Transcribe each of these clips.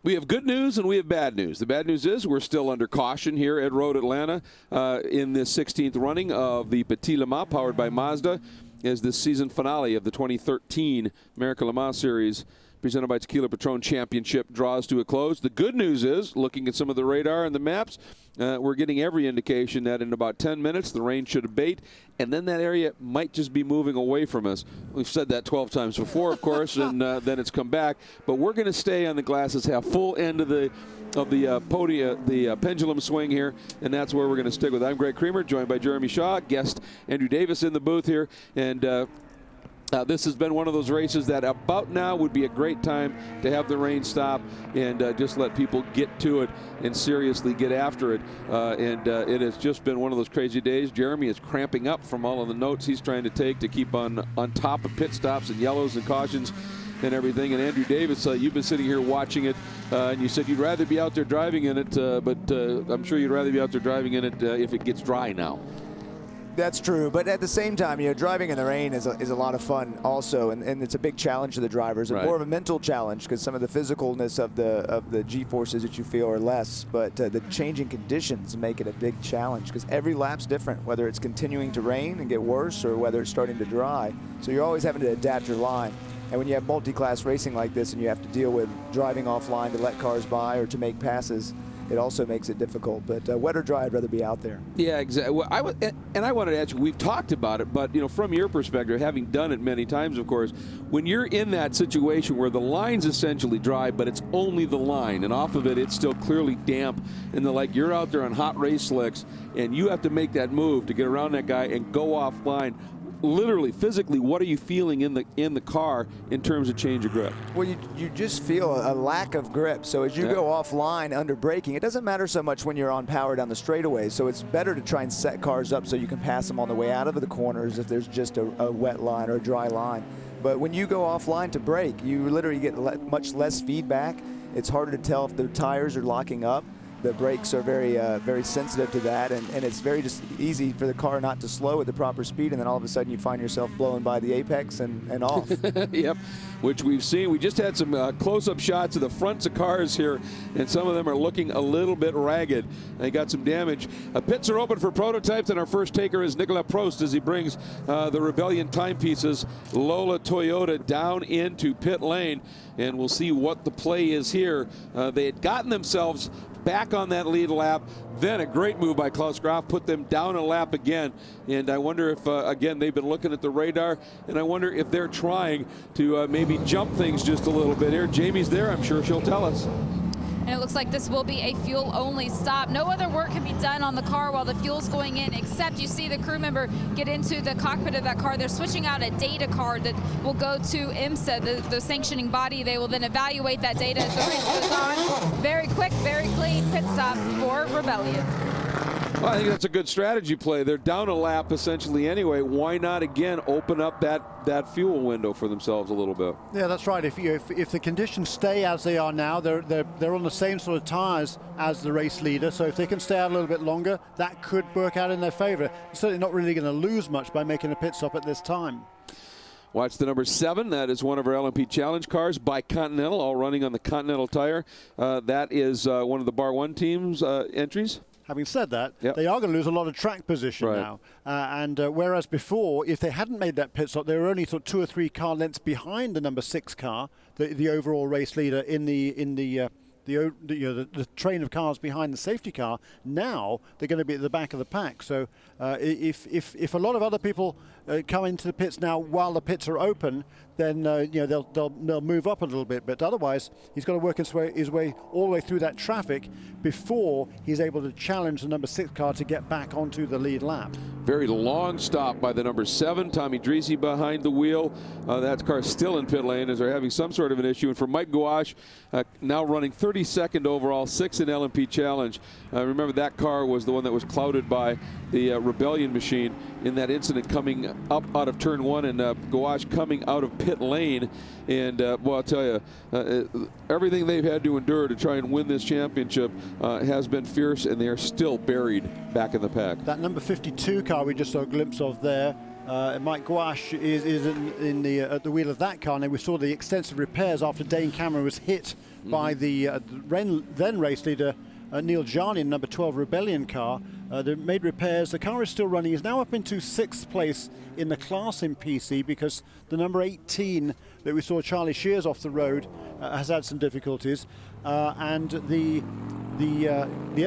We have good news and we have bad news. The bad news is we're still under caution here at Road Atlanta in this 16th running of the Petit Le Mans powered by Mazda as the season finale of the 2013 America Le Mans Series presented by Tequila Patron Championship draws to a close. The good news is, looking at some of the radar and the maps, we're getting every indication that in about 10 minutes the rain should abate, and then that area might just be moving away from us. We've said that 12 times before, of course, and then it's come back. But we're going to stay on the glasses half full end of the podium, the pendulum swing here, and that's where we're going to stick with. I'm Greg Creamer, joined by Jeremy Shaw, guest Andrew Davis in the booth here, and this has been one of those races that about now would be a great time to have the rain stop and just let people get to it and seriously get after it. It has just been one of those crazy days. Jeremy is cramping up from all of the notes he's trying to take to keep on top of pit stops and yellows and cautions and everything. And Andrew Davis, you've been sitting here watching it, and you said you'd rather be out there driving in it, but I'm sure you'd rather be out there driving in it if it gets dry now. That's true, but at the same time, driving in the rain is a lot of fun also, and it's a big challenge to the drivers, and more of a mental challenge because some of the physicalness of the G-forces that you feel are less, but the changing conditions make it a big challenge because every lap's different, whether it's continuing to rain and get worse or whether it's starting to dry. So you're always having to adapt your line. And when you have multi-class racing like this and you have to deal with driving offline to let cars by or to make passes, it also makes it difficult. But wet or dry, I'd rather be out there. Yeah, exactly. Well, I wanted to ask you, we've talked about it, but from your perspective, having done it many times, of course, when you're in that situation where the line's essentially dry, but it's only the line, and off of it, it's still clearly damp, and you're out there on hot race slicks, and you have to make that move to get around that guy and go offline. Literally, physically, what are you feeling in the car in terms of change of grip? Well, you just feel a lack of grip. So as you go offline under braking, it doesn't matter so much when you're on power down the straightaway. So it's better to try and set cars up so you can pass them on the way out of the corners if there's just a wet line or a dry line. But when you go offline to brake, you literally get much less feedback. It's harder to tell if the tires are locking up. The brakes are very sensitive to that, and it's very just easy for the car not to slow at the proper speed, and then all of a sudden you find yourself blowing by the apex and off. Yep, which we've seen. We just had some close-up shots of the fronts of cars here, and some of them are looking a little bit ragged. They got some damage. Pits are open for prototypes, and our first taker is Nicolas Prost as he brings the Rebellion timepieces Lola Toyota down into pit lane, and we'll see what the play is here. They had gotten themselves back on that lead lap, then a great move by Klaus Graf put them down a lap again, and I wonder if again they've been looking at the radar, and I wonder if they're trying to maybe jump things just a little bit here. Jamie's there, I'm sure she'll tell us. And it looks like this will be a fuel-only stop. No other work can be done on the car while the fuel's going in, except you see the crew member get into the cockpit of that car. They're switching out a data card that will go to IMSA, the sanctioning body. They will then evaluate that data as the race goes on. Very quick, very clean pit stop for Rebellion. Well, I think that's a good strategy play. They're down a lap essentially anyway. Why not again open up that fuel window for themselves a little bit? Yeah, that's right. If the conditions stay as they are now, they're on the same sort of tires as the race leader. So if they can stay out a little bit longer, that could work out in their favor. They're certainly not really going to lose much by making a pit stop at this time. Watch the number 7. That is one of our LMP Challenge cars by Continental, all running on the Continental tire. That is one of the Bar 1 team's entries. Having said that, they are going to lose a lot of track position now. Whereas before, if they hadn't made that pit stop, they were only sort of 2 or 3 car lengths behind the number 6 car, the overall race leader in the train of cars behind the safety car. Now they're going to be at the back of the pack. So if a lot of other people come into the pits now while the pits are open, then they'll move up a little bit. But otherwise, he's got to work his way all the way through that traffic before he's able to challenge the number 6 car to get back onto the lead lap. Very long stop by the number 7, Tommy Dreese behind the wheel. That car's still in pit lane as they're having some sort of an issue. And for Mike Gouache, now running 32nd overall, 6th in LMP Challenge. Remember that car was the one that was clouded by the Rebellion machine in that incident coming up out of turn 1, and Gouache coming out of pit lane. And well, I'll tell you, everything they've had to endure to try and win this championship has been fierce, and they are still buried back in the pack. That number 52 car we just saw a glimpse of there, Mike Gouache is at the wheel of that car, and we saw the extensive repairs after Dane Cameron was hit by the then race leader Neil Jarni in number 12 Rebellion car. They made repairs. The car is still running. He's now up into 6th place in the class in PC because the number 18 that we saw Charlie Shears off the road has had some difficulties. And the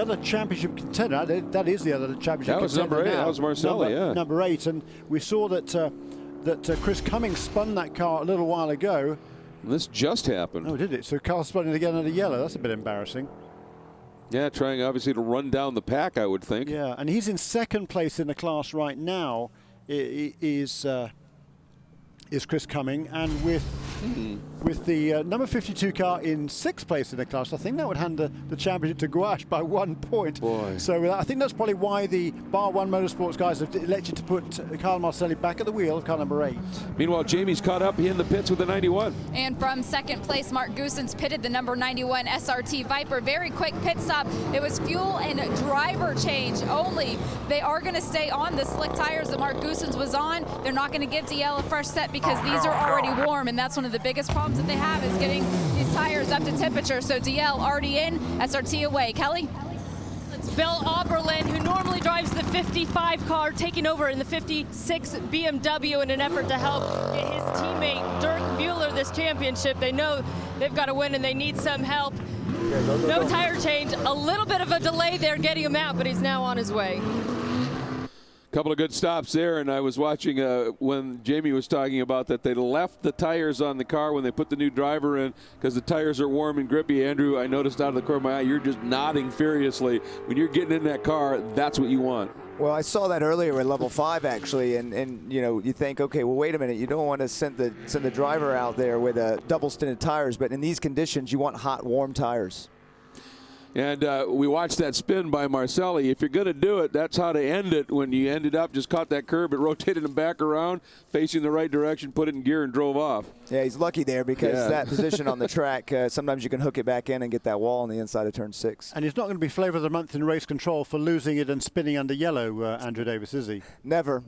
other championship contender, that is the other championship that was contender number 8. now, That was Marcelli, yeah. Number 8. And we saw that Chris Cummings spun that car a little while ago. This just happened. Oh, did it? So Carl spun it again under yellow. That's a bit embarrassing. Yeah, trying obviously to run down the pack, I would think. Yeah, and he's in 2nd place in the class right now. Is Chris Cumming, and with the number 52 car in 6th place in the class, I think that would hand the championship to Gouache by 1 point. Boy. So I think that's probably why the Bar 1 Motorsports guys have elected to put Carl Marcelli back at the wheel of car number 8. Meanwhile, Jamie's caught up in the pits with the 91. And from 2nd place, Mark Goosens pitted the number 91 SRT Viper. Very quick pit stop. It was fuel and driver change only. They are going to stay on the slick tires that Mark Goosens was on. They're not going to give DL a fresh set because these are already warm, and that's one of the biggest problems that they have is getting these tires up to temperature. So DL already in, SRT away. Kelly? It's Bill Oberlin, who normally drives the 55 car, taking over in the 56 BMW in an effort to help get his teammate Dirk Mueller this championship. They know they've got to win and they need some help. No tire change, a little bit of a delay there getting him out, but he's now on his way. Couple of good stops there, and I was watching when Jamie was talking about that they left the tires on the car when they put the new driver in because the tires are warm and grippy. Andrew, I noticed out of the corner of my eye, you're just nodding furiously. When you're getting in that car, that's what you want. Well, I saw that earlier at level 5 actually, and you know, you think, okay, well, wait a minute, you don't want to send the driver out there with double stinted tires, but in these conditions, you want hot, warm tires. And we watched that spin by Marcelli. If you're going to do it, that's how to end it. When you ended up, just caught that curb, it rotated him back around, facing the right direction, put it in gear, and drove off. Yeah, he's lucky there because that position on the track, sometimes you can hook it back in and get that wall on the inside of turn 6. And he's not going to be flavor of the month in race control for losing it and spinning under yellow, Andrew Davis, is he? Never.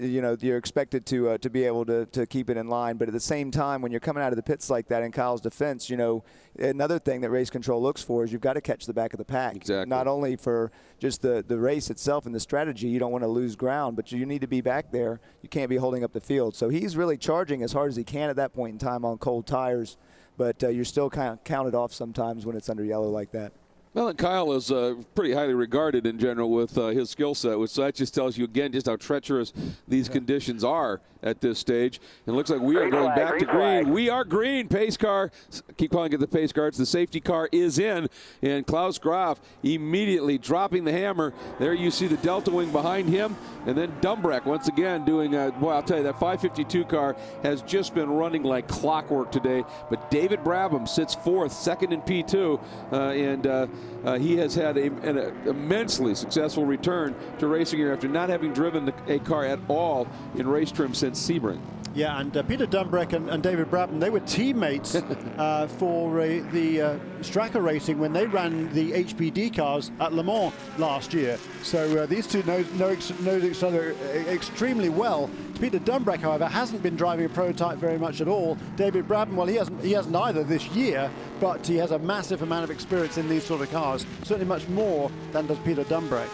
You know, you're expected to be able to keep it in line, but at the same time, when you're coming out of the pits like that, in Kyle's defense, you know, another thing that race control looks for is you've got to catch the back of the pack. Exactly. Not only for just the race itself and the strategy, you don't want to lose ground, but you need to be back there. You can't be holding up the field. So he's really charging as hard as he can at that point in time on cold tires, but you're still kind of counted off sometimes when it's under yellow like that. Well, and Kyle is pretty highly regarded in general with his skill set, which that just tells you again just how treacherous these conditions are at this stage. And it looks like we are going back to green. We are green. Pace car, keep calling it the pace car. It's the safety car is in, and Klaus Graf immediately dropping the hammer. There you see the Delta Wing behind him, and then Dumbrek once again doing, boy, I'll tell you, that 552 car has just been running like clockwork today. But David Brabham sits 4th, 2nd in P2, and he has had an immensely successful return to racing here after not having driven a car at all in race trim since Sebring. Yeah, and Peter Dumbrek and David Brabham, they were teammates for the Straka Racing when they ran the HPD cars at Le Mans last year. So these two know each other extremely well. Peter Dumbrek, however, hasn't been driving a prototype very much at all. David Brabham, well, he hasn't either this year, but he has a massive amount of experience in these sort of cars, certainly much more than does Peter Dumbrek.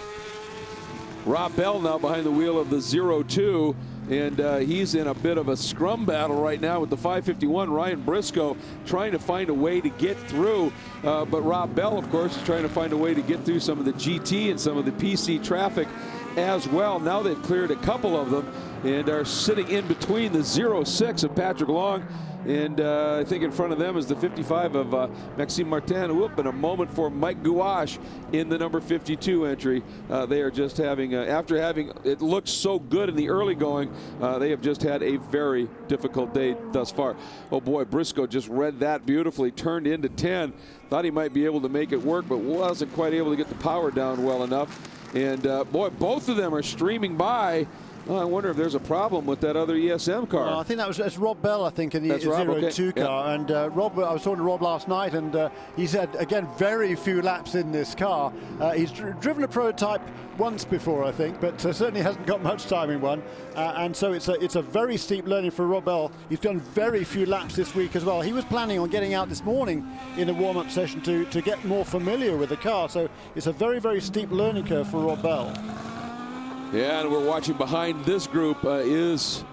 Rob Bell now behind the wheel of the 02. And he's in a bit of a scrum battle right now with the 551. Ryan Briscoe trying to find a way to get through. But Rob Bell, of course, is trying to find a way to get through some of the GT and some of the PC traffic as well. Now they've cleared a couple of them and are sitting in between the 06 of Patrick Long. And I think in front of them is the 55 of Maxime Martin. Whoop, and a moment for Mike Gouache in the number 52 entry. They are just having, after having, it looked so good in the early going, they have just had a very difficult day thus far. Oh boy, Briscoe just read that beautifully, turned into 10. Thought he might be able to make it work, but wasn't quite able to get the power down well enough. And boy, both of them are streaming by. Well, I wonder if there's a problem with that other ESM car. I think that's Rob Bell, I think, in the 02 car. And Rob, I was talking to Rob last night, and he said, again, very few laps in this car. He's driven a prototype once before, I think, but certainly hasn't got much time in one. And so it's a very steep learning for Rob Bell. He's done very few laps this week as well. He was planning on getting out this morning in a warm-up session to get more familiar with the car. So it's a very, very steep learning curve for Rob Bell. Yeah, and we're watching behind this group is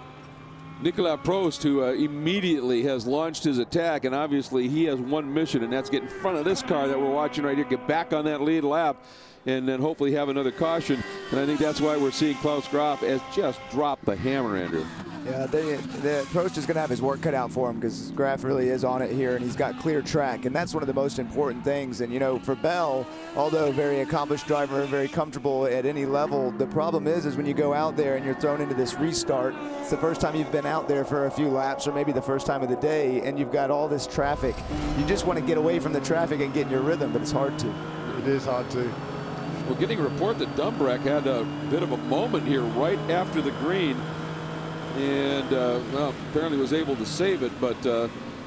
Nicolas Prost, who immediately has launched his attack, and obviously he has one mission, and that's get in front of this car that we're watching right here, get back on that lead lap, and then hopefully have another caution. And I think that's why we're seeing Klaus Graf has just dropped the hammer, Andrew. Yeah, the Prost is going to have his work cut out for him, because Graf really is on it here, and he's got clear track, and that's one of the most important things. And, you know, for Bell, although a very accomplished driver and very comfortable at any level, the problem is when you go out there and you're thrown into this restart, it's the first time you've been out there for a few laps, or maybe the first time of the day, and you've got all this traffic. You just want to get away from the traffic and get in your rhythm, but it's hard to. It is hard to. We're getting a report that Dumbreck had a bit of a moment here right after the green, and well, apparently was able to save it, but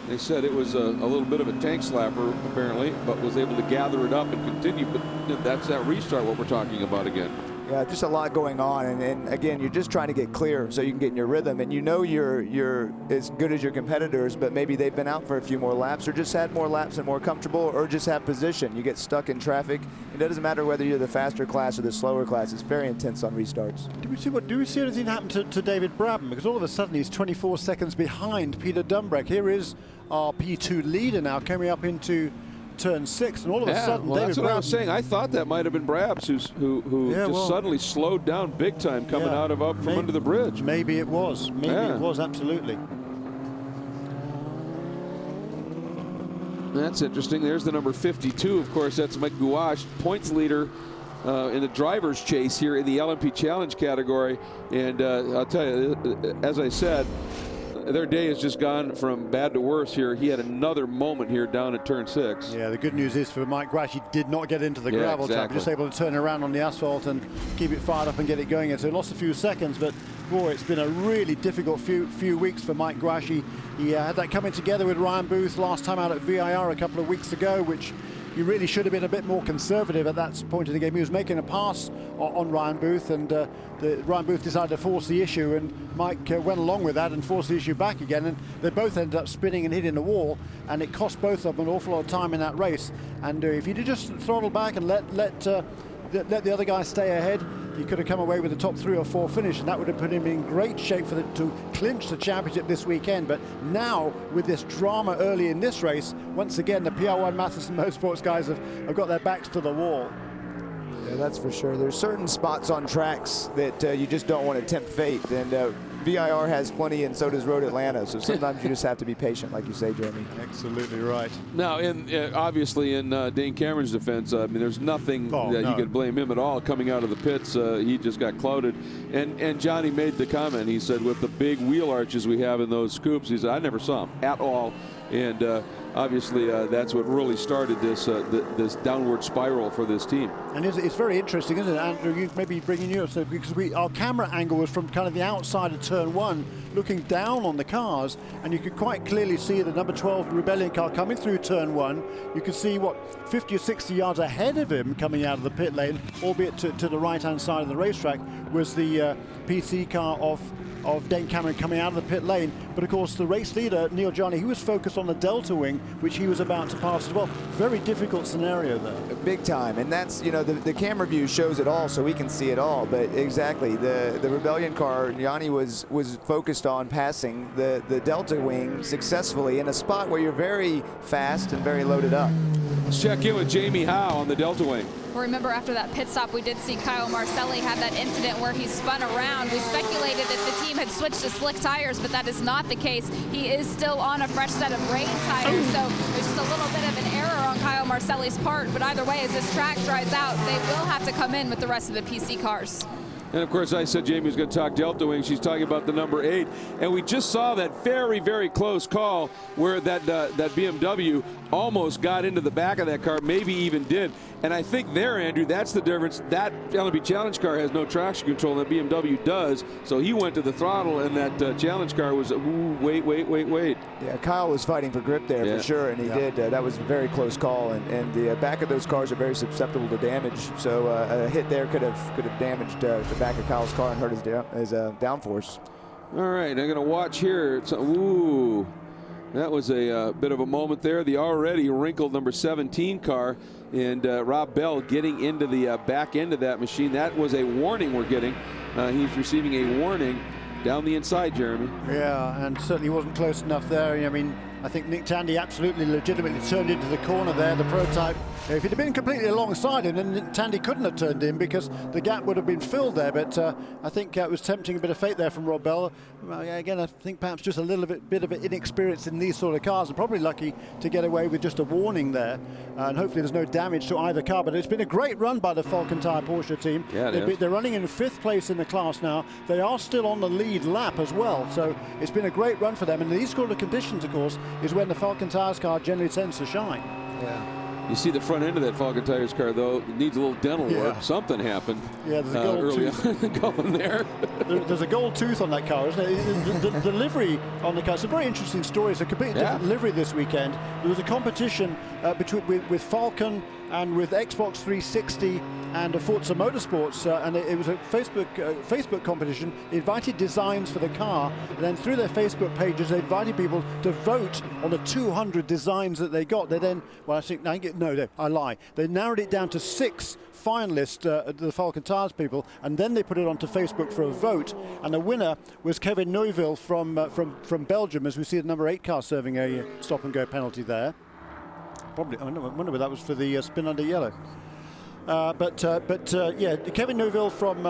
they said it was a little bit of a tank slapper apparently, but was able to gather it up and continue. But that's that restart what we're talking about again. Yeah, just a lot going on, and again, you're just trying to get clear so you can get in your rhythm, and you know you're as good as your competitors, but maybe they've been out for a few more laps, or just had more laps and more comfortable, or just have position. You get stuck in traffic. It doesn't matter whether you're the faster class or the slower class. It's very intense on restarts. Do we see anything happen to David Brabham? Because all of a sudden he's 24 seconds behind Peter Dumbreck. Here is our P2 leader now coming up into turn 6, and all of a sudden, well, David that's what Brabham, I was saying. I thought that might have been Brabs who just suddenly slowed down big time coming out of up from under the bridge. Maybe it was. Maybe it was, absolutely. That's interesting. There's the number 52. Of course, that's Mike Gouache, points leader in the driver's chase here in the LMP Challenge category. And I'll tell you, as I said, their day has just gone from bad to worse here. He had another moment here down at turn 6. Yeah, the good news is for Mike Gouache, he did not get into the gravel trap. Just able to turn around on the asphalt and keep it fired up and get it going. And so he lost a few seconds, but boy, it's been a really difficult few weeks for Mike Gouache. He had that coming together with Ryan Booth last time out at VIR a couple of weeks ago, which he really should have been a bit more conservative at that point of the game. He was making a pass on Ryan Booth, and Ryan Booth decided to force the issue, and Mike went along with that and forced the issue back again, and they both ended up spinning and hitting the wall, and it cost both of them an awful lot of time in that race. And if you'd just throttle back and let the other guy stay ahead, he could have come away with a top 3 or 4 finish, and that would have put him in great shape to clinch the championship this weekend. But now, with this drama early in this race, once again, the PR1 Matheson Motorsports guys have got their backs to the wall. Yeah, that's for sure. There's certain spots on tracks that you just don't want to tempt fate, and VIR has plenty, and so does Road Atlanta. So sometimes you just have to be patient, like you say, Jeremy. Absolutely right. Now, obviously, in Dane Cameron's defense, I mean, there's nothing that you could blame him at all coming out of the pits. He just got clouded. And Johnny made the comment. He said, with the big wheel arches we have in those scoops, he said, I never saw them at all. And obviously, that's what really started this this downward spiral for this team. And it's very interesting, isn't it, Andrew? Maybe bringing you up, so because our camera angle was from kind of the outside of turn 1, looking down on the cars, and you could quite clearly see the number 12 Rebellion car coming through turn 1. You could see, 50 or 60 yards ahead of him coming out of the pit lane, albeit to the right-hand side of the racetrack, was the PC car of Dane Cameron coming out of the pit lane. But of course the race leader, Neil Johnny, he was focused on the delta wing, which he was about to pass as well. Very difficult scenario there. Big time, and that's, the camera view shows it all, so we can see it all. But exactly, the Rebellion car, Johnny was focused on passing the delta wing successfully in a spot where you're very fast and very loaded up. Let's check in with Jamie Howe on the delta wing. Remember, after that pit stop, we did see Kyle Marcelli have that incident where he spun around. We speculated that the team had switched to slick tires, but that is not the case. He is still on a fresh set of rain tires, so there's just a little bit of an error on Kyle Marcelli's part. But either way, as this track dries out, they will have to come in with the rest of the PC cars. And of course, I said Jamie was going to talk Delta Wing. She's talking about the number 8. And we just saw that very, very close call where that BMW almost got into the back of that car, maybe even did. And I think there, Andrew, that's the difference. That LMP Challenge car has no traction control, and that BMW does. So he went to the throttle, and that Challenge car was, ooh, wait. Yeah, Kyle was fighting for grip there for sure, and he did. That was a very close call, and the back of those cars are very susceptible to damage. So a hit there could have damaged the back of Kyle's car and hurt his downforce. All right, I'm going to watch here. Ooh, that was a bit of a moment there. The already wrinkled number 17 car, and Rob Bell getting into the back end of that machine. That was a warning we're getting. He's receiving a warning down the inside, Jeremy. Yeah, and certainly wasn't close enough there. I mean, I think Nick Tandy absolutely legitimately turned into the corner there, the prototype. If he'd have been completely alongside him, then Tandy couldn't have turned in because the gap would have been filled there. But I think it was tempting a bit of fate there from Rob Bell. Again, I think perhaps just a little bit of inexperience in these sort of cars, and probably lucky to get away with just a warning there. And hopefully there's no damage to either car. But it's been a great run by the Falcon Tire Porsche team. Yeah, they're running in 5th place in the class now. They are still on the lead lap as well. So it's been a great run for them. And these sort of conditions, of course, is when the Falcon Tires car generally tends to shine. Yeah. You see the front end of that Falcon Tires car, though, it needs a little dental work. Something happened. Yeah, there's a gold tooth going there. There's a gold tooth on that car, isn't it? The livery on the car. It's a very interesting story. It's a completely different livery this weekend. There was a competition with Falcon and with Xbox 360 and Forza Motorsports, and it was a Facebook competition. They invited designs for the car, and then through their Facebook pages, they invited people to vote on the 200 designs that they got. They then, I lie. They narrowed it down to 6 finalists, the Falcon Tires people, and then they put it onto Facebook for a vote. And the winner was Kevin Neuville from Belgium, as we see the number 8 car serving a stop-and-go penalty there. Probably, I wonder whether that was for the spin under yellow. But Kevin Neuville from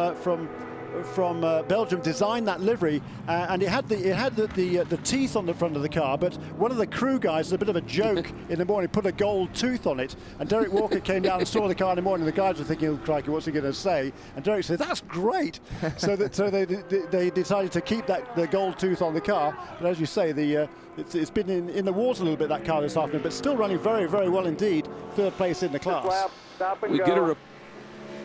Belgium designed that livery, and it had the teeth on the front of the car. But one of the crew guys, a bit of a joke in the morning, put a gold tooth on it. And Derek Walker came down and saw the car in the morning. The guys were thinking, "Oh crikey, what's he going to say?" And Derek said, "That's great." so they decided to keep the gold tooth on the car. But as you say, it's been in the water a little bit, that car this afternoon, but still running very, very well indeed. 3rd place in the class. We get a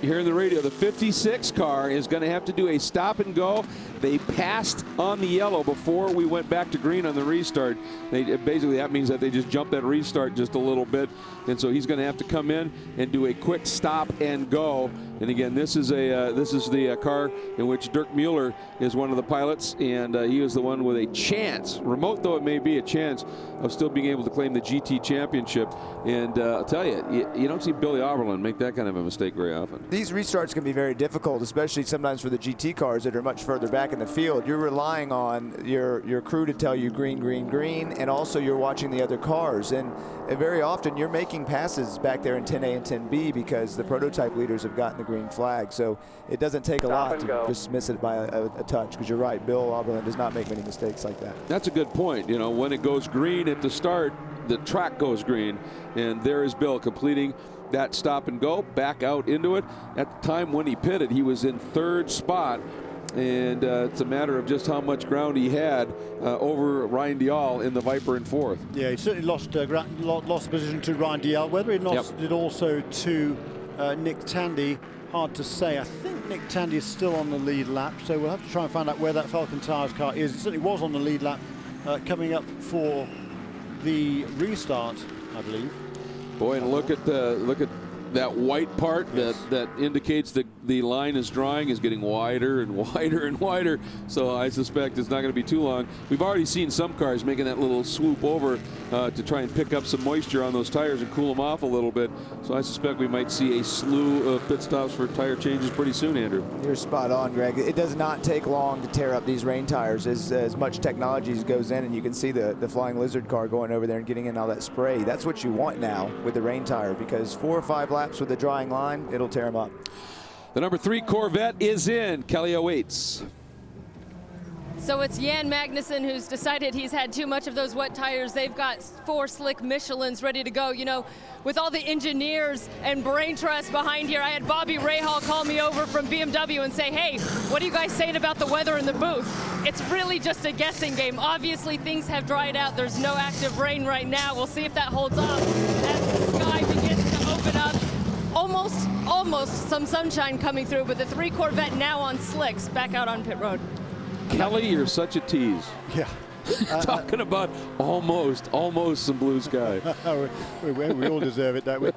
here in the radio, the 56 car is going to have to do a stop and go. They passed on the yellow before we went back to green on the restart. Basically, that means that they just jumped that restart just a little bit. And so he's going to have to come in and do a quick stop and go. And again, this is the car in which Dirk Mueller is one of the pilots, and he is the one with a chance, remote though it may be, a chance of still being able to claim the GT championship. And I'll tell you, you don't see Billy Oberlin make that kind of a mistake very often. These restarts can be very difficult, especially sometimes for the GT cars that are much further back in the field. You're relying on your crew to tell you green, green, green, and also you're watching the other cars. And very often you're making passes back there in 10A and 10B because the prototype leaders have gotten the green flag. So it doesn't take a lot to just miss it by a touch, because you're right, Bill Oberlin does not make many mistakes like that. That's a good point. You know, when it goes green at the start, the track goes green, and there is Bill completing that stop and go back out into it. At the time when he pitted, he was in 3rd spot, and it's a matter of just how much ground he had over Ryan Dial in the Viper in 4th. Yeah, he certainly lost position to Ryan Dial. Whether he lost it also to Nick Tandy, hard to say. I think Nick Tandy is still on the lead lap, so we'll have to try and find out where that Falcon Tires car is. It certainly was on the lead lap coming up for the restart, I believe. Boy, and look at that white part that indicates that the line is drying is getting wider and wider and wider. So I suspect it's not going to be too long. We've already seen some cars making that little swoop over to try and pick up some moisture on those tires and cool them off a little bit. So I suspect we might see a slew of pit stops for tire changes pretty soon, Andrew. You're spot on, Greg. It does not take long to tear up these rain tires as much technology goes in, and you can see the Flying Lizard car going over there and getting in all that spray. That's what you want now with the rain tire, because 4 or 5 laps with the drying line, it'll tear them up. The number 3 Corvette is in. Kelly awaits. So it's Jan Magnussen who's decided he's had too much of those wet tires. They've got 4 slick Michelins ready to go. You know, with all the engineers and brain trust behind here, I had Bobby Rahal call me over from BMW and say, hey, what are you guys saying about the weather in the booth? It's really just a guessing game. Obviously, things have dried out. There's no active rain right now. We'll see if that holds up as the sky begins to open up. Almost some sunshine coming through, but the 3 Corvette now on slicks back out on pit road. Kelly, you're such a tease. Yeah. Talking about almost some blue sky. we all deserve it, don't we?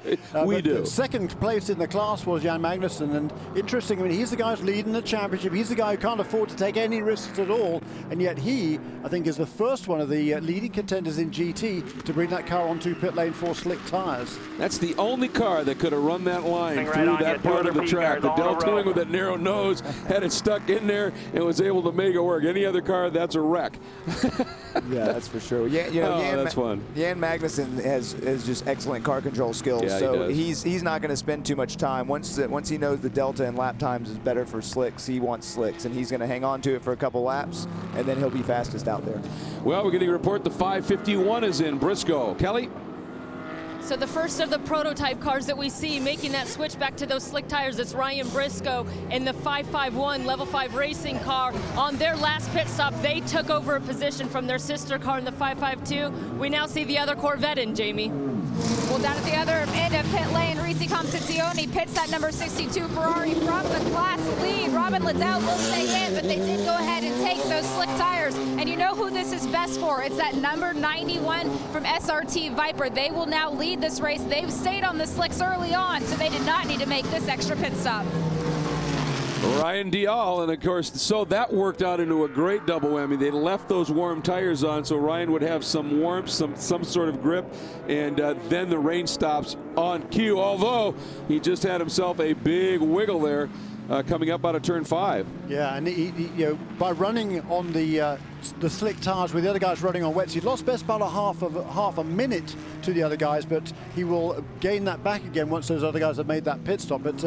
We do. The second place in the class was Jan Magnussen, and interesting, I mean, he's the guy who's leading the championship. He's the guy who can't afford to take any risks at all, and yet he, I think, is the first one of the leading contenders in GT to bring that car onto pit lane for slick tires. That's the only car that could have run that line through that part of the track. The Delta with that narrow nose had it stuck in there and was able to make it work. Any other car, that's a wreck. Yeah, that's for sure. Yeah, you know, that's fun. Jan Magnussen has just excellent car control skills. Yeah, so he he's not going to spend too much time. Once he knows the delta and lap times is better for slicks, he wants slicks, and he's going to hang on to it for a couple laps, and then he'll be fastest out there. Well, we're getting a report the 551 is in Briscoe. Kelly? So the first of the prototype cars that we see making that switch back to those slick tires, it's Ryan Briscoe in the 551 Level 5 racing car. On their last pit stop, they took over a position from their sister car in the 552. We now see the other Corvette in, Jamie. Well, down at the other end of pit lane, Risi Competizione pits that number 62 Ferrari from the class lead. Robin Liddell will stay in, but they did go ahead and take those slick tires. And you know who this is best for? It's that number 91 from SRT Viper. They will now lead this race. They've stayed on the slicks early on, so they did not need to make this extra pit stop. Ryan Dial, and of course, so that worked out into a great double whammy. They left those warm tires on so Ryan would have some warmth, some sort of grip, and then the rain stops on cue, although he just had himself a big wiggle there coming up out of turn 5. Yeah, and he you know, by running on the slick tires with the other guys running on wets, he lost best part of half a minute to the other guys, but he will gain that back again once those other guys have made that pit stop. But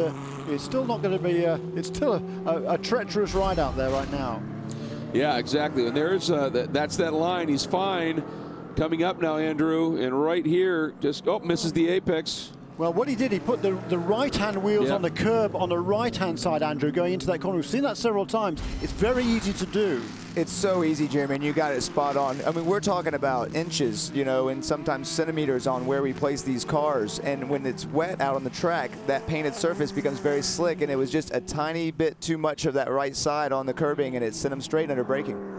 it's still not going to be, it's still a treacherous ride out there right now. Yeah, exactly. And there's that's that line. He's fine. Coming up now, Andrew, and right here, just misses the apex. Well, what he did, he put the right-hand wheels on the curb on the right-hand side, Andrew, going into that corner. We've seen that several times. It's very easy to do. It's so easy, Jeremy, and you got it spot on. I mean, we're talking about inches, you know, and sometimes centimeters on where we place these cars. And when it's wet out on the track, that painted surface becomes very slick, and it was just a tiny bit too much of that right side on the curbing, and it sent them straight under braking.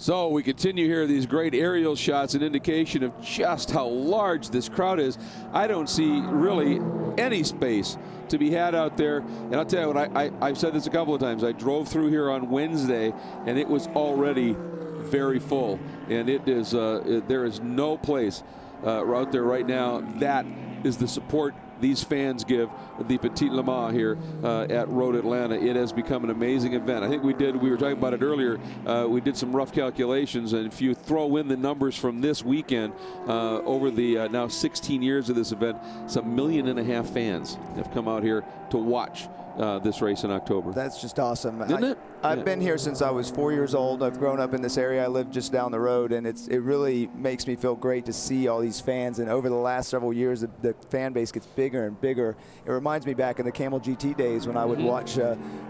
So we continue here, these great aerial shots, an indication of just how large this crowd is. I don't see really any space to be had out there. And I'll tell you what, I've said this a couple of times. I drove through here on Wednesday, and it was already very full. And it is there is no place out there right now that is the support these fans give the Petit Le Mans here at Road Atlanta. It has become an amazing event. I think we were talking about it earlier, we did some rough calculations, and if you throw in the numbers from this weekend over the now 16 years of this event, it's 1.5 million fans have come out here to watch this race in October. That's just awesome. Isn't it? I've been here since I was 4 years old. I've grown up in this area. I live just down the road, and it really makes me feel great to see all these fans. And over the last several years, the fan base gets bigger and bigger. It reminds me back in the Camel GT days when I would watch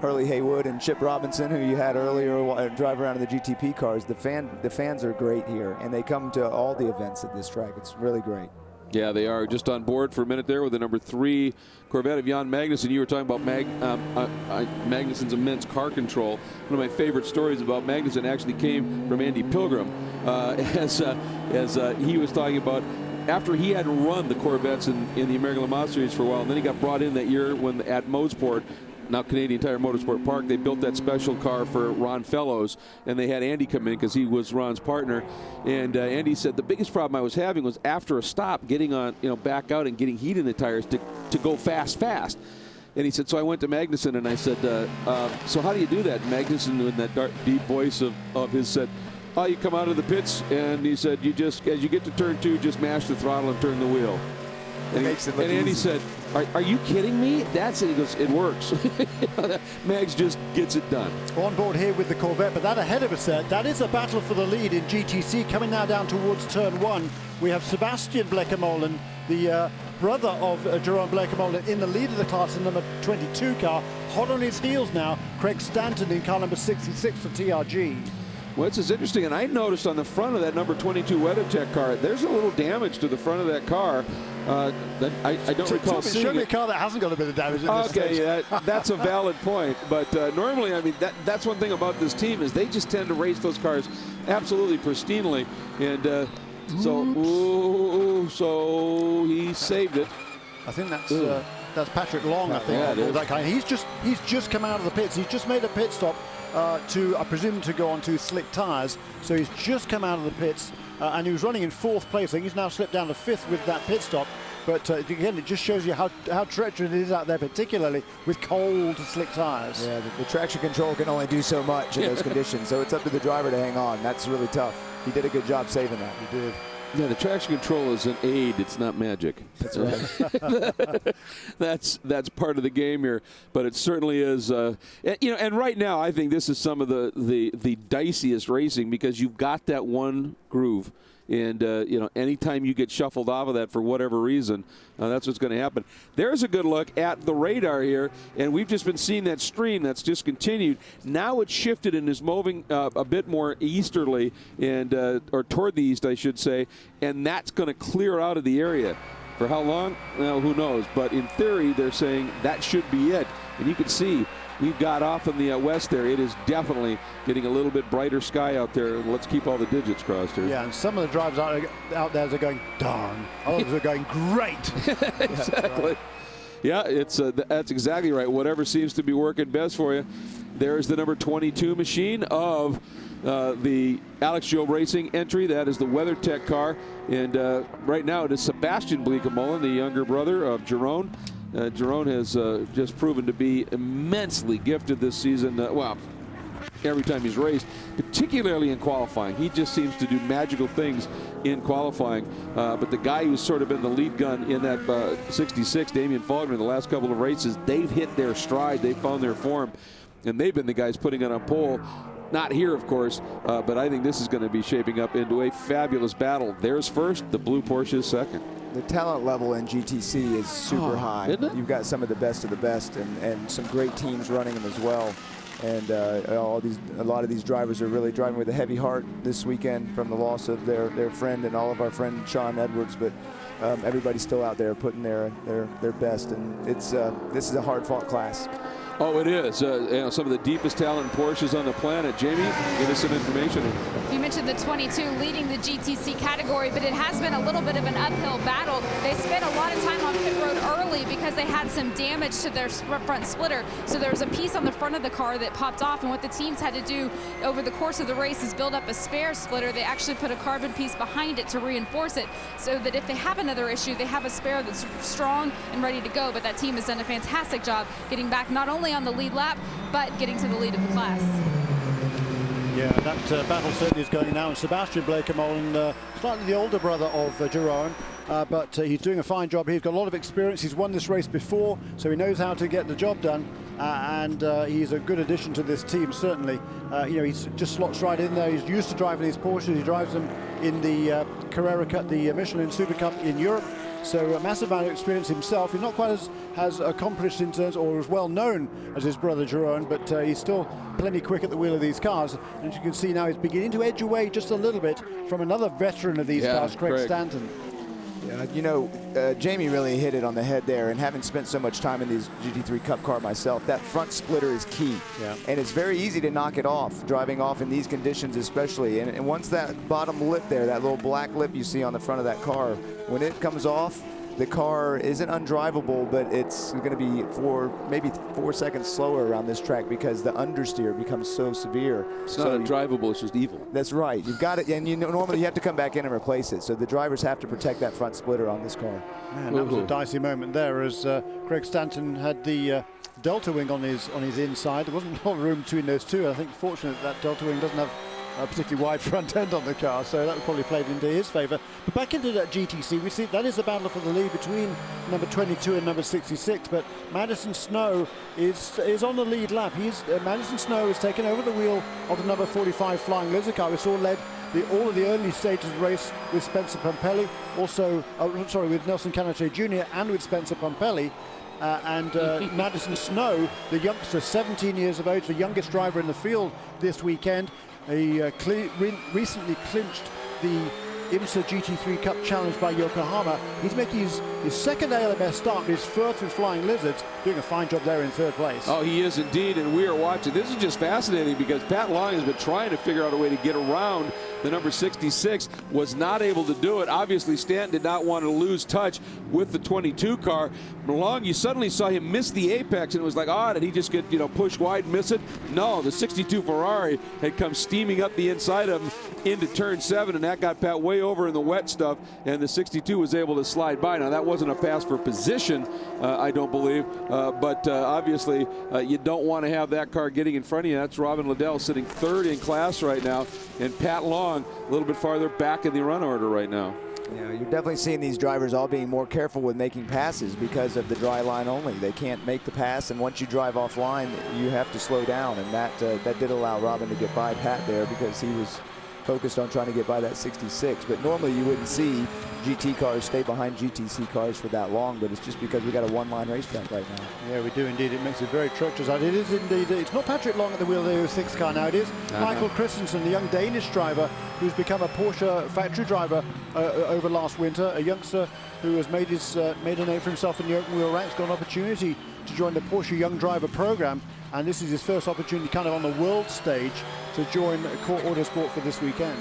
Hurley Haywood and Chip Robinson, who you had earlier, drive around in the GTP cars. The fans are great here, and they come to all the events at this track. It's really great. Yeah, they are just on board for a minute there with the number 3 Corvette of Jan Magnussen. You were talking about Magnussen's immense car control. One of my favorite stories about Magnussen actually came from Andy Pilgrim, as he was talking about after he had run the Corvettes in the American Le Mans Series for a while, and then he got brought in that year when at Mosport, now Canadian Tire Motorsport Park, they built that special car for Ron Fellows, and they had Andy come in because he was Ron's partner. And Andy said the biggest problem I was having was after a stop, getting on, back out and getting heat in the tires to go fast. And he said, so I went to Magnussen and I said, so how do you do that? Magnussen, in that dark, deep voice of his, said, oh, you come out of the pits, and he said, you just, as you get to turn 2, just mash the throttle and turn the wheel. And, Andy said, are you kidding me? That's it. He goes, it works. Mags just gets it done. On board here with the Corvette, but that ahead of us there, that is a battle for the lead in GTC. Coming now down towards turn 1, we have Sebastian Bleekemolen, the brother of Jerome Bleekemolen, in the lead of the class in number 22 car. Hot on his heels now, Craig Stanton in car number 66 for TRG. Well, this is interesting, and I noticed on the front of that number 22 WeatherTech car, there's a little damage to the front of that car. That I don't recall seeing Show me a it. car that hasn't got a bit of damage in this Okay, stage. that's a valid point. But normally, I mean, that's one thing about this team is they just tend to race those cars absolutely pristinely. And so he saved it. I think that's Patrick Long, I think. Yeah, that guy. He's just come out of the pits. He's just made a pit stop to, I presume, to go on to slick tyres. So he's just come out of the pits, and he was running in 4th place. I think he's now slipped down to 5th with that pit stop. But again, it just shows you how treacherous it is out there, particularly with cold, slick tyres. Yeah, the traction control can only do so much in those conditions, so it's up to the driver to hang on. That's really tough. He did a good job saving that. He did. Yeah, the traction control is an aid. It's not magic. That's right. that's part of the game here, but it certainly is. And right now, I think this is some of the diciest racing because you've got that one groove. And, anytime you get shuffled off of that for whatever reason, that's what's going to happen. There's a good look at the radar here, and we've just been seeing that stream that's just continued. Now it's shifted and is moving a bit more easterly, and or toward the east, I should say, and that's going to clear out of the area. For how long? Well, who knows? But in theory, they're saying that should be it. And you can see we've got off in the west there. It is definitely getting a little bit brighter sky out there. Let's keep all the digits crossed here. Yeah, and some of the drivers out there are going, darn. Others are going, great. Exactly. Yeah, that's exactly right. Whatever seems to be working best for you. There's the number 22 machine of the Alex Job Racing entry. That is the WeatherTech car. And right now it is Sebastian Bleekemolen, the younger brother of Jerome. Jerome has just proven to be immensely gifted this season. Well, every time he's raced, particularly in qualifying. He just seems to do magical things in qualifying. But the guy who's sort of been the lead gun in that 66, Damian Faulkner, in the last couple of races, they've hit their stride. They've found their form. And they've been the guys putting it on pole. Not here, of course, but I think this is going to be shaping up into a fabulous battle. Theirs first, the blue Porsche is second. The talent level in GTC is super high. Isn't it? You've got some of the best and some great teams running them as well. And a lot of these drivers are really driving with a heavy heart this weekend from the loss of their friend and all of our friend Sean Edwards. But everybody's still out there putting their best, and this is a hard-fought class. Oh, it is. Some of the deepest talent Porsches on the planet. Jamie, give us some information. You mentioned the 22 leading the GTC category, but it has been a little bit of an uphill battle. They spent a lot of time on pit road early because they had some damage to their front splitter. So there was a piece on the front of the car that popped off, and what the teams had to do over the course of the race is build up a spare splitter. They actually put a carbon piece behind it to reinforce it so that if they have another issue, they have a spare that's strong and ready to go. But that team has done a fantastic job getting back not only on the lead lap, but getting to the lead of the class. Yeah, that battle certainly is going now. And Sebastian Bleekemolen, slightly the older brother of Jerome, but he's doing a fine job. He's got a lot of experience. He's won this race before, so he knows how to get the job done. And he's a good addition to this team, certainly. He's just slots right in there. He's used to driving these Porsches. He drives them in the Carrera Cup, the Michelin Super Cup in Europe. So a massive amount of experience himself. He's not quite as accomplished in terms, or as well known as his brother Jerome, but he's still plenty quick at the wheel of these cars. And as you can see now, he's beginning to edge away just a little bit from another veteran of these cars, Craig Stanton. Yeah, Jamie really hit it on the head there, and having spent so much time in these GT3 Cup car myself, that front splitter is key. Yeah. And it's very easy to knock it off, driving off in these conditions especially. And once that bottom lip there, that little black lip you see on the front of that car, when it comes off, the car isn't undrivable, but it's going to be maybe 4 seconds slower around this track because the understeer becomes so severe. It's not undrivable, it's just evil. That's right. You've got it, and normally you have to come back in and replace it. So the drivers have to protect that front splitter on this car. Man, that was a dicey moment there as Craig Stanton had the Delta wing on his inside. There wasn't a lot of room between those two. I think fortunate that Delta wing doesn't have a particularly wide front end on the car, so that probably played into his favour. But back into that GTC, we see that is a battle for the lead between number 22 and number 66, but Madison Snow is on the lead lap. Madison Snow has taken over the wheel of the number 45 Flying Lizard car, which led all of the early stages of the race with Spencer Pumpelly, also, with Nelson Canate Jr. and with Spencer Pumpelly. Madison Snow, the youngster, 17 years of age, the youngest driver in the field this weekend. He recently clinched the IMSA GT3 Cup Challenge by Yokohama. He's making his second ALMS start, his first with Flying Lizards, doing a fine job there in third place. Oh, he is indeed, and we are watching. This is just fascinating because Pat Long has been trying to figure out a way to get around the number 66, was not able to do it. Obviously, Stanton did not want to lose touch with the 22 car. Long, you suddenly saw him miss the apex, and it was like, oh, did he just get, push wide and miss it? No, the 62 Ferrari had come steaming up the inside of him into turn 7, and that got Pat way over in the wet stuff, and the 62 was able to slide by. Now, that wasn't a pass for position, I don't believe, but obviously you don't want to have that car getting in front of you. That's Robin Liddell sitting third in class right now, and Pat Long a little bit farther back in the run order right now. Yeah, you're definitely seeing these drivers all being more careful with making passes because of the dry line only. They can't make the pass, and once you drive offline, you have to slow down, and that did allow Robin to get by Pat there because he was focused on trying to get by that 66. But normally you wouldn't see GT cars stay behind GTC cars for that long, but it's just because we got a one-line racetrack right now. Yeah, we do indeed. It makes it very treacherous. It is indeed. It's not Patrick Long at the wheel of the 06 car now. It is Michael Christensen, the young Danish driver who's become a Porsche factory driver over last winter. A youngster who has made a name for himself in the open wheel ranks, got an opportunity to join the Porsche Young Driver program, and this is his first opportunity kind of on the world stage to join Core Autosport for this weekend.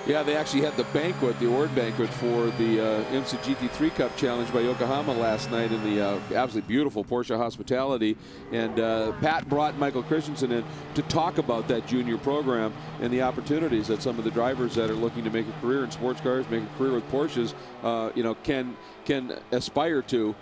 Yeah, they actually had the banquet, the award banquet for the IMSA GT3 Cup Challenge by Yokohama last night in the absolutely beautiful Porsche hospitality. And Pat brought Michael Christensen in to talk about that junior program and the opportunities that some of the drivers that are looking to make a career in sports cars, make a career with Porsches, can aspire to.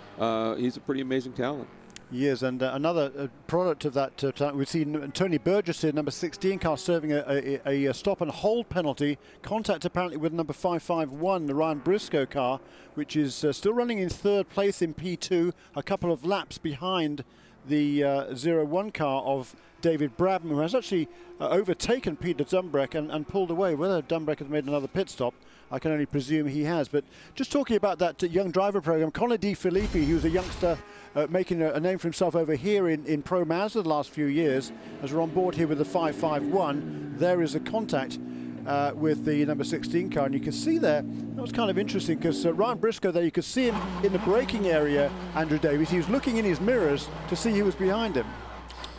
He's a pretty amazing talent. He is, and another product of that, we've seen Tony Burgess here, number 16 car, serving a stop and hold penalty. Contact apparently with number 551, the Ryan Briscoe car, which is still running in third place in P2, a couple of laps behind the 01 car of David Brabham, who has actually overtaken Peter Dumbreck and pulled away. Whether Dumbreck has made another pit stop, I can only presume he has. But just talking about that young driver program, Connor Di Filippi, who's a youngster making a name for himself over here in Pro Mazda the last few years, as we're on board here with the 551. There is a contact with the number 16 car, and you can see there, that was kind of interesting because Ryan Briscoe there, you could see him in the braking area, Andrew Davies. He was looking in his mirrors to see who was behind him.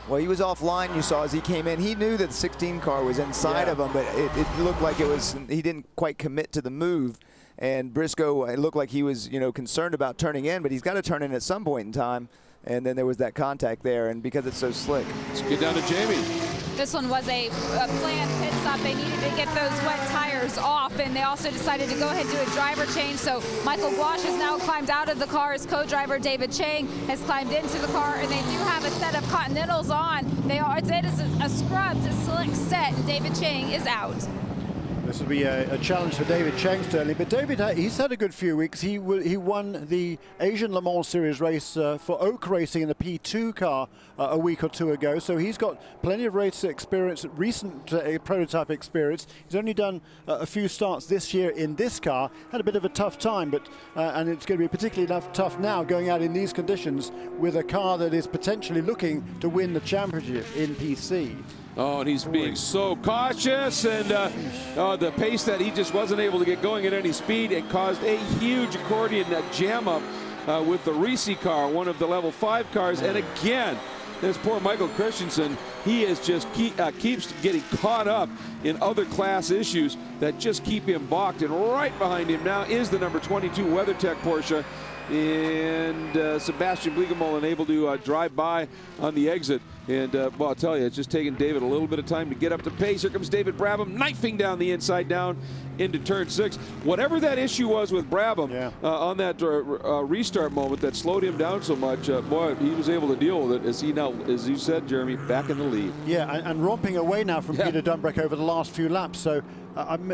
Well, he was offline, you saw as he came in. He knew that the 16 car was inside of him, but it looked like he didn't quite commit to the move. And Briscoe, it looked like he was, concerned about turning in, but he's got to turn in at some point in time. And then there was that contact there, and because it's so slick. Let's get down to Jamie. This one was a planned pit stop. They needed to get those wet tires off, and they also decided to go ahead and do a driver change. So Michael Guash has now climbed out of the car. His co-driver David Chang has climbed into the car, and they do have a set of Continentals on. It is a scrubbed, slick set, and David Chang is out. This will be a challenge for David Chang, certainly. But David, he's had a good few weeks. He won the Asian Le Mans Series race for Oak Racing in the P2 car a week or two ago. So he's got plenty of race experience, recent prototype experience. He's only done a few starts this year in this car. Had a bit of a tough time, but and it's going to be particularly tough now going out in these conditions with a car that is potentially looking to win the championship in PC. Oh, and he's being so cautious, and the pace that he just wasn't able to get going at any speed, it caused a huge accordion jam up with the Reese car, one of the level 5 cars. And again, this poor Michael Christensen, he is just keeps getting caught up in other class issues that just keep him balked. And right behind him now is the number 22 WeatherTech Porsche, and Sebastian Bleegemolen able to drive by on the exit. And, well, I'll tell you, it's just taking David a little bit of time to get up to pace. Here comes David Brabham, knifing down the inside down into turn 6. Whatever that issue was with Brabham on that restart moment that slowed him down so much, boy, he was able to deal with it as he now, as you said, Jeremy, back in the lead. Yeah, and romping away now from Peter Dumbreck over the last few laps. So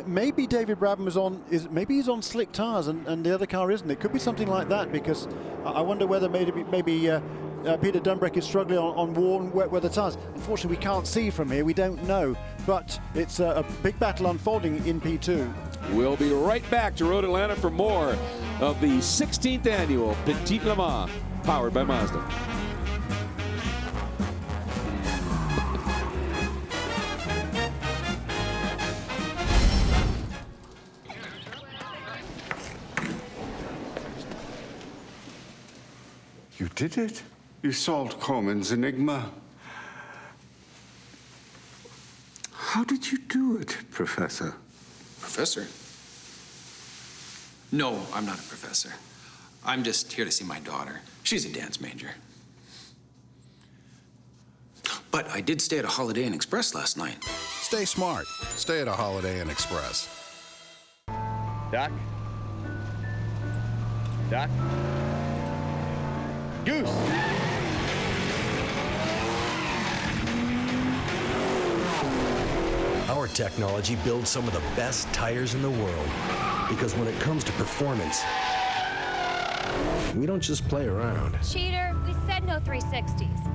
maybe David Brabham maybe he's on slick tires and the other car isn't. It could be something like that, because I wonder whether maybe Peter Dumbreck is struggling on worn, wet weather tires. Unfortunately, we can't see from here. We don't know. But it's a big battle unfolding in P2. We'll be right back to Road Atlanta for more of the 16th annual Petit Le Mans, powered by Mazda. You did it. You solved Corman's enigma. How did you do it, Professor? Professor? No, I'm not a professor. I'm just here to see my daughter. She's a dance major. But I did stay at a Holiday Inn Express last night. Stay smart. Stay at a Holiday Inn Express. Duck. Duck. Goose. Our technology builds some of the best tires in the world, because when it comes to performance, we don't just play around. Cheater, we said no 360s.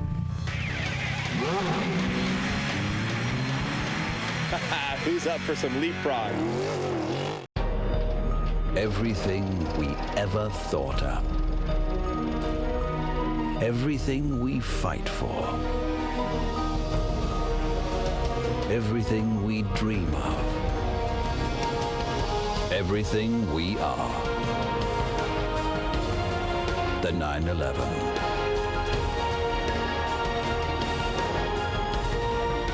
Who's up for some leapfrog? Everything we ever thought up. Everything we fight for. Everything we dream of. Everything we are. The 911.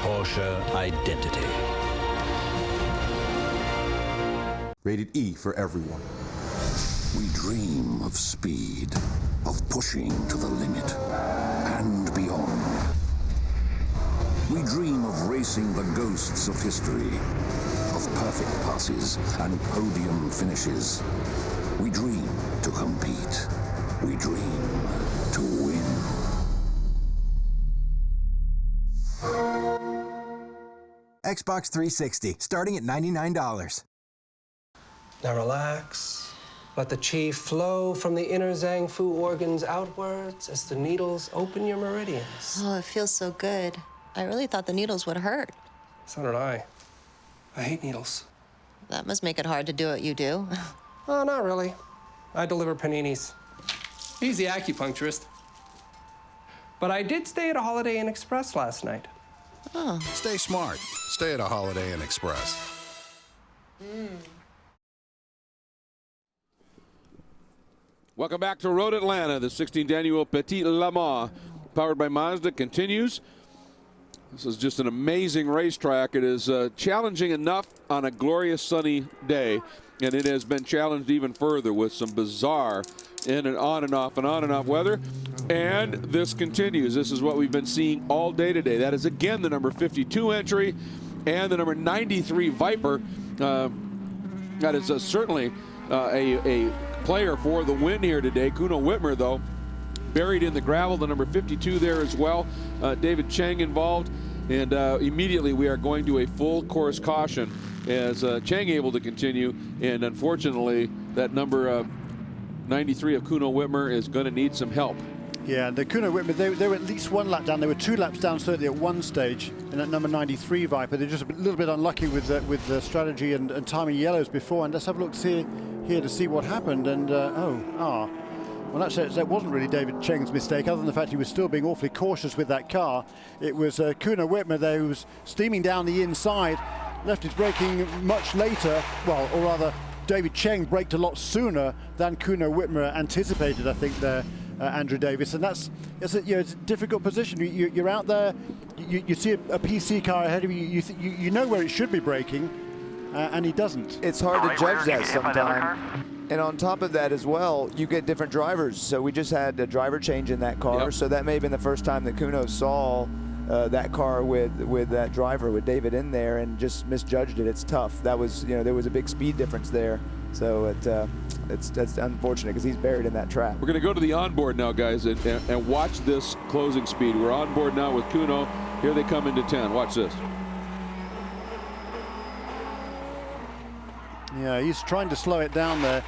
Porsche identity. Rated E for everyone. We dream of speed, of pushing to the limit and beyond. We dream of racing the ghosts of history, of perfect passes and podium finishes. We dream to compete. We dream to win. Xbox 360, starting at $99. Now relax. Let the qi flow from the inner Zhang Fu organs outwards as the needles open your meridians. Oh, it feels so good. I really thought the needles would hurt. So did I. I hate needles. That must make it hard to do what you do. Oh, not really. I deliver paninis. He's the acupuncturist. But I did stay at a Holiday Inn Express last night. Oh. Stay smart. Stay at a Holiday Inn Express. Welcome back to Road Atlanta. The 16th annual Petit Le Mans, powered by Mazda, continues. This is just an amazing racetrack. It is challenging enough on a glorious sunny day, and it has been challenged even further with some bizarre in and on and off weather. And this continues. This is what we've been seeing all day today. That is again the number 52 entry and the number 93 Viper. That is certainly a player for the win here today. Kuno Whitmer, though, buried in the gravel, the number 52 there as well. David Cheng involved, and immediately we are going to a full course caution as Cheng able to continue, and unfortunately that number 93 of Kuno Whitmer is going to need some help. Yeah, the Kuno Whitmer, they were at least one lap down. They were 2 laps down certainly at one stage in that number 93 Viper. They're just a little bit unlucky with the strategy and timing yellows before. And let's have a look here to see what happened. And well, actually, that wasn't really David Cheng's mistake, other than the fact he was still being awfully cautious with that car. It was Kuno Whitmer there who was steaming down the inside, left his braking much later, well, or rather, David Cheng braked a lot sooner than Kuno Whitmer anticipated, I think, there. Andrew Davis, and it's a difficult position. You're out there, you see a PC car ahead of you, you know where it should be braking, and he doesn't. It's hard to judge that sometimes. And on top of that as well, you get different drivers. So we just had a driver change in that car, so that may have been the first time that Kuno saw that car with that driver, with David in there, and just misjudged it. It's tough. That was, there was a big speed difference there. So that's unfortunate because he's buried in that trap. We're going to go to the onboard now, guys, and watch this closing speed. We're on board now with Kuno. Here they come into 10. Watch this. Yeah, he's trying to slow it down there.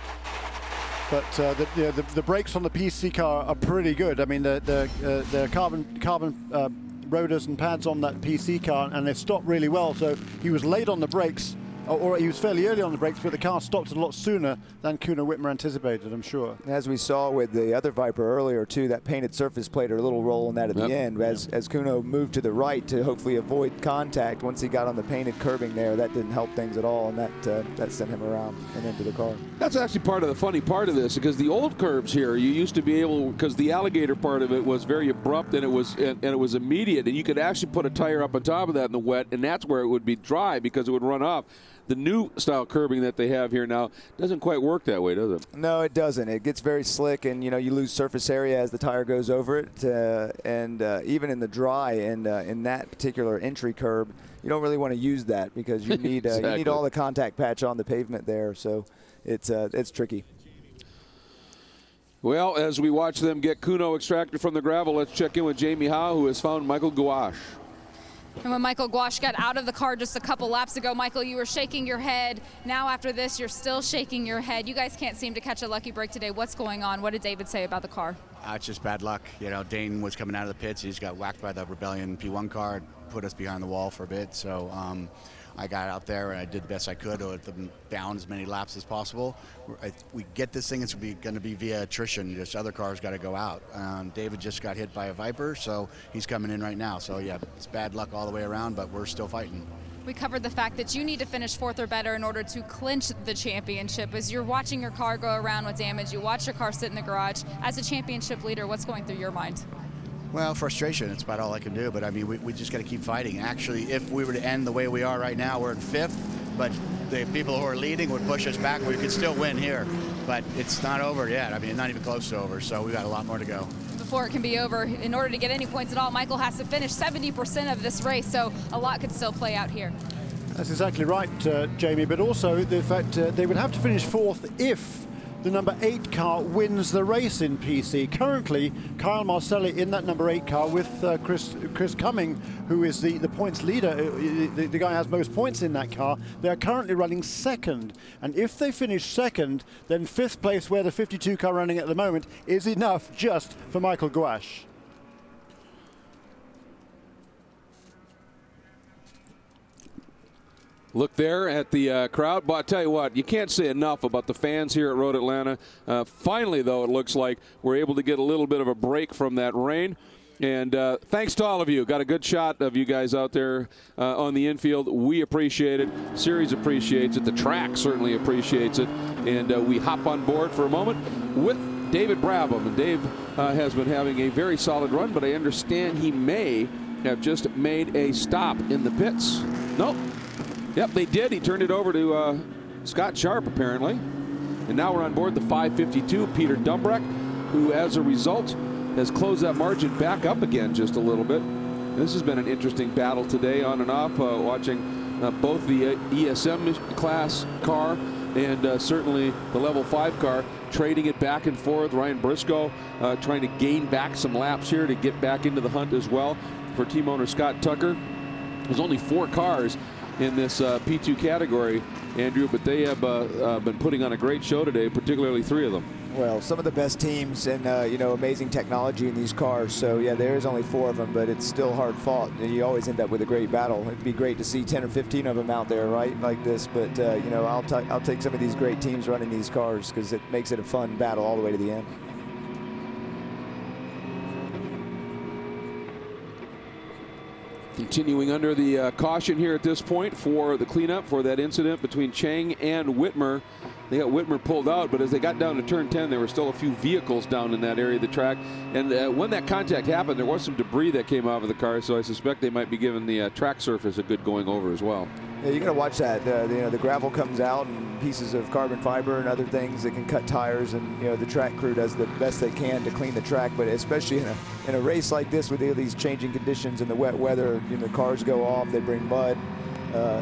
But the brakes on the PC car are pretty good. I mean, the carbon rotors and pads on that PC car, and they've stopped really well. So he was late on the brakes, or he was fairly early on the brakes, but the car stopped a lot sooner than Kuno Whitmer anticipated, I'm sure. As we saw with the other Viper earlier, too, that painted surface played a little role in that at the end. As Kuno moved to the right to hopefully avoid contact, once he got on the painted curbing there, that didn't help things at all, and that sent him around and into the car. That's actually part of the funny part of this, because the old curbs here, you used to be able, because the alligator part of it was very abrupt and it was immediate, and you could actually put a tire up on top of that in the wet, and that's where it would be dry because it would run off. The new style curbing that they have here now doesn't quite work that way, does it? No, it doesn't. It gets very slick, and you lose surface area as the tire goes over it. And even in the dry and in that particular entry curb, you don't really want to use that because you need exactly. you need all the contact patch on the pavement there. So it's tricky. Well, as we watch them get Kuno extracted from the gravel, let's check in with Jamie Howe, who has found Michael Gouache. And when Michael Gouache got out of the car just a couple laps ago, Michael, you were shaking your head. Now after this, you're still shaking your head. You guys can't seem to catch a lucky break today. What's going on? What did David say about the car? It's just bad luck. Dane was coming out of the pits. He just got whacked by the Rebellion P1 car, put us behind the wall for a bit. So I got out there and I did the best I could to let them down as many laps as possible. We get this thing, it's going to be via attrition. Just other cars got to go out. David just got hit by a Viper, so he's coming in right now. So yeah, it's bad luck all the way around, but we're still fighting. We covered the fact that you need to finish 4th or better in order to clinch the championship. As you're watching your car go around with damage, you watch your car sit in the garage. As a championship leader, what's going through your mind? Well, frustration, it's about all I can do, but I mean, we just got to keep fighting. Actually, if we were to end the way we are right now, we're in 5th, but the people who are leading would push us back. We could still win here, but it's not over yet. I mean, not even close to over, so we've got a lot more to go. Before it can be over, in order to get any points at all, Michael has to finish 70% of this race, so a lot could still play out here. That's exactly right, Jamie, but also the fact they would have to finish 4th if the number 8 car wins the race in PC. Currently, Kyle Marcelli in that number 8 car with Chris Cumming, who is the points leader. The guy has most points in that car. They are currently running 2nd. And if they finish 2nd, then 5th place, where the 52 car running at the moment, is enough just for Michael Gouache. Look there at the crowd. But I'll tell you what, you can't say enough about the fans here at Road Atlanta. Finally, though, it looks like we're able to get a little bit of a break from that rain. And thanks to all of you. Got a good shot of you guys out there on the infield. We appreciate it. Series appreciates it. The track certainly appreciates it. And we hop on board for a moment with David Brabham. And Dave has been having a very solid run, but I understand he may have just made a stop in the pits. Nope. Yep, they did. He turned it over to Scott Sharp, apparently. And now we're on board the 552, Peter Dumbreck, who, as a result, has closed that margin back up again just a little bit. This has been an interesting battle today, on and off, watching both the ESM class car and certainly the level 5 car, trading it back and forth. Ryan Briscoe trying to gain back some laps here to get back into the hunt as well for team owner Scott Tucker. There's only 4 cars in this P2 category, Andrew, but they have been putting on a great show today, particularly 3 of them. Well, some of the best teams and amazing technology in these cars. So yeah, there is only 4 of them, but it's still hard fought, and you always end up with a great battle. It'd be great to see 10 or 15 of them out there, right, like this. But I'll take some of these great teams running these cars because it makes it a fun battle all the way to the end. Continuing under the caution here at this point for the cleanup for that incident between Chang and Whitmer. They got Whitmer pulled out, but as they got down to turn 10, there were still a few vehicles down in that area of the track. And when that contact happened, there was some debris that came out of the car, so I suspect they might be giving the track surface a good going over as well. Yeah, you got to watch that. The gravel comes out and pieces of carbon fiber and other things that can cut tires, and the track crew does the best they can to clean the track. But especially in a race like this with these changing conditions and the wet weather, the cars go off, they bring mud,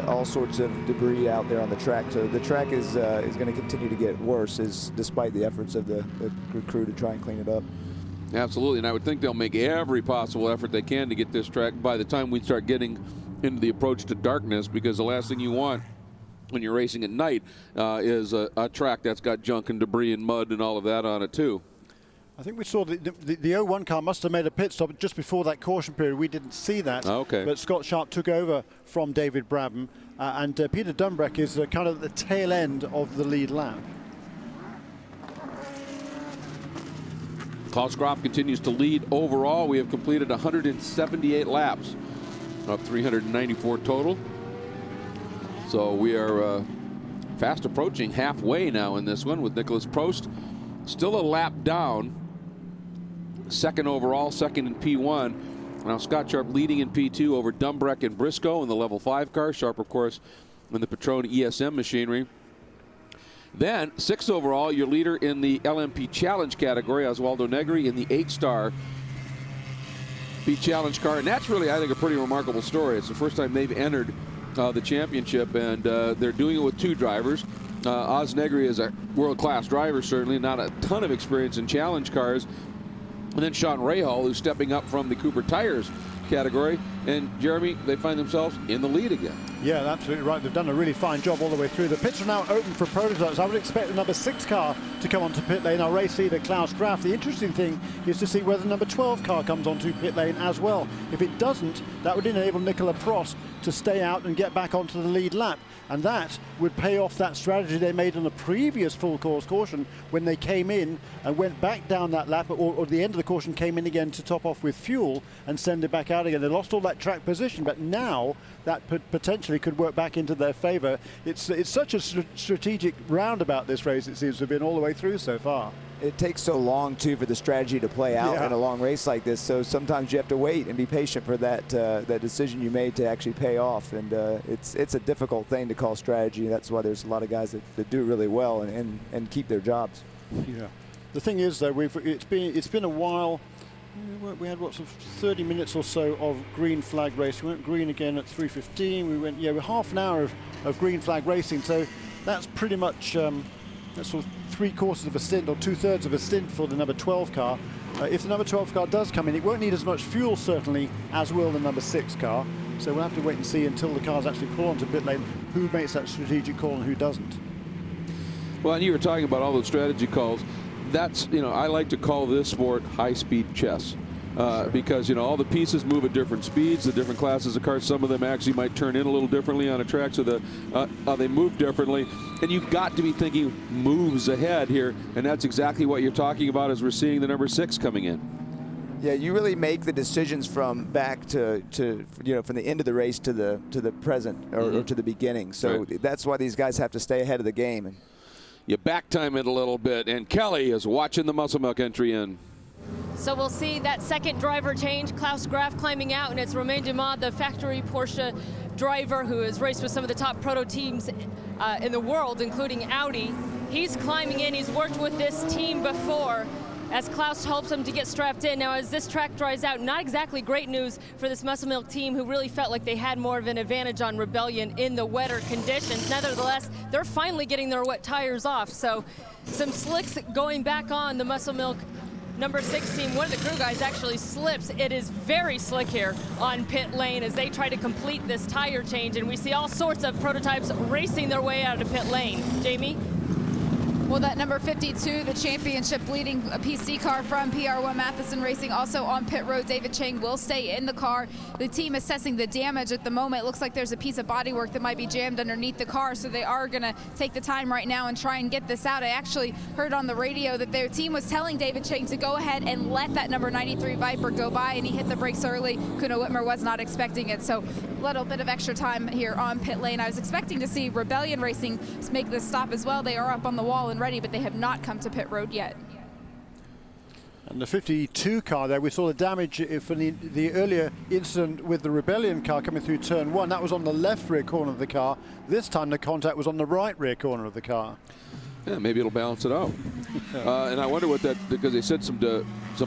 all sorts of debris out there on the track. So the track is going to continue to get worse, despite the efforts of the crew to try and clean it up. Absolutely, and I would think they'll make every possible effort they can to get this track by the time we start getting into the approach to darkness, because the last thing you want when you're racing at night is a track that's got junk and debris and mud and all of that on it too. I think we saw the 01 car must have made a pit stop just before that caution period. We didn't see that. Okay. But Scott Sharp took over from David Brabham, and Peter Dunbreck is kind of at the tail end of the lead lap. Klaus Graf continues to lead overall. We have completed 178 laps of 394 total. So we are fast approaching halfway now in this one, with Nicholas Prost still a lap down. Second overall, second in P1. Now Scott Sharp leading in P2 over Dunbreck and Briscoe in the level 5 car. Sharp, of course, in the Patron ESM machinery. Then, sixth overall, your leader in the LMP Challenge category, Oswaldo Negri in the 8-star P Challenge car. And that's really, I think, a pretty remarkable story. It's the first time they've entered the championship, and they're doing it with two drivers. Oz Negri is a world-class driver, certainly, not a ton of experience in challenge cars. And then Sean Rahal, who's stepping up from the Cooper Tires category. And Jeremy, they find themselves in the lead again. Yeah, absolutely right. They've done a really fine job all the way through. The pits are now open for prototypes. I would expect the number 6 car to come onto pit lane, our race leader Klaus Graf. The interesting thing is to see whether the number 12 car comes onto pit lane as well. If it doesn't, that would enable Nicola Prost to stay out and get back onto the lead lap. And that would pay off that strategy they made on the previous full course caution when they came in and went back down that lap, or the end of the caution came in again to top off with fuel and send it back out again. They lost all that track position, but now that potentially could work back into their favor. It's such a strategic roundabout, this race, it seems to have been all the way through so far. It takes so long, too, for the strategy to play out in a long race like this. So sometimes you have to wait and be patient for that decision you made to actually pay off. And it's a difficult thing to call strategy. That's why there's a lot of guys that do really well and keep their jobs. Yeah. The thing is, though, it's been a while. We had what, 30 minutes or so of green flag race. We went green again at 3:15. We went we're half an hour of green flag racing. So that's pretty much that's sort of 3/4 of a stint or 2/3 of a stint for the number 12 car. If the number 12 car does come in, it won't need as much fuel certainly as will the number 6 car. So we'll have to wait and see until the cars actually pull onto pit lane who makes that strategic call and who doesn't. Well, and you were talking about all those strategy calls. That's, I like to call this sport high-speed chess. Because all the pieces move at different speeds, the different classes of cars. Some of them actually might turn in a little differently on a track, so they move differently. And you've got to be thinking moves ahead here, and that's exactly what you're talking about as we're seeing the number 6 coming in. Yeah, you really make the decisions from back to from the end of the race to the present or to the beginning. So that's why these guys have to stay ahead of the game. You back time it a little bit, and Kelly is watching the Muscle Milk entry in. So we'll see that second driver change. Klaus Graf climbing out, and it's Romain Dumas, the factory Porsche driver who has raced with some of the top proto teams in the world, including Audi. He's climbing in. He's worked with this team before as Klaus helps him to get strapped in. Now, as this track dries out, not exactly great news for this Muscle Milk team, who really felt like they had more of an advantage on Rebellion in the wetter conditions. Nevertheless, they're finally getting their wet tires off. So some slicks going back on the Muscle Milk number 6 team. One of the crew guys actually slips. It is very slick here on pit lane as they try to complete this tire change, and we see all sorts of prototypes racing their way out of pit lane. Jamie? Well, that number 52, the championship leading PC car from PR1 Matheson Racing, also on pit road. David Chang will stay in the car. The team assessing the damage at the moment. It looks like there's a piece of bodywork that might be jammed underneath the car, so they are going to take the time right now and try and get this out. I actually heard on the radio that their team was telling David Chang to go ahead and let that number 93 Viper go by, and he hit the brakes early. Kuno Whitmer was not expecting it, so a little bit of extra time here on pit lane. I was expecting to see Rebellion Racing make this stop as well. They are up on the wall and ready, but they have not come to pit road yet. And the 52 car there, we saw the damage from the earlier incident with the Rebellion car coming through turn 1. That was on the left rear corner of the car. This time the contact was on the right rear corner of the car. Yeah, maybe it'll balance it out. And I wonder what that, because they said some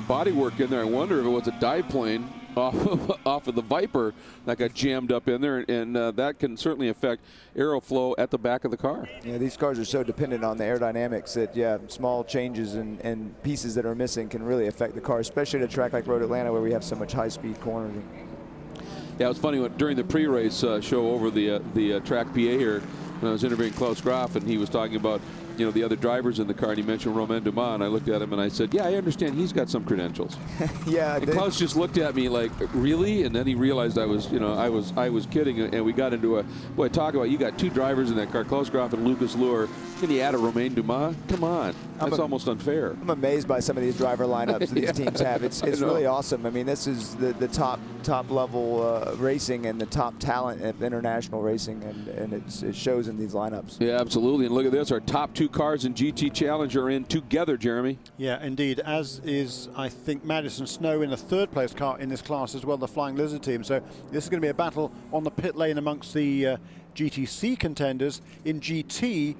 body work in there. I wonder if it was a dive plane off of the Viper that got jammed up in there, and that can certainly affect aeroflow at the back of the car. Yeah, these cars are so dependent on the aerodynamics that, yeah, small changes and pieces that are missing can really affect the car, especially at a track like Road Atlanta where we have so much high-speed cornering. Yeah, it was funny during the pre-race show over the track PA here, when I was interviewing Klaus Graf, and he was talking about, you know, the other drivers in the car, and he mentioned Romain Dumas, and I looked at him and I said, yeah, I understand he's got some credentials. Yeah. And Klaus just looked at me like, really? And then he realized I was, you know, I was kidding, and we got into a, boy, talk about, you got two drivers in that car, Klaus Graf and Lucas Luhr, and you add a Romain Dumas? Come on. That's almost unfair. I'm amazed by some of these driver lineups that these teams have. It's really awesome. I mean, this is the top level racing and the top talent of international racing, and it shows in these lineups. Yeah, absolutely. And look at this, our top two cars in GT Challenge are in together, Jeremy. Yeah, indeed, as is, I think, Madison Snow in the third place car in this class as well, the Flying Lizard team. So this is going to be a battle on the pit lane amongst the GTC contenders. In GT,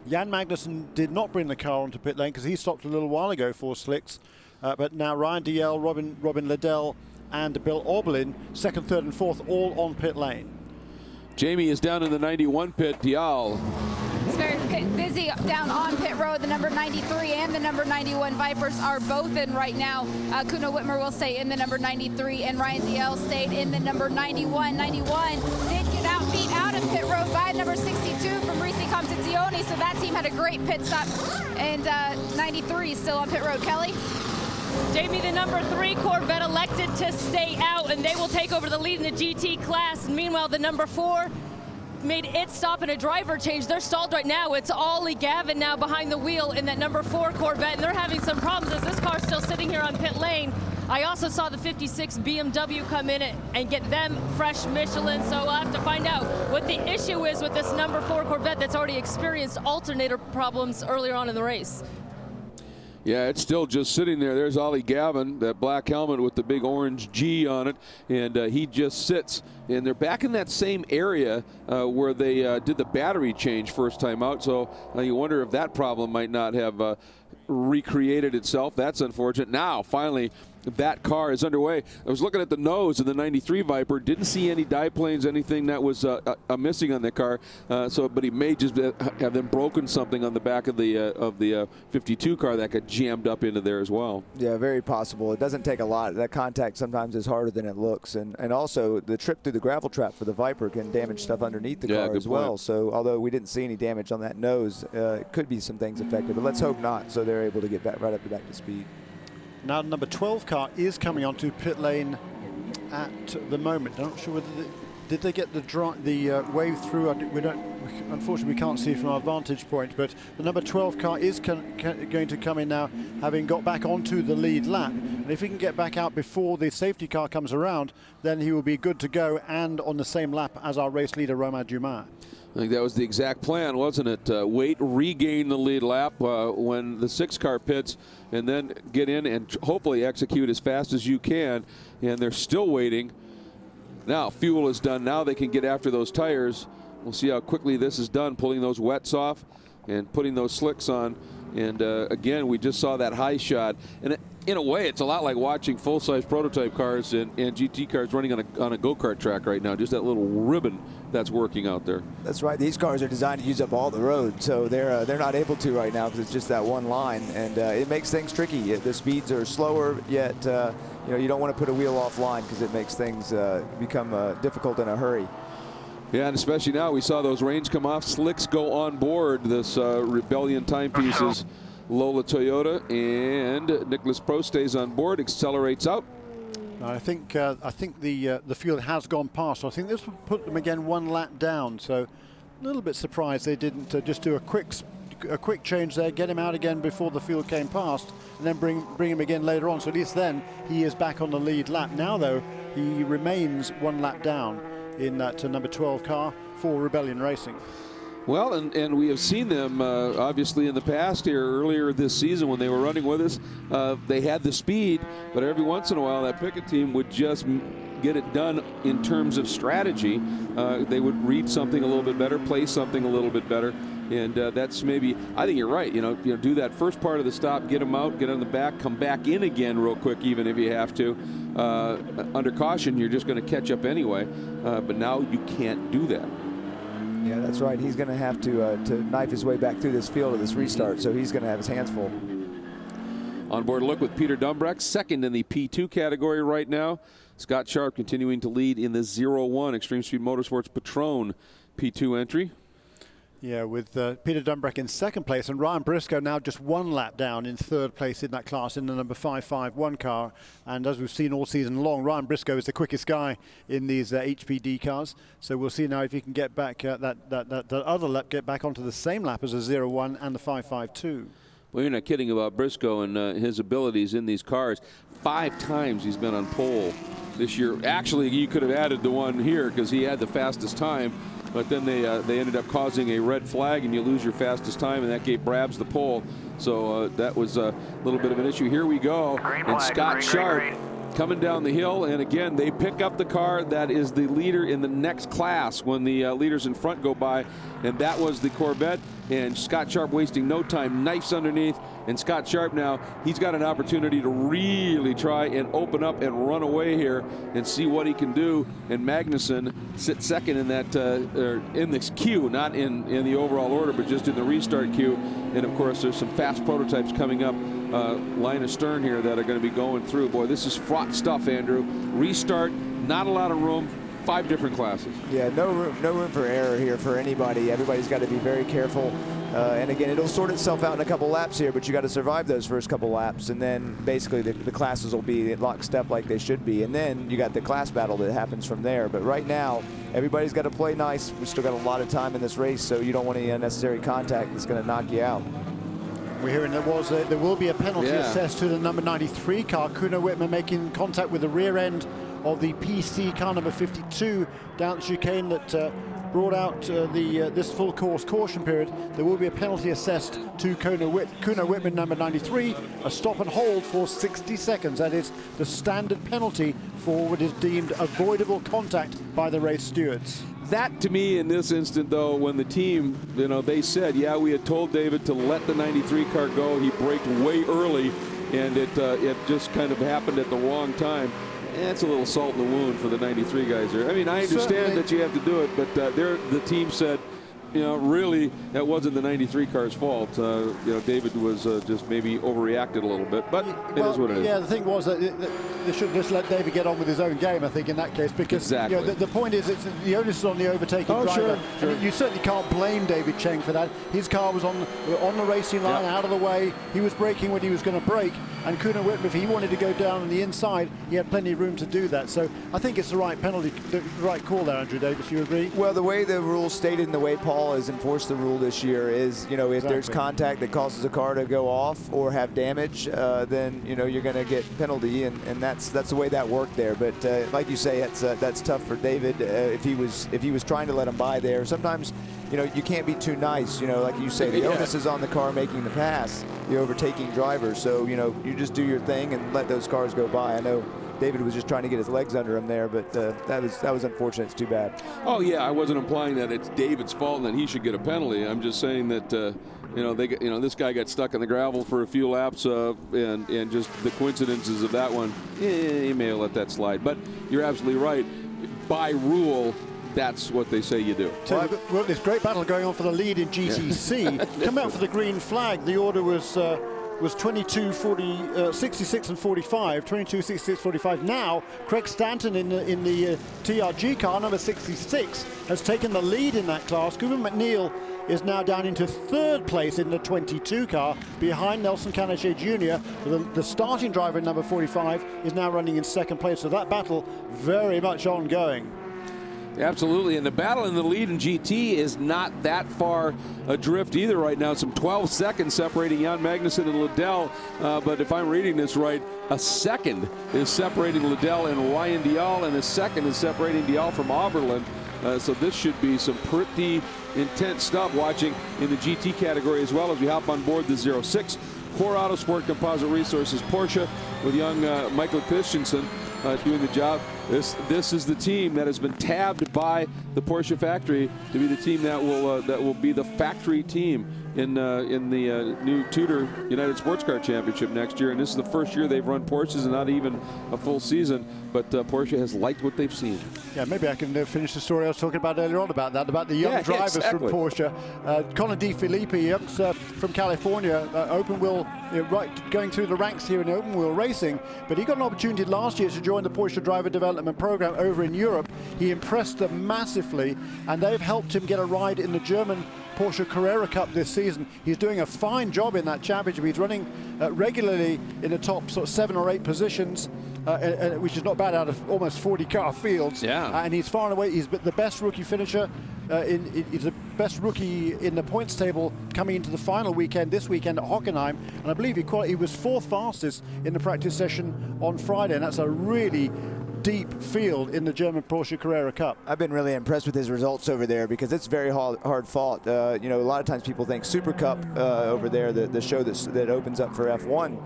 Jan Magnussen did not bring the car onto pit lane because he stopped a little while ago for slicks. But now Ryan DL, Robin Liddell, and Bill Oberlin, second, third, and fourth, all on pit lane. Jamie is down in the 91 pit. Dial. It's very busy down on pit road. The number 93 and the number 91 Vipers are both in right now. Kuno Whitmer will stay in the number 93, and Ryan DL stayed in the number 91. 91 did get beat out of pit road by number 62 from Risi Competizione, so that team had a great pit stop, and 93 is still on pit road. Kelly? Jamie, the number 3 Corvette elected to stay out, and they will take over the lead in the GT class. And meanwhile, the number 4 made its stop in a driver change. They're stalled right now. It's Ollie Gavin now behind the wheel in that number 4 Corvette, and they're having some problems as this car's still sitting here on pit lane. I also saw the 56 BMW come in and get them fresh Michelin, so we'll have to find out what the issue is with this number 4 Corvette that's already experienced alternator problems earlier on in the race. Yeah, it's still just sitting there. There's Ollie Gavin, that black helmet with the big orange G on it, and he just sits. And they're back in that same area where they did the battery change first time out, so you wonder if that problem might not have recreated itself. That's unfortunate. Now, finally, that car is underway. I was looking at the nose of the 93 Viper, didn't see any dive planes, anything that was missing on the car. But he may just have them broken something on the back of the 52 car that got jammed up into there as well. Yeah, very possible. It doesn't take a lot. That contact sometimes is harder than it looks, and also the trip through the gravel trap for the Viper can damage stuff underneath the car as well. So although we didn't see any damage on that nose, it could be some things affected, but let's hope not. So they're able to get back to speed. Now number 12 car is coming onto pit lane at the moment. I'm not sure whether did they get the wave through. Unfortunately, we can't see from our vantage point, but the number 12 car is going to come in now, having got back onto the lead lap. And if he can get back out before the safety car comes around, then he will be good to go and on the same lap as our race leader, Romain Dumas. I think that was the exact plan, wasn't it? Wait, regain the lead lap when the 6 car pits, and then get in and hopefully execute as fast as you can. And they're still waiting. Now fuel is done. Now they can get after those tires. We'll see how quickly this is done, pulling those wets off and putting those slicks on. And again, we just saw that high shot. And in a way, it's a lot like watching full-size prototype cars and GT cars running on a go-kart track right now. Just that little ribbon that's working out there. That's right. These cars are designed to use up all the road, so they're not able to right now because it's just that one line, and it makes things tricky. The speeds are slower, yet you don't want to put a wheel offline because it makes things become difficult in a hurry. Yeah, and especially now we saw those reins come off. Slicks go on board. This Rebellion timepieces Lola Toyota, and Nicholas Prost stays on board, accelerates out. I think the field has gone past. So I think this will put them again 1 lap down. So a little bit surprised they didn't just do a quick change there, get him out again before the field came past, and then bring him again later on. So at least then he is back on the lead lap. Now though, he remains 1 lap down in that number 12 car for Rebellion Racing. Well, and we have seen them obviously in the past here earlier this season when they were running with us. They had the speed, but every once in a while that Pickett team would just get it done in terms of strategy. They would read something a little bit better, play something a little bit better, and that's maybe, I think you're right, you know, do that first part of the stop, get them out, get on the back, come back in again real quick even if you have to. Under caution, you're just going to catch up anyway, but now you can't do that. Yeah, that's right. He's going to have to knife his way back through this field at this restart, so he's going to have his hands full. On board look with Peter Dumbreck, second in the P2 category right now. Scott Sharp continuing to lead in the 0-1 Extreme Speed Motorsports Patron P2 entry. Yeah, with Peter Dumbreck in second place and Ryan Briscoe now just 1 lap down in third place in that class in the number 551 car. And as we've seen all season long, Ryan Briscoe is the quickest guy in these HPD cars. So we'll see now if he can get back that other lap, get back onto the same lap as the 0-1 and the 552. Well, you're not kidding about Briscoe and his abilities in these cars. 5 times he's been on pole this year. Actually, you could have added the one here because he had the fastest time. But then they ended up causing a red flag, and you lose your fastest time, and that gave Brabs the pole. So that was a little bit of an issue. Here we go, and Scott Sharp coming down the hill, and again, they pick up the car that is the leader in the next class when the leaders in front go by, and that was the Corvette. And Scott Sharp wasting no time, knifes underneath, and Scott Sharp now, he's got an opportunity to really try and open up and run away here and see what he can do. And Magnussen sits second in that in this queue, not in the overall order, but just in the restart queue. And of course, there's some fast prototypes coming up line astern here that are going to be going through. Boy, this is fraught stuff, Andrew. Restart, not a lot of room. 5 different classes. Yeah, no room for error here for anybody. Everybody's got to be very careful. And again, it'll sort itself out in a couple laps here, but you got to survive those first couple laps, and then basically the classes will be lockstep like they should be. And then you got the class battle that happens from there. But right now, everybody's got to play nice. We've still got a lot of time in this race, so you don't want any unnecessary contact that's going to knock you out. We're hearing there will be a penalty assessed to the number 93 car. Kuno Whitman making contact with the rear end of the PC car number 52 down the chicane that brought out this full course caution period. There will be a penalty assessed to Kuno Whitman number 93, a stop and hold for 60 seconds. That is the standard penalty for what is deemed avoidable contact by the race stewards. That, to me, in this instant, though, when the team, you know, they said, yeah, we had told David to let the 93 car go. He braked way early, and it just kind of happened at the wrong time. It's a little salt in the wound for the 93 guys there. I mean, I understand that you have to do it, but the team said, you know, really, that wasn't the 93 car's fault. You know, David was just maybe overreacted a little bit, but it is what it is. Yeah, the thing was that they should just let David get on with his own game, I think, in that case, because you know, the point is the onus is on the overtaking driver. Sure. And you certainly can't blame David Cheng for that. His car was on the racing line, out of the way. He was braking when he was going to brake, and Kuno Whitman, if he wanted to go down on the inside, he had plenty of room to do that. So I think it's the right penalty, the right call there, Andrew Davis. You agree? Well, the way the rules stated and the way Paul has enforced the rule this year is, you know, if there's contact that causes a car to go off or have damage, then, you know, you're going to get penalty, and that's the way that worked there. But like you say, that's tough for David if he was trying to let him by there. Sometimes, you know, you can't be too nice. You know, like you say, the onus is on the car making the pass, the overtaking driver. So, you know, you just do your thing and let those cars go by. I know David was just trying to get his legs under him there, but that was unfortunate. It's too bad. Oh yeah, I wasn't implying that it's David's fault and that he should get a penalty. I'm just saying that you know, this guy got stuck in the gravel for a few laps, and just the coincidences of that one, you may have let that slide. But you're absolutely right. By rule, that's what they say you do. So this great battle going on for the lead in GTC. Come out for the green flag. The order was was 22:66 and 45, 22:66, 45. Now, Craig Stanton in the TRG car, number 66, has taken the lead in that class. Cooper McNeil is now down into third place in the 22 car, behind Nelson Canachet Jr. The starting driver in number 45 is now running in second place. So that battle very much ongoing. Absolutely, and the battle in the lead in GT is not that far adrift either right now. Some 12 seconds separating Jan Magnussen and Liddell, but if I'm reading this right, a second is separating Liddell and Ryan Dial, and a second is separating Dial from Oberlin. So this should be some pretty intense stuff watching in the GT category as well as we hop on board the 06 Core Autosport Composite Resources Porsche with young Michael Christensen doing the job. This is the team that has been tabbed by the Porsche factory to be the team that will be the factory team in the new Tudor United Sports Car Championship next year. And this is the first year they've run Porsches and not even a full season. But Porsche has liked what they've seen. Yeah, maybe I can finish the story I was talking about earlier on about the young drivers from Porsche. Conor De Filippi from California, open wheel, going through the ranks here in open wheel racing. But he got an opportunity last year to join the Porsche driver development program over in Europe. He impressed them massively, and they've helped him get a ride in the German Porsche Carrera Cup this season. He's doing a fine job in that championship. He's running regularly in the top sort of 7 or 8 positions, which is not bad out of almost 40 car fields. Yeah. And he's far and away, he's the best rookie finisher. He's the best rookie in the points table coming into the final weekend, this weekend at Hockenheim. And I believe he was 4th fastest in the practice session on Friday. And that's a really deep field in the German Porsche Carrera Cup. I've been really impressed with his results over there because it's very hard fought. A lot of times people think Super Cup over there, the show that opens up for F1,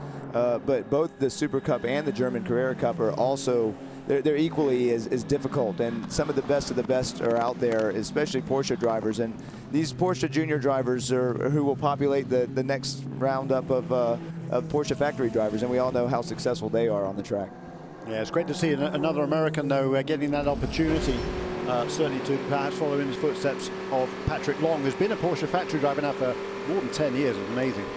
but both the Super Cup and the German Carrera Cup are also they're equally as difficult, and some of the best are out there, especially Porsche drivers. And these Porsche junior drivers are who will populate the next roundup of Porsche factory drivers, and we all know how successful they are on the track. Yeah, it's great to see another American, though, getting that opportunity, certainly to perhaps follow in the footsteps of Patrick Long, who's been a Porsche factory driver now for more than 10 years. It's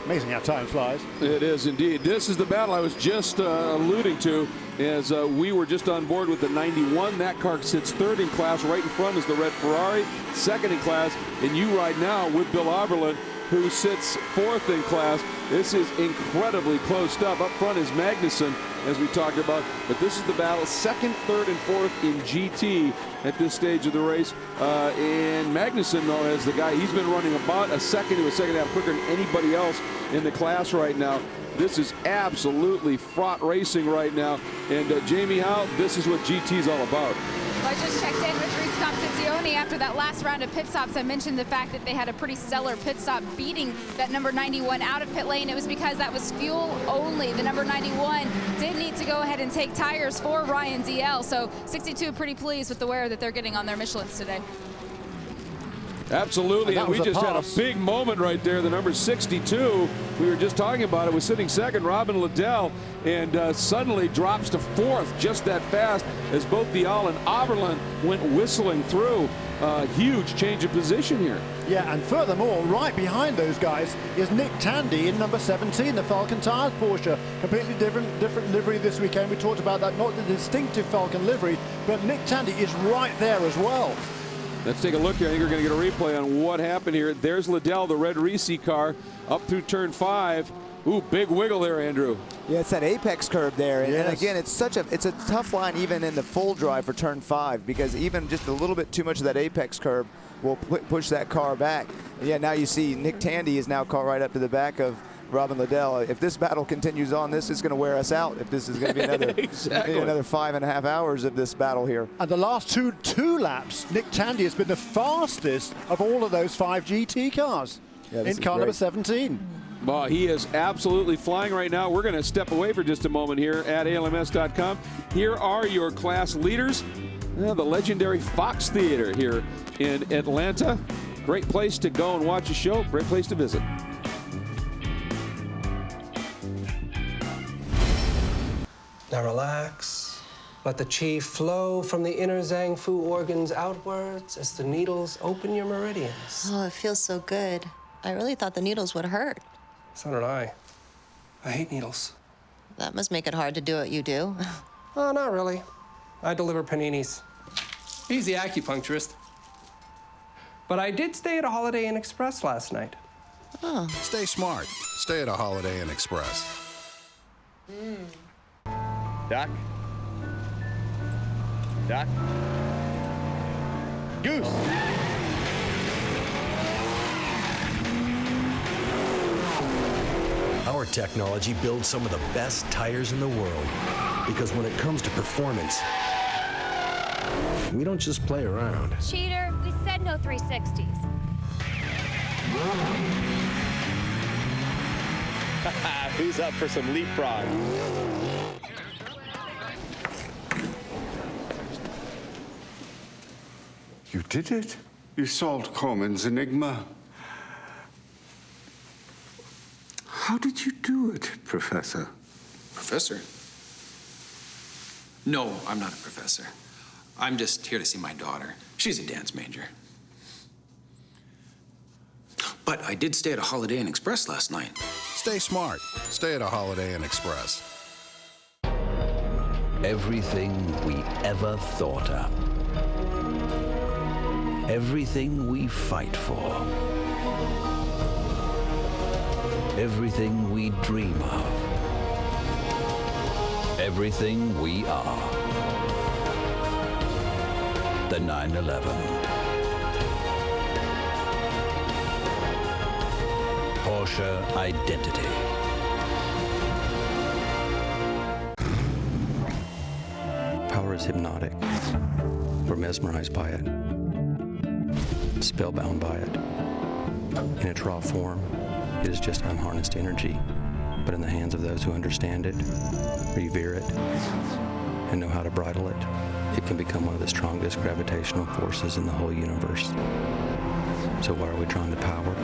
amazing how time flies. It is indeed. This is the battle I was just alluding to as we were just on board with the 91. That car sits 3rd in class. Right in front is the red Ferrari, 2nd in class, and you ride now with Bill Oberlin, who sits 4th in class. This is incredibly close stuff. Up front is Magnussen, as we talked about, but this is the battle, 2nd, 3rd, and 4th in GT at this stage of the race. And Magnussen, though, as the guy, he's been running about a second to a second and a half quicker than anybody else in the class right now. This is absolutely fraught racing right now. And Jamie Howe, this is what GT's all about. Well, I just checked in with Reese Comptizione after that last round of pit stops. I mentioned the fact that they had a pretty stellar pit stop beating that number 91 out of pit lane. It was because that was fuel only. The number 91 did need to go ahead and take tires for Ryan DL. So 62 pretty pleased with the wear that they're getting on their Michelins today. Absolutely, and we just had a big moment right there. The number 62, we were just talking about it, was sitting 2nd, Robin Liddell, and suddenly drops to 4th just that fast as both Dial and Oberlin went whistling through. Huge change of position here. Yeah, and furthermore, right behind those guys is Nick Tandy in number 17, the Falcon Tires Porsche. Completely different livery this weekend. We talked about that, not the distinctive Falcon livery, but Nick Tandy is right there as well. Let's take a look here. I think we're going to get a replay on what happened here. There's Liddell, the red Reese car, up through turn 5. Ooh, big wiggle there, Andrew. Yeah, it's that apex curve there. And, yes. and again, it's a tough line even in the full drive for turn 5, because even just a little bit too much of that apex curve will push that car back. And yeah, now you see Nick Tandy is now caught right up to the back of Robin Liddell. If this battle continues on, this is going to wear us out. If this is going to be another another 5.5 hours of this battle here. And the last two laps, Nick Tandy has been the fastest of all of those 5 GT cars in car number 17. Well, he is absolutely flying right now. We're going to step away for just a moment here at ALMS.com. Here are your class leaders. The legendary Fox Theater here in Atlanta. Great place to go and watch a show. Great place to visit. Now relax. Let the qi flow from the inner Zhang Fu organs outwards as the needles open your meridians. Oh, it feels so good. I really thought the needles would hurt. So did I. I hate needles. That must make it hard to do what you do. Oh, not really. I deliver paninis. He's the acupuncturist. But I did stay at a Holiday Inn Express last night. Oh. Stay smart. Stay at a Holiday Inn Express. Duck. Duck. Goose. Our technology builds some of the best tires in the world because when it comes to performance, we don't just play around. Cheater, we said no 360s. Who's up for some leapfrog? You did it. You solved Corman's enigma. How did you do it, Professor? Professor? No, I'm not a professor. I'm just here to see my daughter. She's a dance major. But I did stay at a Holiday Inn Express last night. Stay smart. Stay at a Holiday Inn Express. Everything we ever thought up. Everything we fight for. Everything we dream of. Everything we are. The 911. Porsche identity. Power is hypnotic. We're mesmerized by it, spellbound by it. In its raw form, it is just unharnessed energy, but in the hands of those who understand it, revere it, and know how to bridle it, it can become one of the strongest gravitational forces in the whole universe. So why are we drawn to power?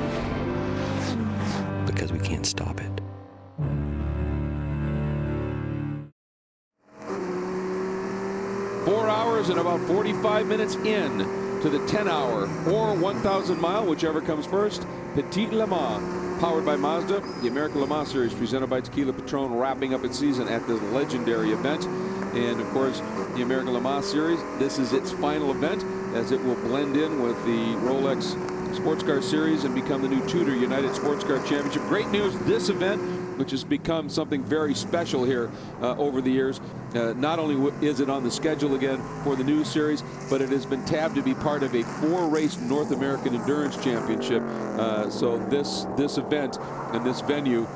Because we can't stop it. And about 45 minutes in to the 10-hour or 1,000-mile, whichever comes first, Petit Le Mans, powered by Mazda. The American Le Mans Series presented by Tequila Patron, wrapping up its season at this legendary event. And, of course, the American Le Mans Series, this is its final event, as it will blend in with the Rolex Sports Car Series and become the new Tudor United Sports Car Championship. Great news, this event, which has become something very special here over the years. Not only is it on the schedule again for the new series, but it has been tabbed to be part of a 4-race North American Endurance Championship. So this event and this venue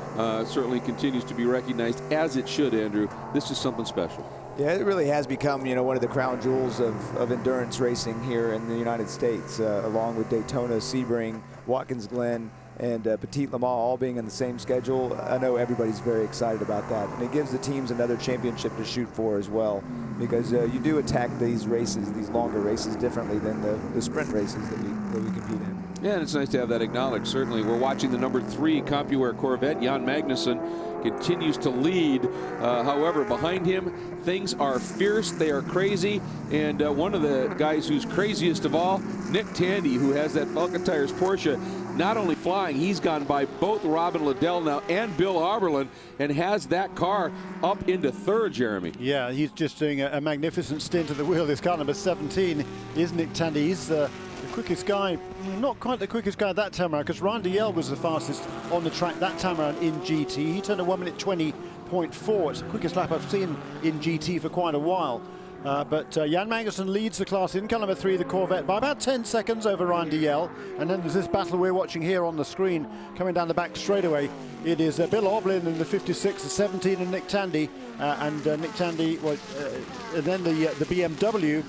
certainly continues to be recognized, as it should, Andrew. This is something special. Yeah, it really has become, one of the crown jewels of endurance racing here in the United States, along with Daytona, Sebring, Watkins Glen, and Petit Le Mans all being in the same schedule. I know everybody's very excited about that. And it gives the teams another championship to shoot for as well, because you do attack these races, these longer races, differently than the sprint races that we compete in. Yeah, and it's nice to have that acknowledged, certainly. We're watching the number 3 CompuAir Corvette. Jan Magnussen continues to lead. However, behind him, things are fierce. They are crazy. And one of the guys who's craziest of all, Nick Tandy, who has that Falcon Tires Porsche, not only flying, he's gone by both Robin Liddell now and Bill Auberlen and has that car up into 3rd, Jeremy. Yeah, he's just doing a magnificent stint at the wheel. This car number 17 is Nick Tandy. He's the quickest guy, not quite the quickest guy that time around, because Ryan Dalziel was the fastest on the track that time around in GT. He turned a 1:20.4. It's the quickest lap I've seen in GT for quite a while. But Jan Magnussen leads the class in car number 3, the Corvette, by about 10 seconds over Ryan Dalziel. And then there's this battle we're watching here on the screen coming down the back straightaway. It is Bill Auberlen in the 56, the 17, and Nick Tandy. And Nick Tandy, and then the BMW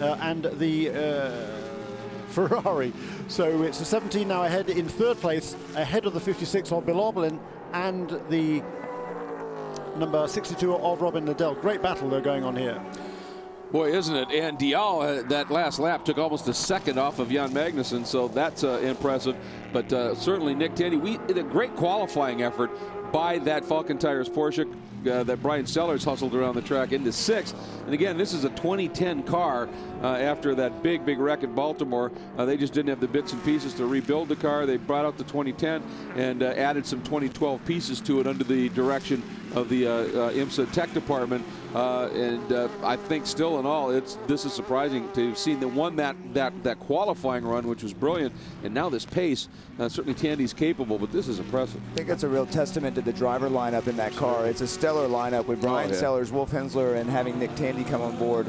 and the Ferrari. So it's the 17 now ahead in 3rd place, ahead of the 56 of Bill Auberlen and the number 62 of Robin Liddell. Great battle they're going on here. Boy, isn't it? And Dalziel, that last lap took almost a second off of Jan Magnussen, so that's impressive. But certainly Nick Tandy, a great qualifying effort. by that Falcon Tires Porsche that Brian Sellers hustled around the track into 6th. And again, this is a 2010 car after that big wreck at Baltimore. They just didn't have the bits and pieces to rebuild the car. They brought out the 2010 and added some 2012 pieces to it under the direction of the IMSA tech department. I think still in all, this is surprising to have seen that qualifying run, which was brilliant, and now this pace. Certainly Tandy's capable, but this is impressive. I think that's a real testament to the driver lineup in that car. It's a stellar lineup with Brian Sellers, Wolf Hensler, and having Nick Tandy come on board.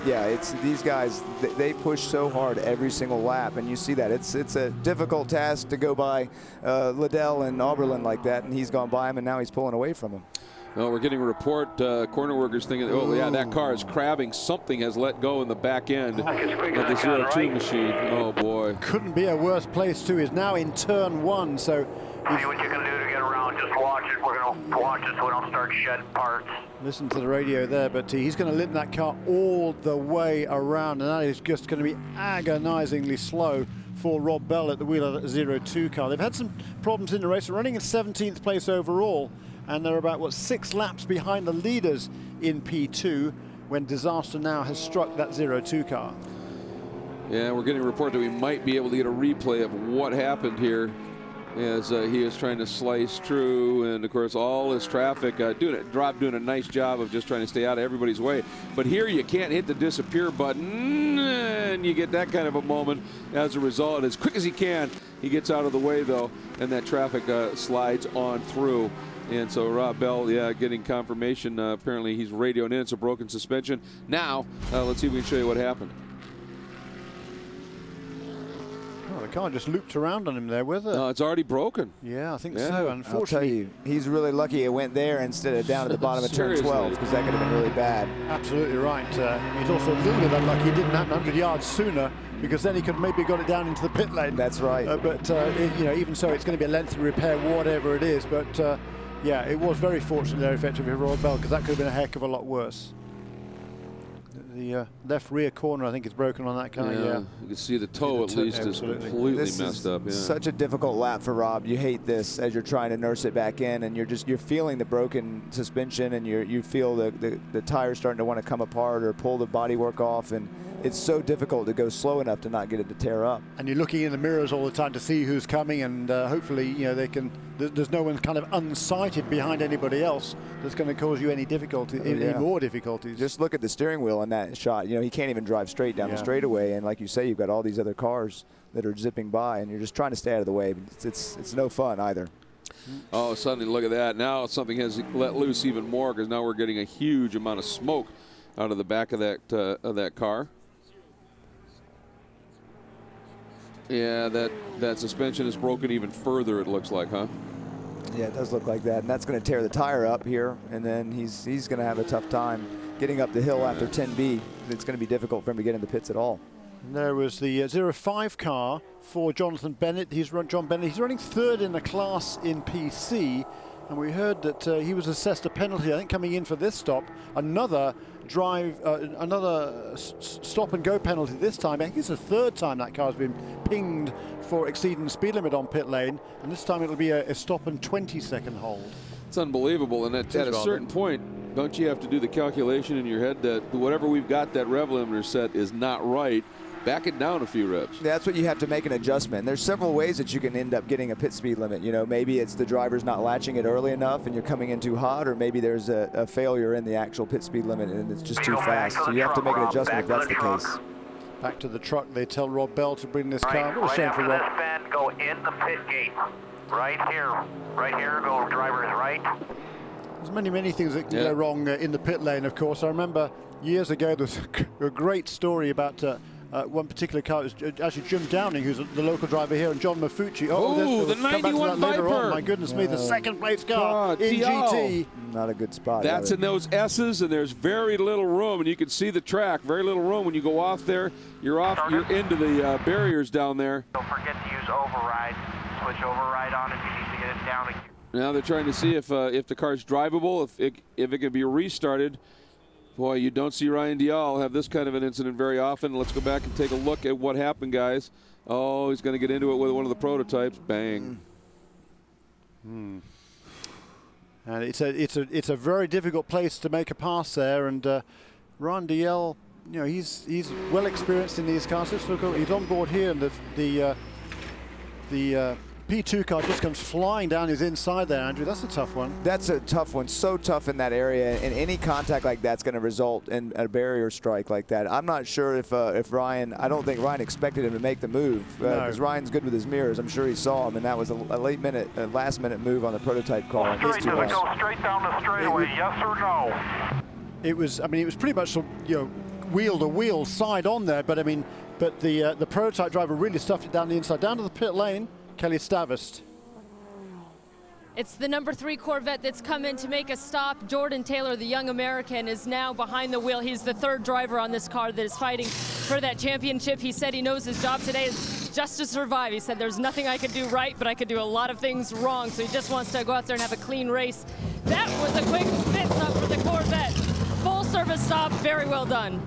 It's these guys. They push so hard every single lap, and you see that. It's a difficult task to go by Liddell and Oberlin like that, and he's gone by him, and now he's pulling away from him. Well, we're getting a report, corner workers thinking, oh yeah, that car is crabbing. Something has let go in the back end of the 02 machine. Oh boy. Couldn't be a worse place too. He's now in turn 1, so. See what you can do to get around. Just watch it. We're going to watch it so we don't start shedding parts. Listen to the radio there, but he's going to limp that car all the way around, and that is just going to be agonizingly slow for Rob Bell at the wheel of that 02 car. They've had some problems in the race. They're running in 17th place overall, and they're about, 6 laps behind the leaders in P2 when disaster now has struck that 02 car. Yeah, we're getting a report that we might be able to get a replay of what happened here as he is trying to slice through, and of course all this traffic doing a nice job of just trying to stay out of everybody's way. But here you can't hit the disappear button, and you get that kind of a moment as a result. As quick as he can, he gets out of the way though, and that traffic slides on through. And so Rob Bell, getting confirmation. Apparently he's radioing in. It's a broken suspension. Now, let's see if we can show you what happened. Oh, the car just looped around on him there with it. No, it's already broken. Yeah, I think so. Unfortunately, I'll tell you, he's really lucky it went there instead of down at the bottom of turn 12, because that could have been really bad. Absolutely right. He's also a little bit unlucky he didn't happen 100 yards sooner, because then he could maybe got it down into the pit lane. That's right. Even so, it's going to be a lengthy repair, whatever it is. But it was very fortunate there, effectively, for Rob Bell, because that could have been a heck of a lot worse. The left rear corner, I think, is broken on that car. Yeah, you can see the toe at least is completely messed up. Yeah. Such a difficult lap for Rob. You hate this as you're trying to nurse it back in, and you're feeling the broken suspension, and you feel the tires starting to want to come apart or pull the bodywork off, and it's so difficult to go slow enough to not get it to tear up. And you're looking in the mirrors all the time to see who's coming, and hopefully, they can. There's no one kind of unsighted behind anybody else that's going to cause you any difficulty, any more difficulties. Just look at the steering wheel in that shot. He can't even drive straight down the straightaway, and like you say, you've got all these other cars that are zipping by, and you're just trying to stay out of the way. It's no fun either. Oh, suddenly look at that! Now something has let loose even more, because now we're getting a huge amount of smoke out of the back of that car. Yeah, that suspension is broken even further, it looks like, huh? Yeah, it does look like that, and that's going to tear the tire up here, and then he's going to have a tough time getting up the hill after 10B. It's going to be difficult for him to get in the pits at all. And there was the 05 car for Jonathan Bennett. John Bennett. He's running 3rd in the class in PC, and we heard that he was assessed a penalty, I think, coming in for this stop. Another stop and go penalty this time. I think it's the 3rd time that car has been pinged for exceeding the speed limit on pit lane, and this time it'll be a stop and 20-second hold. It's unbelievable, and at a certain point, don't you have to do the calculation in your head that whatever we've got that rev limiter set is not right? Back it down a few reps. That's what you have to make an adjustment. There's several ways that you can end up getting a pit speed limit. Maybe it's the driver's not latching it early enough and you're coming in too hot, or maybe there's a failure in the actual pit speed limit and it's just too fast. So you have to make an adjustment if that's the case. Back to the truck. They tell Rob Bell to bring this car. What a shame for Rob. This bend, go in the pit gate. Right here, go drivers right. There's many things that can go wrong in the pit lane, of course. I remember years ago there was a great story about one particular car. It was actually Jim Downing, who's the local driver here, and John Mafucci. The 91 Viper. My goodness me, the second place car in GT. Not a good spot. That's in those S's, and there's very little room, and you can see the track. Very little room. When you go off there, you're into the barriers down there. Don't forget to use override. Switch override on if you need to get it down. Now they're trying to see if the car's drivable, if it can be restarted. Boy, you don't see Ryan Dial have this kind of an incident very often. Let's go back and take a look at what happened, guys. Oh, he's going to get into it with one of the prototypes. Bang. And it's a very difficult place to make a pass there. And Ryan Dalziel, you know, he's well experienced in these cars. Let's look, he's on board here, and the P2 car just comes flying down his inside there, Andrew. That's a tough one. That's a tough one. So tough in that area, and any contact like that's going to result in a barrier strike like that. I'm not sure if Ryan, I don't think Ryan expected him to make the move, because Ryan's good with his mirrors. I'm sure he saw him, and that was a last minute move on the prototype car. Straight, does it go straight down the straightaway, yes or no? It was pretty much, you know, wheel to wheel, side on there, but I mean, the prototype driver really stuffed it down the inside, down to the pit lane. Kelly Stavist. It's the number 3 Corvette that's come in to make a stop. Jordan Taylor, the young American, is now behind the wheel. He's the 3rd driver on this car that is fighting for that championship. He said he knows his job today is just to survive. He said there's nothing I could do right, but I could do a lot of things wrong. So he just wants to go out there and have a clean race. That was a quick pit stop for the Corvette. Full service stop, very well done.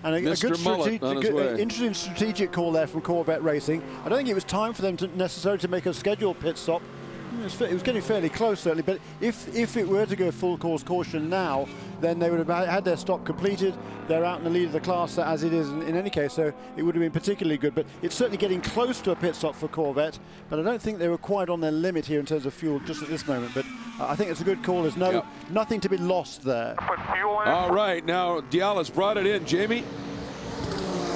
And a good interesting strategic call there from Corvette Racing. I don't think it was time for them to necessarily to make a scheduled pit stop. It was getting fairly close, certainly, but if it were to go full course caution now, then they would have had their stop completed. They're out in the lead of the class as it is in any case, so it would have been particularly good. But it's certainly getting close to a pit stop for Corvette, but I don't think they were quite on their limit here in terms of fuel just at this moment. But I think it's a good call. There's nothing to be lost there. All right, now Dalziel has brought it in. Jamie?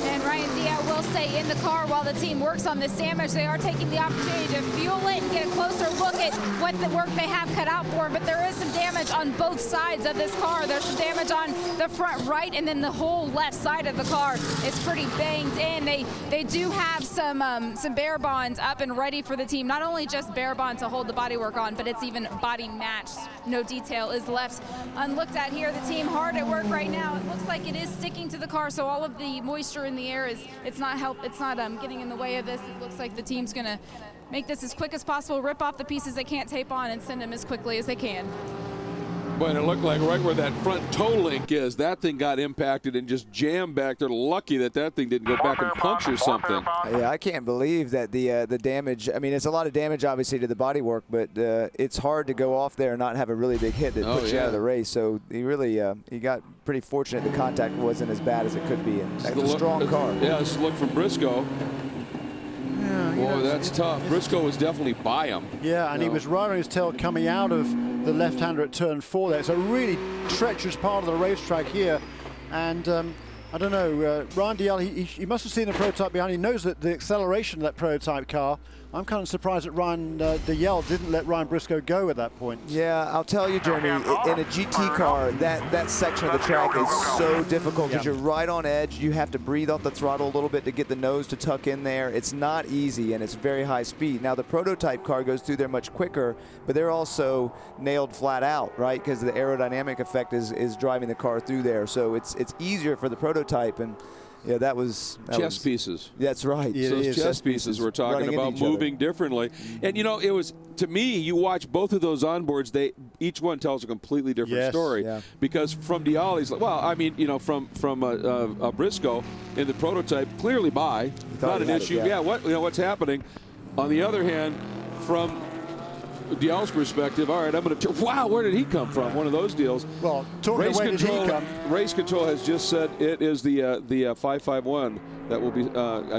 And Ryan Dalziel will stay in the car while the team works on this damage. They are taking the opportunity to fuel it and get a closer look at what the work they have cut out for. But there is some damage on both sides of this car. There's some damage on the front right, and then the whole left side of the car is pretty banged in. They do have some bare bonds up and ready for the team. Not only just bare bond to hold the bodywork on, but it's even body matched. No detail is left unlooked at here. The team hard at work right now. It looks like it is sticking to the car, so all of the moisture in the air it's not getting in the way of this. It looks like the team's gonna make this as quick as possible, rip off the pieces they can't tape on, and send them as quickly as they can. Boy, and it looked like right where that front toe link is, that thing got impacted and just jammed back. They're lucky that thing didn't go back and puncture something. Yeah, I can't believe that the damage. I mean, it's a lot of damage, obviously, to the bodywork, but it's hard to go off there and not have a really big hit that puts you out of the race. So he really he got pretty fortunate. The contact wasn't as bad as it could be. And that's a strong car. Yeah, it's a look from Briscoe. Yeah, boy, that's tough. Briscoe was definitely by him. Yeah, and he was right on his tail coming out of the left-hander at turn 4 there. It's a really treacherous part of the racetrack here. And I don't know, Ryan Dalziel, he must have seen the prototype behind. He knows that the acceleration of that prototype car. I'm kind of surprised that Ryan Dalziel didn't let Ryan Briscoe go at that point. Yeah, I'll tell you, Jeremy, in a GT car, that section of the track is so difficult because you're right on edge. You have to breathe off the throttle a little bit to get the nose to tuck in there. It's not easy, and it's very high speed. Now, the prototype car goes through there much quicker, but they're also nailed flat out, right, because the aerodynamic effect is driving the car through there. So it's easier for the prototype, and yeah, that was chess pieces. That's right. Those chess pieces we're talking about moving differently. And you know, it was, to me, you watch both of those onboards, each one tells a completely different story. Yeah. Because from Dalziel, he's like, well, I mean, you know, from Briscoe in the prototype, clearly by, not an issue. Yeah, what's happening? On the other hand, from Dalziel's perspective, all right, I'm going to. Wow, where did he come from? One of those deals. Well, where did he come? Race control has just said it is the 551 that will be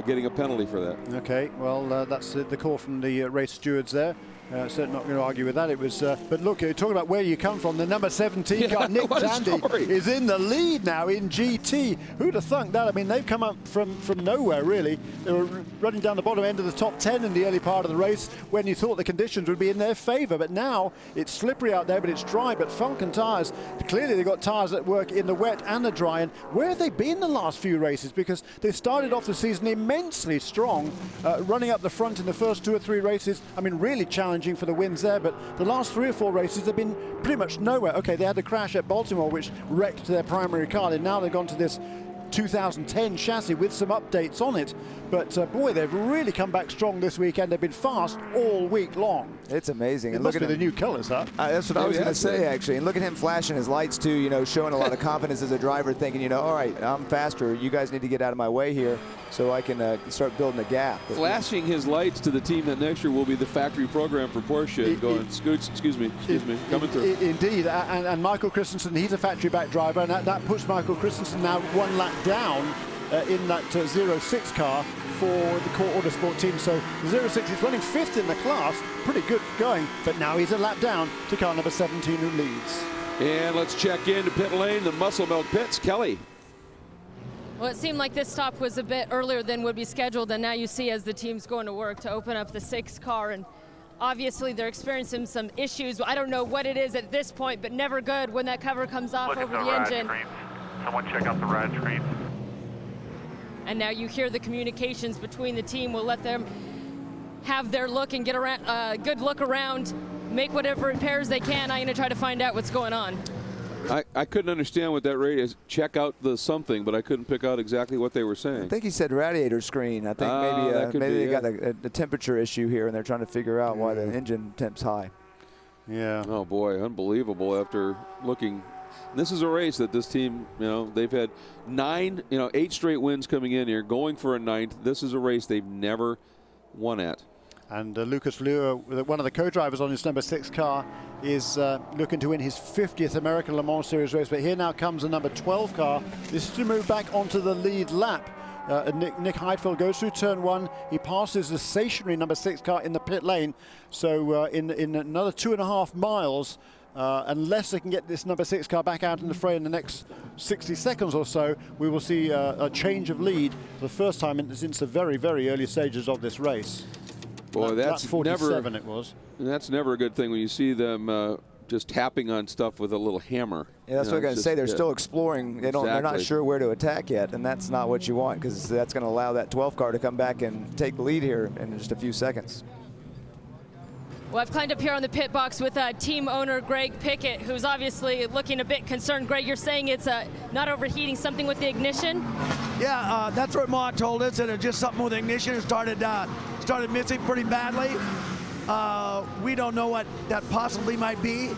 getting a penalty for that. Okay, well, that's the call from the race stewards there. Certainly not going to argue with that. It was, but look, you're talking about where you come from. The number 17 car, Nick Tandy, is in the lead now in GT. Who'd have thunk that? I mean, they've come up from nowhere, really. They were running down the bottom end of the top 10 in the early part of the race when you thought the conditions would be in their favor. But now it's slippery out there, but it's dry. But Falcon tires, clearly they've got tires that work in the wet and the dry. And where have they been the last few races? Because they started off the season immensely strong, running up the front in the first 2 or 3 races. I mean, really challenging for the wins there, but the last 3 or 4 races have been pretty much nowhere. Okay, they had the crash at Baltimore, which wrecked their primary car, and now they've gone to this 2010 chassis with some updates on it. But boy, they've really come back strong this weekend. They've been fast all week long. It's amazing. It And must look be at the new colors, huh? That's what I was going to say, actually. And look at him flashing his lights, too, you know, showing a lot of confidence as a driver, thinking, you know, all right, I'm faster. You guys need to get out of my way here so I can start building a gap. But flashing his lights to the team that next year will be the factory program for Porsche. Excuse me, coming through. Indeed, and Michael Christensen, he's a factory-back driver, and that puts Michael Christensen now 1 lap down in that 06 car for the Core Autosport team. So 06 is running 5th in the class, pretty good going, but now he's a lap down to car number 17 who leads. And let's check into pit lane, the Muscle Milk pits. Kelly. Well, it seemed like this stop was a bit earlier than would be scheduled, and now you see as the team's going to work to open up the 6 car, and obviously they're experiencing some issues. I don't know what it is at this point, but never good when that cover comes off over the engine. Someone check out the rad screens. And now you hear the communications between the team. We'll let them have their look and get a good look around, make whatever repairs they can. I'm going to try to find out what's going on. I couldn't understand what that radio is. Check out the something, but I couldn't pick out exactly what they were saying. I think he said radiator screen. I think maybe they got a temperature issue here, and they're trying to figure out why the engine temp's high. Yeah. Oh, boy, unbelievable after looking. This is a race that this team, you know, they've had 8 straight wins coming in here, going for a 9th. This is a race they've never won at. And Lucas Fleur, one of the co-drivers on his number 6 car, is looking to win his 50th American Le Mans Series race. But here now comes the number 12 car. This is to move back onto the lead lap. Nick Heidfeld goes through turn 1. He passes the stationary number 6 car in the pit lane. So in another 2.5 miles, unless they can get this number 6 car back out in the fray in the next 60 seconds or so, we will see a change of lead for the first time since the very, very early stages of this race. Boy, that's 47 never, it was. That's never a good thing when you see them just tapping on stuff with a little hammer. Yeah, that's what I'm going to say. They're still exploring. They're not sure where to attack yet, and that's not what you want, because that's going to allow that 12 car to come back and take the lead here in just a few seconds. Well, I've climbed up here on the pit box with team owner Greg Pickett, who's obviously looking a bit concerned. Greg, you're saying it's not overheating, something with the ignition? Yeah, that's what Mark told us, that it's just something with the ignition. It started missing pretty badly. We don't know what that possibly might be.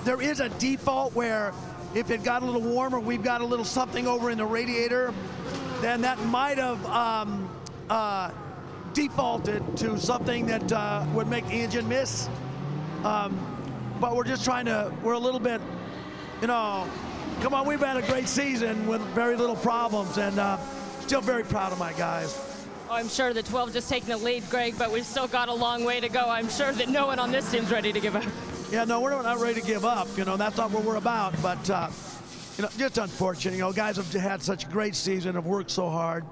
There is a default where if it got a little warmer, we've got a little something over in the radiator, then that might have defaulted to something that would make the engine miss. But we're just we're a little bit, come on, we've had a great season with very little problems, and still very proud of my guys. Oh, I'm sure the 12 just taking the lead, Greg, but we've still got a long way to go. I'm sure that no one on this team's ready to give up. Yeah, no, we're not ready to give up. That's not what we're about. But, just unfortunate. Guys have had such a great season, have worked so hard.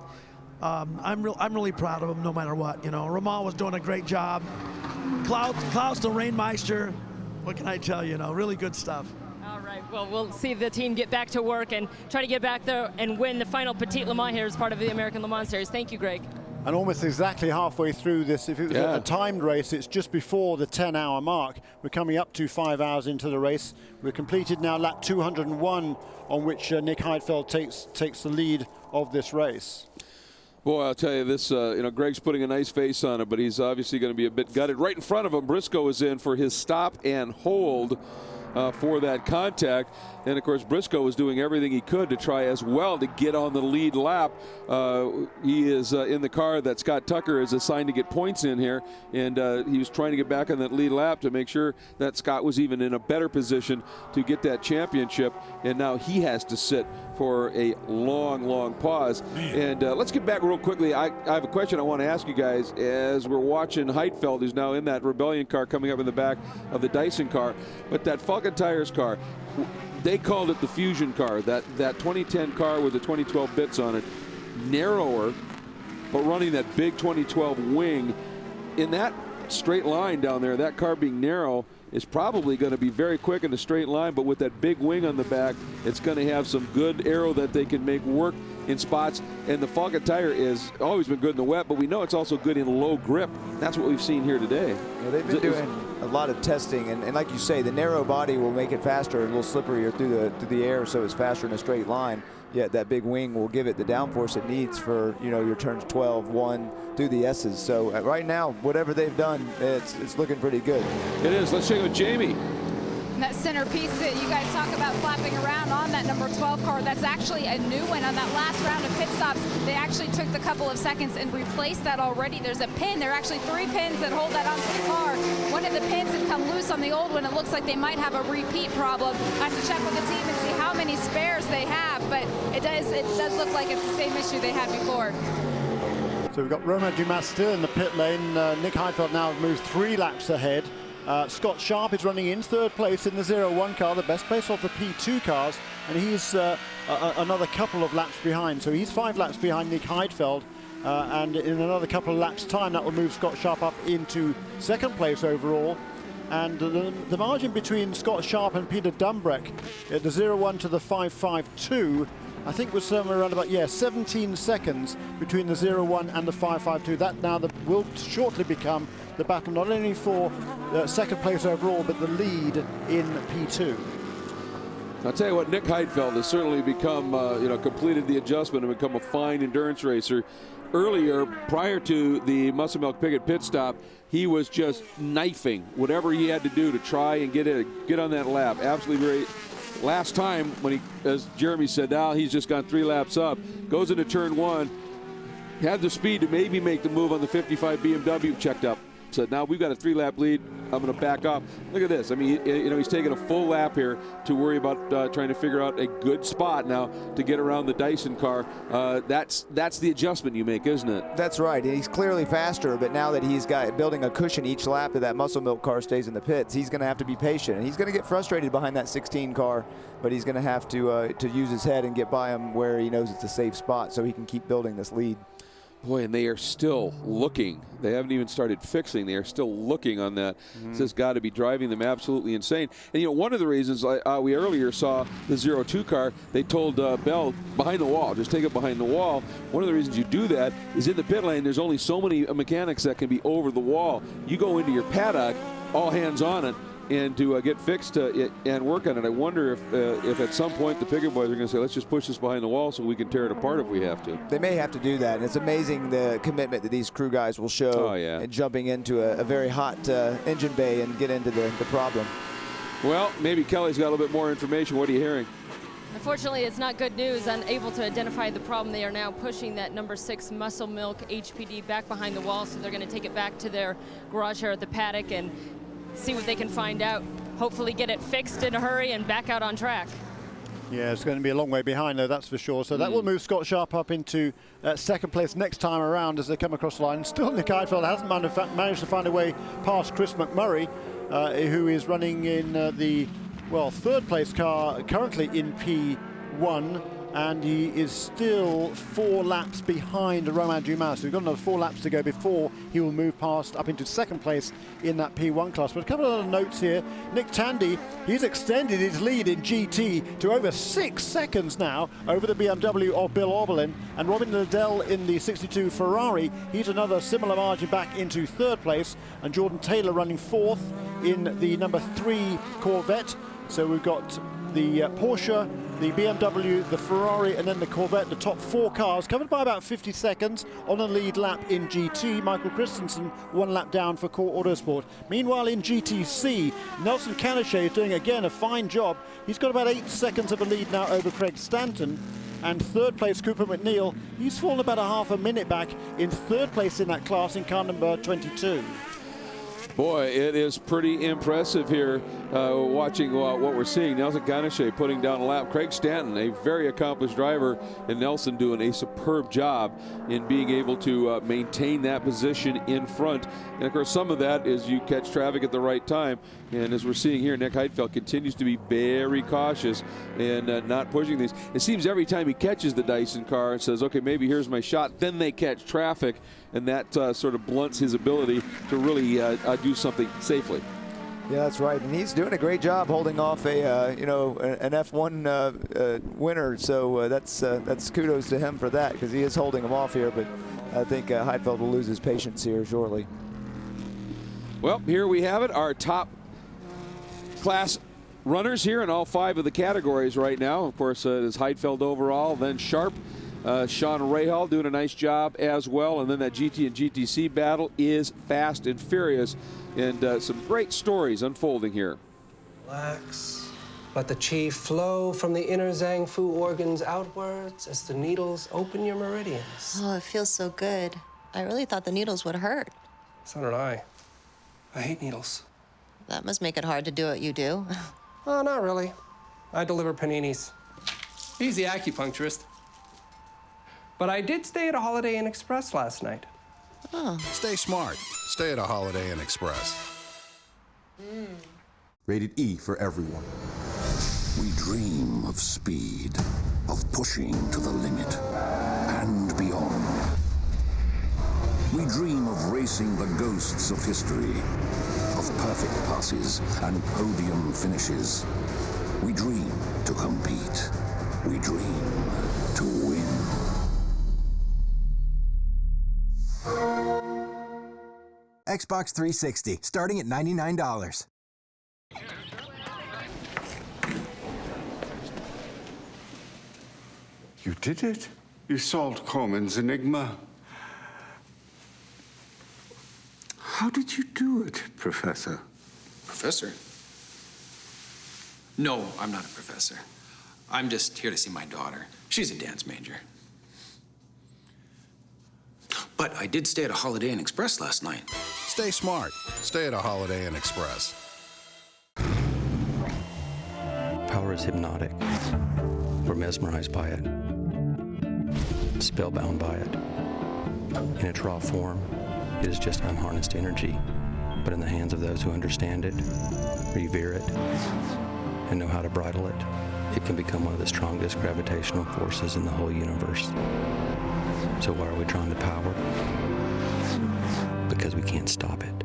I'm really proud of them no matter what. Romain was doing a great job. Klaus the Rainmeister, what can I tell you? Really good stuff. All right, well, we'll see the team get back to work and try to get back there and win the final Petit Le Mans here as part of the American Le Mans Series. Thank you, Greg. And almost exactly halfway through this, if it was a timed race, it's just before the 10-hour mark. We're coming up to 5 hours into the race. We're completed now lap 201, on which Nick Heidfeld takes the lead of this race. Boy, I'll tell you this, Greg's putting a nice face on it, but he's obviously going to be a bit gutted. Right in front of him, Briscoe is in for his stop and hold for that contact. And, of course, Briscoe was doing everything he could to try as well to get on the lead lap. He is in the car that Scott Tucker is assigned to get points in here, and he was trying to get back on that lead lap to make sure that Scott was even in a better position to get that championship. And now he has to sit for a long, long pause. And let's get back real quickly. I have a question I want to ask you guys as we're watching Heidfeld, who's now in that Rebellion car coming up in the back of the Dyson car. But that Falcon Tires car, they called it the Fusion car, that 2010 car with the 2012 bits on it, narrower, but running that big 2012 wing. In that straight line down there, that car being narrow is probably going to be very quick in the straight line, but with that big wing on the back, it's going to have some good aero that they can make work in spots. And the Falcon tire is always been good in the wet, but we know it's also good in low grip. That's what we've seen here today. Yeah, they've been doing lot of testing, and like you say, the narrow body will make it faster, a little slipperier through the air, so it's faster in a straight line. Yet that big wing will give it the downforce it needs for, you know, your turns 12, 1 through the S's. So right now, whatever they've done, it's looking pretty good. It is. Let's check in with Jamie. That centerpiece that you guys talk about flapping around on that number 12 car, that's actually a new one. On that last round of pit stops, they actually took the couple of seconds and replaced that already. There's a pin. There are actually 3 pins that hold that onto the car. One of the pins had come loose on the old one. It looks like they might have a repeat problem. I have to check with the team and see how many spares they have, but it does look like it's the same issue they had before. So we've got Romain Dumas still in the pit lane. Nick Heidfeld now moves 3 laps ahead. Scott Sharp is running in 3rd place in the 0-1 car, the best place off the P2 cars, and he's another couple of laps behind. So he's 5 laps behind Nick Heidfeld, and in another couple of laps' time, that will move Scott Sharp up into 2nd place overall. And the margin between Scott Sharp and Peter Dumbreck at the 0-1 to the 5.52, I think was somewhere around about, 17 seconds between the 0-1 and the 5.52. That now will shortly become the battle not only for 2nd place overall, but the lead in P2. I'll tell you what, Nick Heidfeld has certainly become, completed the adjustment and become a fine endurance racer. Earlier, prior to the Muscle Milk Piggott pit stop, he was just knifing whatever he had to do to try and get on that lap. Absolutely great. Last time, when he, as Jeremy said, now he's just gone 3 laps up, goes into turn 1, had the speed to maybe make the move on the 55 BMW, checked up. Said, now we've got a 3-lap lead. I'm going to back up. Look at this. I mean, he's taking a full lap here to worry about trying to figure out a good spot now to get around the Dyson car. That's the adjustment you make, isn't it? That's right. He's clearly faster, but now that he's got building a cushion each lap that Muscle Milk car stays in the pits, he's going to have to be patient, and he's going to get frustrated behind that 16 car, but he's going to have to use his head and get by him where he knows it's a safe spot so he can keep building this lead. Boy, and they are still looking. They haven't even started fixing. They are still looking on that. This has got to be driving them absolutely insane. And, one of the reasons we earlier saw the 0-2 car, they told Bell, behind the wall, just take it behind the wall. One of the reasons you do that is in the pit lane, there's only so many mechanics that can be over the wall. You go into your paddock, all hands on it, and to get fixed and work on it. I wonder if at some point the Piggott boys are going to say, let's just push this behind the wall so we can tear it apart if we have to. They may have to do that, and it's amazing the commitment that these crew guys will show in jumping into a very hot engine bay and get into the problem. Well, maybe Kelly's got a little bit more information. What are you hearing? Unfortunately, it's not good news. Unable to identify the problem, they are now pushing that number 6 Muscle Milk HPD back behind the wall, so they're going to take it back to their garage here at the paddock and see what they can find out. Hopefully get it fixed in a hurry and back out on track. Yeah, it's going to be a long way behind, though, that's for sure. So that will move Scott Sharp up into 2nd place next time around as they come across the line. Still, Nick Heidfeld hasn't managed to find a way past Chris McMurray, who is running in the 3rd place car currently in P1. And he is still 4 laps behind Romain Dumas. So we've got another 4 laps to go before he will move past up into 2nd place in that P1 class. But a couple of other notes here. Nick Tandy, he's extended his lead in GT to over 6 seconds now over the BMW of Bill Oberlin. And Robin Liddell in the 62 Ferrari, he's another similar margin back into 3rd place. And Jordan Taylor running 4th in the number 3 Corvette. So we've got the Porsche, the BMW, the Ferrari, and then the Corvette, the top 4 cars, covered by about 50 seconds on a lead lap in GT. Michael Christensen 1 lap down for Core Autosport. Meanwhile, in GTC, Nelson Canachet is doing, again, a fine job. He's got about 8 seconds of a lead now over Craig Stanton. And 3rd place, Cooper McNeil, he's fallen about a half a minute back in 3rd place in that class in car number 22. Boy, it is pretty impressive here watching what we're seeing. Nelson Canachet putting down a lap. Craig Stanton, a very accomplished driver, and Nelson doing a superb job in being able to maintain that position in front. And, of course, some of that is you catch traffic at the right time. And as we're seeing here, Nick Heidfeld continues to be very cautious and not pushing these. It seems every time he catches the Dyson car and says, okay, maybe here's my shot, then they catch traffic, and that sort of blunts his ability to really do something safely. Yeah, that's right, and he's doing a great job holding off an F1 winner. So that's kudos to him for that, because he is holding him off here. But I think Heidfeld will lose his patience here shortly. Well, here we have it, our top class runners here in all 5 of the categories right now. Of course, it is Heidfeld overall, then Sharp, Sean Rahal doing a nice job as well, and then that GT and GTC battle is fast and furious, and some great stories unfolding here. Relax. Let the chi flow from the inner Zhang Fu organs outwards as the needles open your meridians. Oh, it feels so good. I really thought the needles would hurt. So did I. I hate needles. That must make it hard to do what you do. Oh, not really. I deliver paninis. He's the acupuncturist. But I did stay at a Holiday Inn Express last night. Oh. Stay smart. Stay at a Holiday Inn Express. Rated E for everyone. We dream of speed, of pushing to the limit and beyond. We dream of racing the ghosts of history, of perfect passes and podium finishes. We dream to compete. We dream to win. Xbox 360, starting at $99. You did it. You solved Corman's enigma. How did you do it, Professor? Professor? No, I'm not a professor. I'm just here to see my daughter. She's a dance major. But I did stay at a Holiday Inn Express last night. Stay smart. Stay at a Holiday Inn Express. Power is hypnotic. We're mesmerized by it, spellbound by it. In its raw form, it is just unharnessed energy, but in the hands of those who understand it, revere it, and know how to bridle it, it can become one of the strongest gravitational forces in the whole universe. So why are we drawn to power? Because we can't stop it.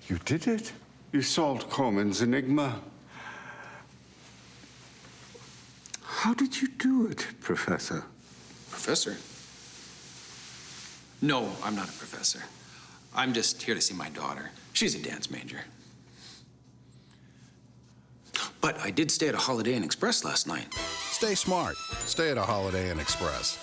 You did it. You solved Corman's enigma. How did you do it, Professor? Professor? No, I'm not a professor. I'm just here to see my daughter. She's a dance major. But I did stay at a Holiday Inn Express last night. Stay smart. Stay at a Holiday Inn Express.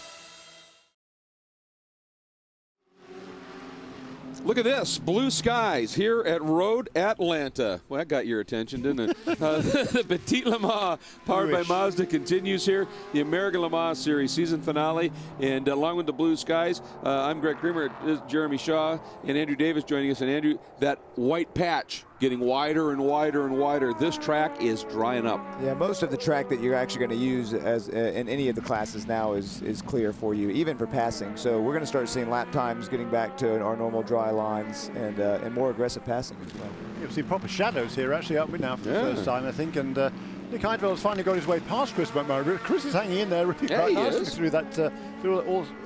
Look at this, blue skies here at Road Atlanta. Well, that got your attention, didn't it? The Petit Le Mans, powered by Mazda, continues here. The American Le Mans Series season finale. And along with the blue skies, I'm Greg Creamer, Jeremy Shaw, and Andrew Davis joining us. And Andrew, that white patch getting wider and wider and wider. This track is drying up. Yeah, most of the track that you're actually going to use as in any of the classes now is clear for you, even for passing. So we're going to start seeing lap times getting back to our normal dry lines and more aggressive passing as well. You'll see proper shadows here actually, aren't we now, for the first time, I think. And Nick Heidfeld's finally got his way past Chris McMurray. Chris is hanging in there really quite nicely through that,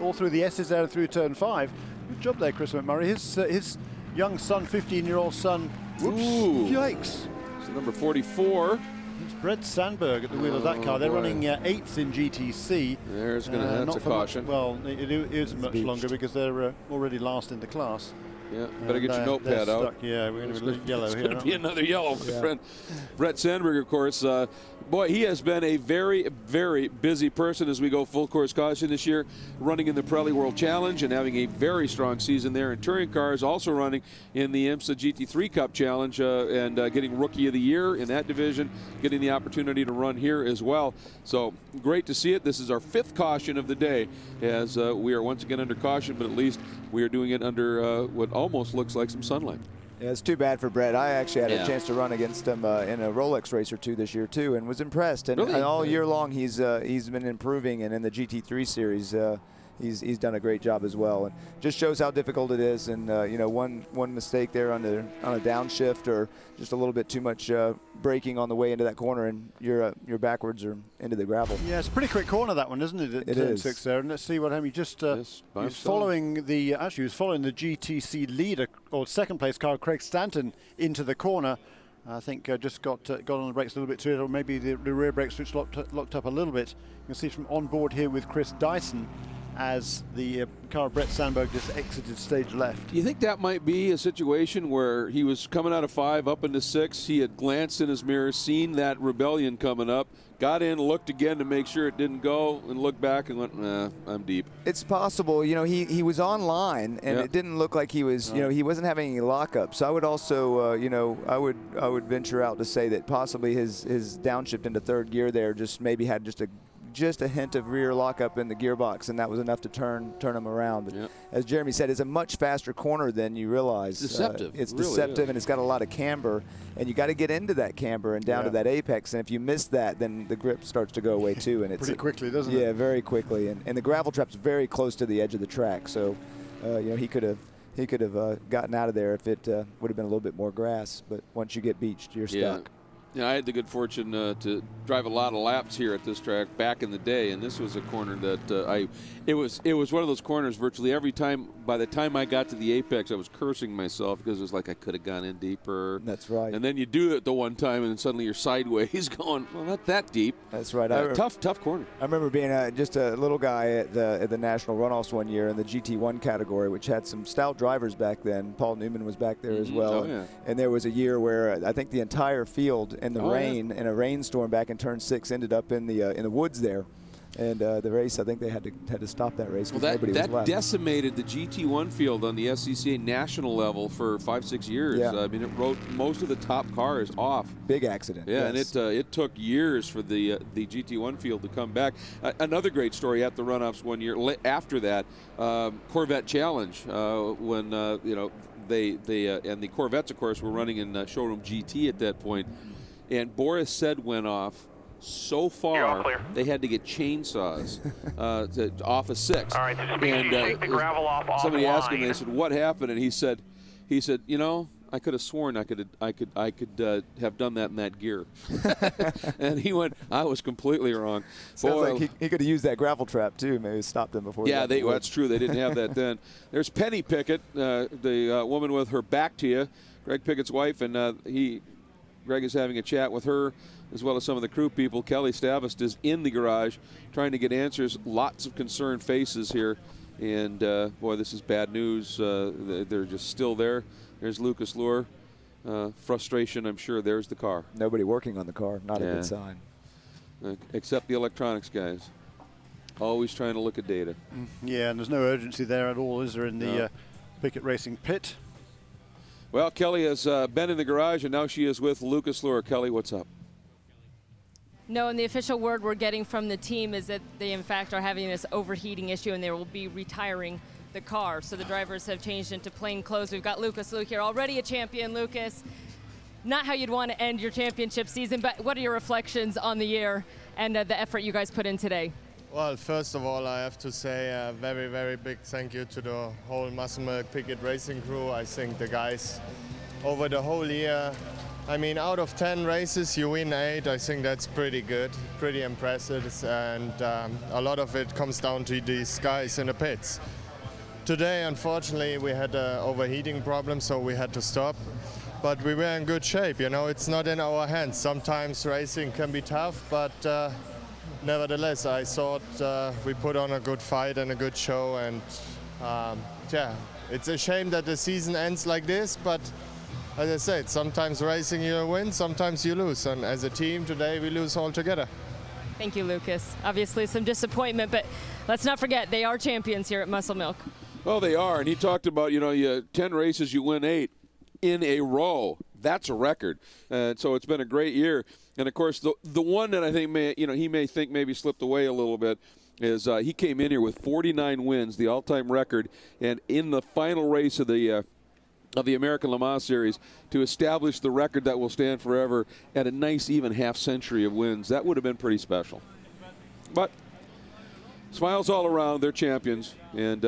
all through the S's there through turn 5. Good job there, Chris McMurray. His young son, 15-year-old son, whoops, yikes. So number 44. It's Brett Sandberg at the wheel of that car. They're running 8th in GTC. There's going to that's a caution. Well, it isn't much longer because they're already last in the class. Yeah, better get your notepad out. Yeah, we're going to be yellow here. It's going to be another yellow, my friend. Brett Sandberg, of course. Boy, he has been a very, very busy person as we go full course caution this year, running in the Pirelli World Challenge and having a very strong season there in touring cars, also running in the IMSA GT3 Cup Challenge and getting Rookie of the Year in that division, getting the opportunity to run here as well. So great to see it. This is our 5th caution of the day as we are once again under caution, but at least we are doing it under what almost looks like some sunlight. Yeah, it's too bad for Brett. I actually had a chance to run against him in a Rolex race or two this year too, and was impressed. And, really? and all year long, he's been improving. And in the GT3 series, he's done a great job as well. And just shows how difficult it is. And you know, one mistake there on a downshift or just a little bit too much braking on the way into that corner, and you're backwards or into the gravel. Yeah, it's a pretty quick corner, that one, isn't it? It is. 6 there, and let's see what happened. He was following the GTC leader or second place car, Craig Stanton, into the corner. I think just got on the brakes a little bit too early, or maybe the rear brake switch locked up a little bit. You can see from on board here with Chris Dyson as the car of Brett Sandberg just exited stage left. Do you think that might be a situation where he was coming out of 5 up into 6, he had glanced in his mirror, seen that rebellion coming up, got in, looked again to make sure it didn't go, and looked back and went, nah, I'm deep. It's possible. You know, he was online, and it didn't look like he was, you know, he wasn't having any lockup. So I would also, you know, I would venture out to say that possibly his downshift into 3rd gear there just maybe had just a hint of rear lockup in the gearbox, and that was enough to turn him around. But as Jeremy said, it's a much faster corner than you realize. Deceptive. It's really deceptive, is. and it's got a lot of camber, and you got to get into that camber and down to that apex. And if you miss that, then the grip starts to go away too. And it's pretty quickly, doesn't it? Yeah, very quickly. And the gravel trap's very close to the edge of the track, so you know, he could have gotten out of there if it would have been a little bit more grass. But once you get beached, you're stuck. Yeah, I had the good fortune to drive a lot of laps here at this track back in the day, and this was a corner that it was one of those corners virtually every time. By the time I got to the apex, I was cursing myself because it was like I could have gone in deeper. That's right. And then you do it the one time, and then suddenly you're sideways going, well, not that deep. That's right. Tough corner. I remember being just a little guy at the national runoffs one year in the GT1 category, which had some stout drivers back then. Paul Newman was back there as well. Oh, yeah. And there was a year where I think the entire field in the rain, in a rainstorm back in turn 6, ended up in the woods there. And the race, I think they had to stop that race because nobody was left. Decimated the GT1 field on the SCCA national level for 5-6 years. Yeah. I mean, it wrote most of the top cars off. Big accident. Yeah, yes. and it took years for the GT1 field to come back. Another great story at the runoffs one year after that, Corvette Challenge, when you know they and the Corvettes, of course, were running in showroom GT at that point, and Boris Said went off so far they had to get chainsaws off of 6. All right, just make sure you take the gravel off somebody asked him, offline. they said, what happened? And he said, you know, I could have sworn I could have done that in that gear. And he went, I was completally wrong. Sounds like he could have used that gravel trap too. Maybe stopped them before. Yeah, that's true. They didn't have that then. There's Penny Pickett, the woman with her back to you, Greg Pickett's wife, and Greg is having a chat with her as well as some of the crew people. Kelly Stavist is in the garage trying to get answers. Lots of concerned faces here. And, boy, this is bad news. They're just still there. There's Lucas Luhr. Frustration, I'm sure. There's the car. Nobody working on the car. Not a good sign. Except the electronics guys. Always trying to look at data. Yeah, and there's no urgency there at all, is there, in the Pickett Racing pit? Well, Kelly has been in the garage, and now she is with Lucas Luhr. Kelly, what's up? No, and the official word we're getting from the team is that they, in fact, are having this overheating issue, and they will be retiring the car. So the drivers have changed into plain clothes. We've got Lucas Luhr here, already a champion. Lucas, not how you'd want to end your championship season, but what are your reflections on the year and the effort you guys put in today? Well, first of all, I have to say a very, very big thank you to the whole Muscle Milk Pickett Racing crew. I think the guys over the whole year, I mean, out of 10 races, you win 8. I think that's pretty good, pretty impressive. And a lot of it comes down to these guys in the pits. Today, unfortunately, we had an overheating problem, so we had to stop. But we were in good shape, you know, it's not in our hands. Sometimes racing can be tough, but nevertheless, I thought we put on a good fight and a good show. And yeah, it's a shame that the season ends like this, but as I said, sometimes racing you win, sometimes you lose. And as a team today, we lose altogether. Thank you, Lucas. Obviously some disappointment, but let's not forget they are champions here at Muscle Milk. Well, they are, and he talked about, you know, 10 races, you win 8 in a row. That's a record. So it's been a great year. And, of course, the one that I think he may think maybe slipped away a little bit is he came in here with 49 wins, the all-time record, and in the final race of the American Le Mans Series to establish the record that will stand forever at a nice even half-century of wins. That would have been pretty special. But smiles all around. They're champions. And,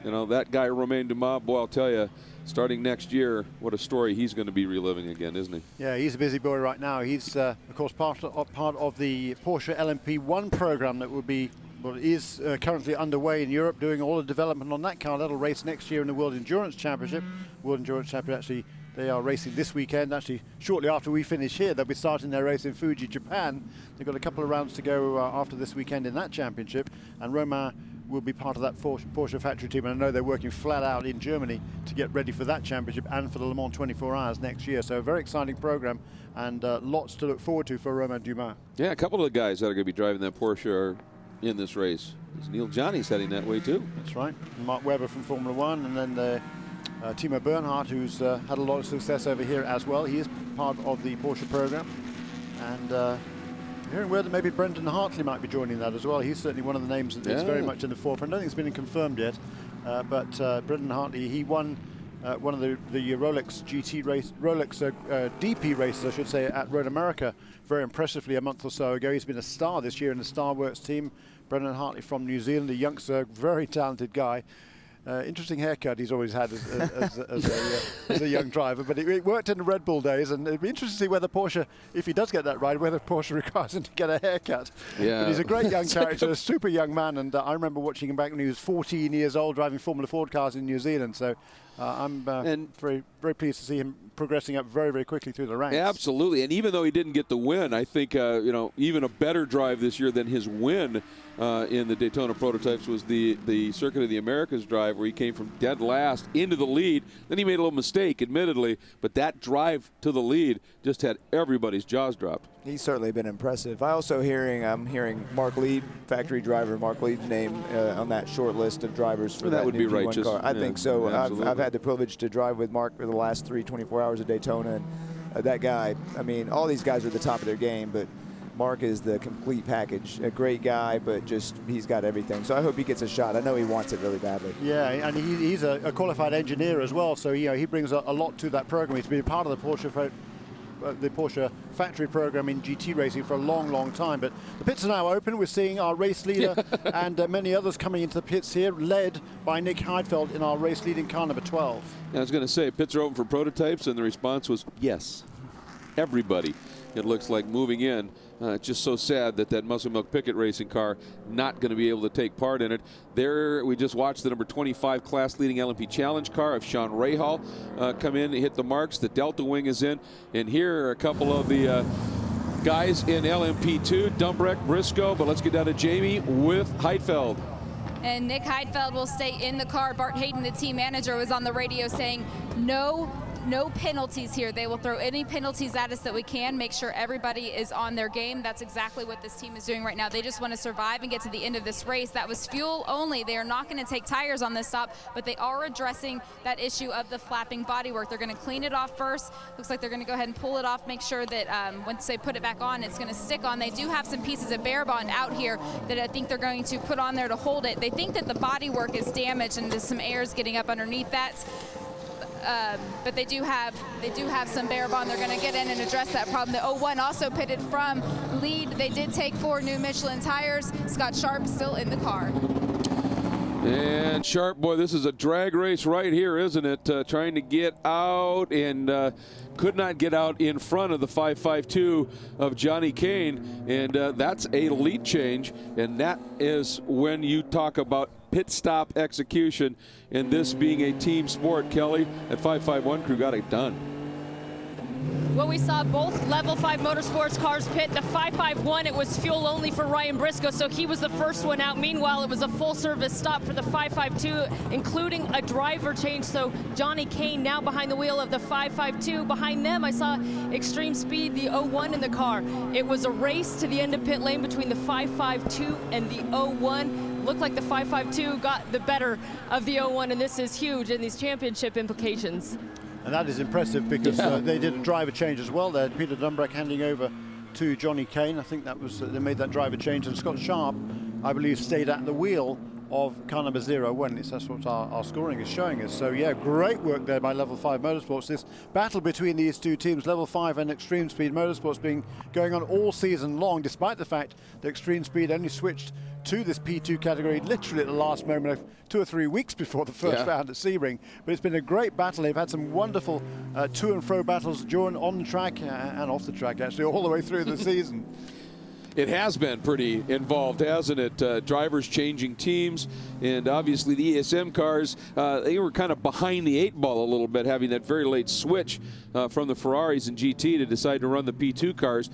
you know, that guy, Romain Dumas, boy, I'll tell you, starting next year, what a story he's going to be reliving again, isn't he? Yeah, he's a busy boy right now. He's, of course, part of the Porsche LMP1 program that will be, well, is currently underway in Europe, doing all the development on that car. That'll race next year in the World Endurance Championship. World Endurance Championship actually They are racing this weekend. Actually, shortly after we finish here, they'll be starting their race in Fuji, Japan. They've got a couple of rounds to go after this weekend in that championship, and Romain will be part of that Porsche factory team, and I know they're working flat out in Germany to get ready for that championship and for the Le Mans 24 Hours next year. So a very exciting program, and lots to look forward to for Romain Dumas. Yeah, a couple of the guys that are going to be driving that Porsche are in this race. Neil Johnny's heading that way too. That's right. Mark Webber from Formula One, and then Timo Bernhardt, who's had a lot of success over here as well. He is part of the Porsche program, and hearing word that maybe Brendan Hartley might be joining that as well. He's certainly one of the names that's very much in the forefront. I don't think it's been confirmed yet, but Brendan Hartley, he won one of the Rolex GT race, Rolex DP races, I should say, at Road America very impressively a month or so ago. He's been a star this year in the Star Works team. Brendan Hartley from New Zealand, a youngster, very talented guy. Interesting haircut he's always had as a young driver, but it worked in the Red Bull days, and it'd be interesting to see whether Porsche, if he does get that ride, whether Porsche requires him to get a haircut. Yeah. But he's a great young character, a super young man, and I remember watching him back when he was 14 years old driving Formula Ford cars in New Zealand, so I'm very, very pleased to see him progressing up very, very quickly through the ranks. Absolutely, and even though he didn't get the win, I think even a better drive this year than his win in the Daytona Prototypes was the Circuit of the Americas drive, where he came from dead last into the lead. Then he made a little mistake, admittedly, but that drive to the lead just had everybody's jaws dropped. He's certainly been impressive. I'm hearing Mark Lead, factory driver Mark Lead's name on that short list of drivers for that would new be P1 righteous. car. I think so. Absolutely. I've had the privilege to drive with Mark for the last 24 hours of Daytona, and that guy, I mean, all these guys are at the top of their game, but Mark is the complete package. A great guy, but just he's got everything. So I hope he gets a shot. I know he wants it really badly. Yeah, and he's a qualified engineer as well, so he brings a lot to that program. He's been part of the Porsche factory program in GT racing for a long, long time. But the pits are now open. We're seeing our race leader and many others coming into the pits here, led by Nick Heidfeld in our race leading car number 12. I was going to say, pits are open for prototypes, and the response was yes. Everybody, it looks like, moving in. It's just so sad that Muscle Milk Pickett racing car not going to be able to take part in it. There, we just watched the number 25 class-leading LMP Challenge car of Sean Rahal come in and hit the marks. The Delta Wing is in. And here are a couple of the guys in LMP2, Dumbrek, Briscoe. But let's get down to Jamie with Heidfeld. And Nick Heidfeld will stay in the car. Bart Hayden, the team manager, was on the radio saying no penalties here. They will throw any penalties at us that we can, make sure everybody is on their game. That's exactly what this team is doing right now. They just want to survive and get to the end of this race. That was fuel only. They are not going to take tires on this stop, but they are addressing that issue of the flapping bodywork. They're going to clean it off first. Looks like they're going to go ahead and pull it off, make sure that once they put it back on, it's going to stick on. They do have some pieces of bare bond out here that I think they're going to put on there to hold it. They think that the bodywork is damaged and there's some air is getting up underneath that. But they do have some bare bond. They're going to get in and address that problem. The 01 also pitted from lead. They did take 4 new Michelin tires. Scott Sharp still in the car. And Sharp, boy, this is a drag race right here, isn't it? Trying to get out and could not get out in front of the 552 of Johnny Kane. And that's a lead change. And that is when you talk about pit stop execution, and this being a team sport. Kelly at 551 crew got it done. Well, we saw both Level 5 Motorsports cars pit. The 551, it was fuel only for Ryan Briscoe, so he was the first one out. Meanwhile, it was a full service stop for the 552, including a driver change. So Johnny Kane now behind the wheel of the 552. Behind them, I saw Extreme Speed, the 01 in the car. It was a race to the end of pit lane between the 552 and the 01. Looked like the 552 got the better of the 01, and this is huge in these championship implications. And that is impressive because they did a driver change as well there. Peter Dumbrek handing over to Johnny Kane. I think that was they made that driver change, and Scott Sharp, I believe, stayed at the wheel of car number 01. That's what our scoring is showing us. So yeah, great work there by Level 5 Motorsports. This battle between these two teams, Level 5 and Extreme Speed Motorsports, being going on all season long, despite the fact that Extreme Speed only switched to this P2 category literally at the last moment, 2 or 3 weeks before the first round at Sebring. But it's been a great battle. They've had some wonderful to and fro battles during on the track and off the track, actually, all the way through the season. It has been pretty involved, hasn't it? Drivers changing teams, and obviously the ESM cars, they were kind of behind the 8 ball a little bit, having that very late switch from the Ferraris and GT to decide to run the P2 cars.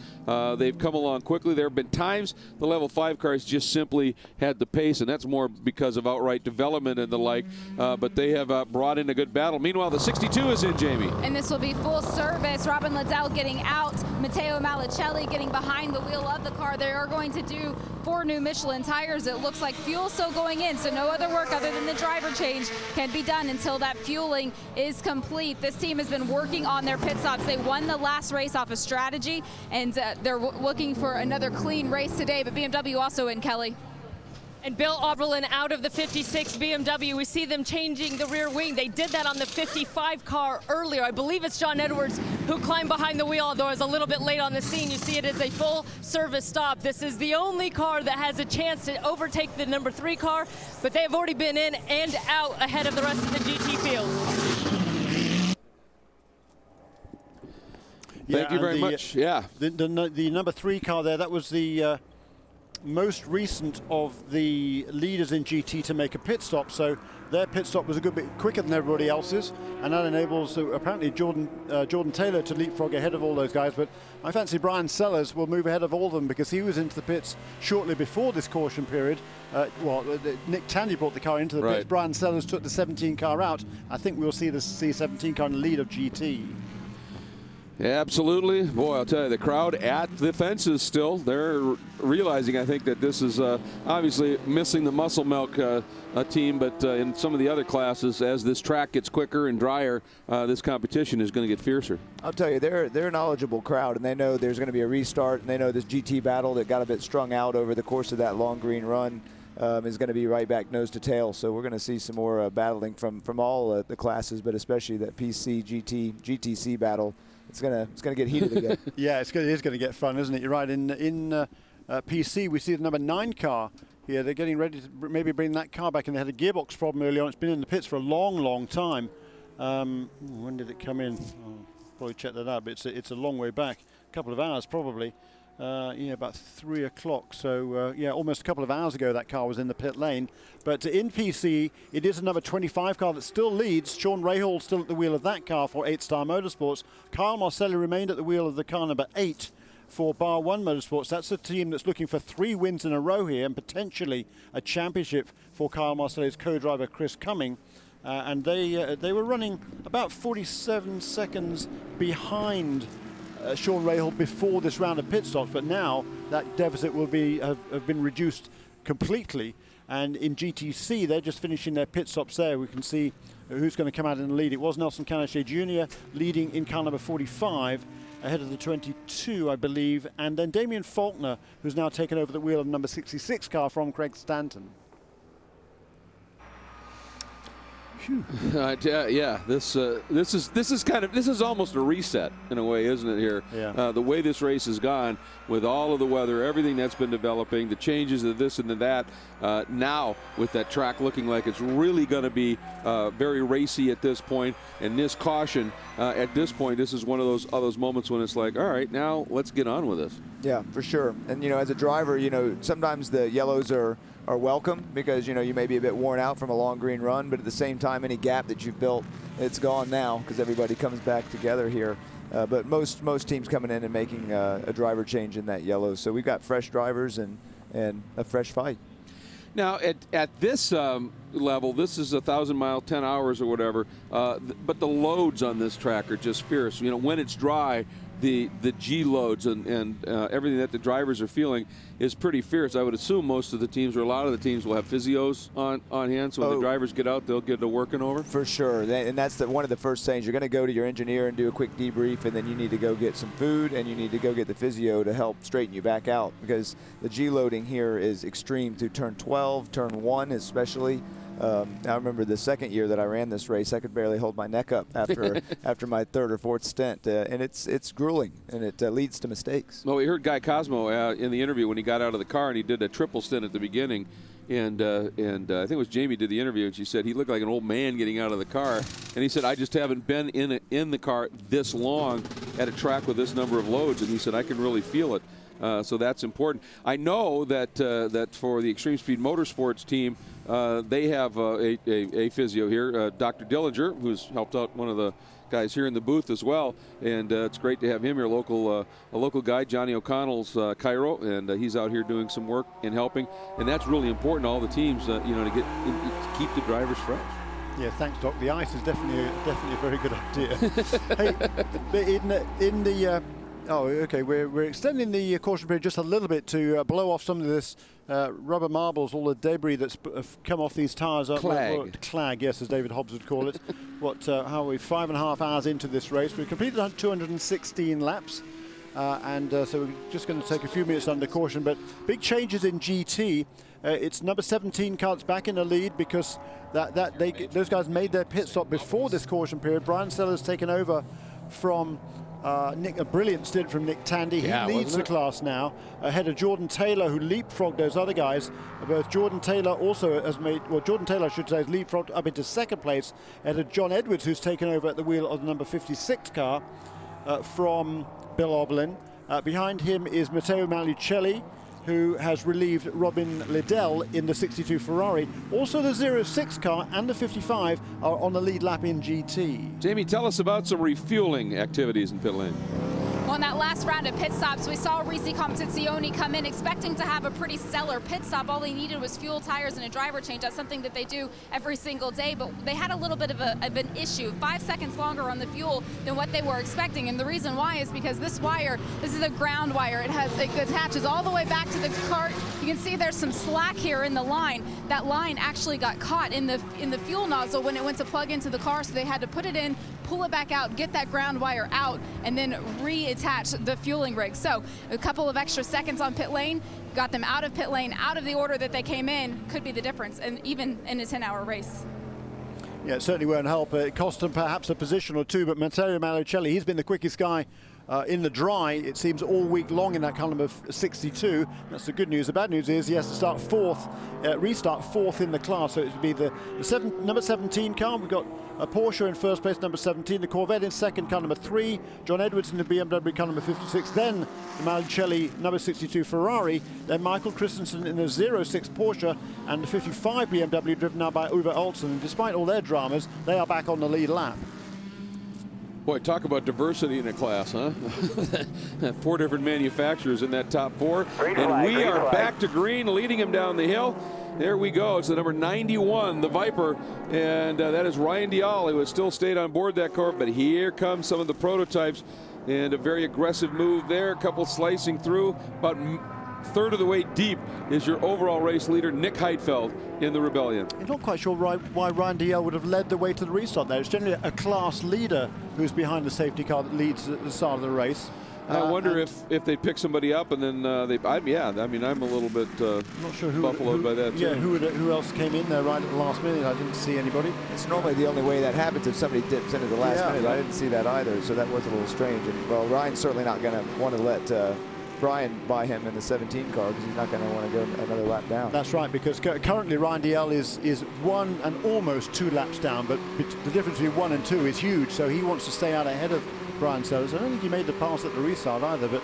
They've come along quickly. There have been times the Level 5 cars just simply had the pace, and that's more because of outright development and the like, but they have brought in a good battle. Meanwhile, the 62 is in, Jamie. And this will be full service. Robin Liddell getting out, Matteo Malicelli getting behind the wheel of the car. They are going to do 4 new Michelin tires. It looks like fuel still going in, so no other work other than the driver change can be done until that fueling is complete. This team has been working on their pit stops. They won the last race off of strategy, and they're looking for another clean race today, but BMW also in, Kelly. And Bill Oberlin out of the 56 BMW. We see them changing the rear wing. They did that on the 55 car earlier. I believe it's John Edwards who climbed behind the wheel, although I was a little bit late on the scene. You see it as a full service stop. This is the only car that has a chance to overtake the number 3 car, but they have already been in and out ahead of the rest of the GT field. Thank you very much. Yeah. The number 3 car there, that was the most recent of the leaders in GT to make a pit stop, so their pit stop was a good bit quicker than everybody else's, and that enables apparently Jordan Taylor to leapfrog ahead of all those guys. But I fancy Brian Sellers will move ahead of all of them because he was into the pits shortly before this caution period. Nick Tandy brought the car into the pits. Brian Sellers took the 17 car out. I think we'll see the C17 car in the lead of GT. Yeah, absolutely. Boy, I'll tell you, the crowd at the fences still. They're realizing, I think, that this is obviously missing the muscle milk team, but in some of the other classes, as this track gets quicker and drier, this competition is going to get fiercer. I'll tell you, they're a knowledgeable crowd, and they know there's going to be a restart, and they know this GT battle that got a bit strung out over the course of that long green run is going to be right back nose to tail. So we're going to see some more battling from all the classes, but especially that PC, GT, GTC battle. It's gonna get heated again. Yeah, it is going to get fun, isn't it? You're right. In PC, we see the number 9 car here. They're getting ready to maybe bring that car back, and they had a gearbox problem early on. It's been in the pits for a long, long time. When did it come in? I'll probably check that out, but it's a long way back. A couple of hours probably. About 3 o'clock. So, almost a couple of hours ago that car was in the pit lane. But in PC, it is a number 25 car that still leads. Sean Rahal still at the wheel of that car for 8 Star Motorsports. Kyle Marcelli remained at the wheel of the car number 8 for Bar 1 Motorsports. That's a team that's looking for 3 wins in a row here and potentially a championship for Kyle Marcelli's co-driver Chris Cumming. And they were running about 47 seconds behind Sean Rahal before this round of pit stops, but now that deficit will have been reduced completely. And in GTC, they're just finishing their pit stops there. We can see who's going to come out in the lead. It was Nelson Canachet Jr. leading in car number 45, ahead of the 22, I believe. And then Damian Faulkner, who's now taken over the wheel of number 66 car from Craig Stanton. Yeah, this is almost a reset in a way, isn't it? Here, the way this race has gone, with all of the weather, everything that's been developing, the changes of this and the that. Now, with that track looking like it's really going to be very racy at this point, and this caution at this point, this is one of those moments when it's like, all right, now let's get on with this. Yeah, for sure. And as a driver, sometimes the yellows are welcome because you may be a bit worn out from a long green run, but at the same time, any gap that you've built, it's gone now because everybody comes back together here. But most teams coming in and making a driver change in that yellow, so we've got fresh drivers and a fresh fight. Now at this level, this is 1,000 mile, 10 hours or whatever, but the loads on this track are just fierce. When it's dry, the G loads and everything that the drivers are feeling is pretty fierce. I would assume most of the teams, or a lot of the teams, will have physios on hand, so when the drivers get out, they'll get to working over. For sure, and that's one of the first things. You're going to go to your engineer and do a quick debrief, and then you need to go get some food, and you need to go get the physio to help straighten you back out, because the G loading here is extreme through turn 12, turn 1 especially. I remember the second year that I ran this race, I could barely hold my neck up after my 3rd or 4th stint, and it's grueling, and it leads to mistakes. Well, we heard Guy Cosmo in the interview when he got out of the car, and he did a triple stint at the beginning, and I think it was Jamie did the interview, and she said he looked like an old man getting out of the car, and he said, I just haven't been in the car this long at a track with this number of loads, and he said I can really feel it. So that's important. I know that that for the Extreme Speed Motorsports team, they have a physio here, Dr. Dillinger, who's helped out one of the guys here in the booth as well, and it's great to have him here, a local guy, Johnny O'Connell's chiro, and he's out here doing some work and helping, and that's really important to all the teams, to keep the drivers fresh. Yeah, thanks, Doc. The ice is definitely a very good idea. Hey, we're extending the caution period just a little bit to blow off some of this rubber marbles, all the debris that's come off these tires. Clag, yes, as David Hobbs would call it. How are we 5.5 hours into this race? We've completed 216 laps. So we're just going to take a few minutes under caution, but big changes in GT. It's number 17 car that's back in the lead because those guys made their pit stop before this caution period. Brian Sellers taken over from a brilliant stint from Nick Tandy. He leads the class now ahead of Jordan Taylor, who leapfrogged those other guys. Both Jordan Taylor also has Jordan Taylor, I should say, has leapfrogged up into second place ahead of John Edwards, who's taken over at the wheel of the number 56 car from Bill Oberlin. Behind him is Matteo Malucelli, who has relieved Robin Liddell in the 62 Ferrari. Also the 06 car and the 55 are on the lead lap in GT. Jamie, tell us about some refueling activities in pit lane. Well, in that last round of pit stops, we saw Risi Competizione come in expecting to have a pretty stellar pit stop. All they needed was fuel, tires, and a driver change. That's something that they do every single day, but they had a little bit of an issue. 5 seconds longer on the fuel than what they were expecting, and the reason why is because this is a ground wire. It attaches all the way back to the cart. You can see there's some slack here in the line. That line actually got caught in the fuel nozzle when it went to plug into the car, so they had to put it in, pull it back out, get that ground wire out, and then reattach the fueling rig. So a couple of extra seconds on pit lane, got them out of pit lane, out of the order that they came in, could be the difference, and even in a 10-hour race. Yeah, it certainly won't help. It cost them perhaps a position or two, but Matteo Malucelli, he's been the quickest guy in the dry, it seems, all week long in that column of 62. That's the good news. The bad news is he has to start restart fourth in the class. So it would be the number 17 car. We've got a Porsche in first place, number 17. The Corvette in second, car number 3. John Edwards in the BMW, car number 56. Then the Malucelli, number 62 Ferrari. Then Michael Christensen in the 06 Porsche and the 55 BMW, driven now by Uwe Olsen. And despite all their dramas, they are back on the lead lap. Boy, talk about diversity in a class, huh? 4 different manufacturers in that top 4. And we are back to green, leading him down the hill. There we go. It's the number 91, the Viper, and that is Ryan Dial, who has still stayed on board that car. But here come some of the prototypes, and a very aggressive move there. A couple slicing through. About third of the way deep is your overall race leader, Nick Heidfeld, in the Rebellion. I'm not quite sure why Ryan Dial would have led the way to the restart there. It's generally a class leader who's behind the safety car that leads at the start of the race. I wonder if they pick somebody up and then I'm a little bit not sure buffaloed by that too. Yeah, who else came in there right at the last minute? I didn't see anybody. It's normally the only way that happens if somebody dips in at the last minute. I didn't see that either, so that was a little strange. And well, Ryan's certainly not going to want to let Brian by him in the 17 car because he's not going to want to go another lap down. That's right, because currently Ryan Dial is 1 and almost 2 laps down, but the difference between 1 and 2 is huge, so he wants to stay out ahead of Brian Sellers. I don't think he made the pass at the restart either, but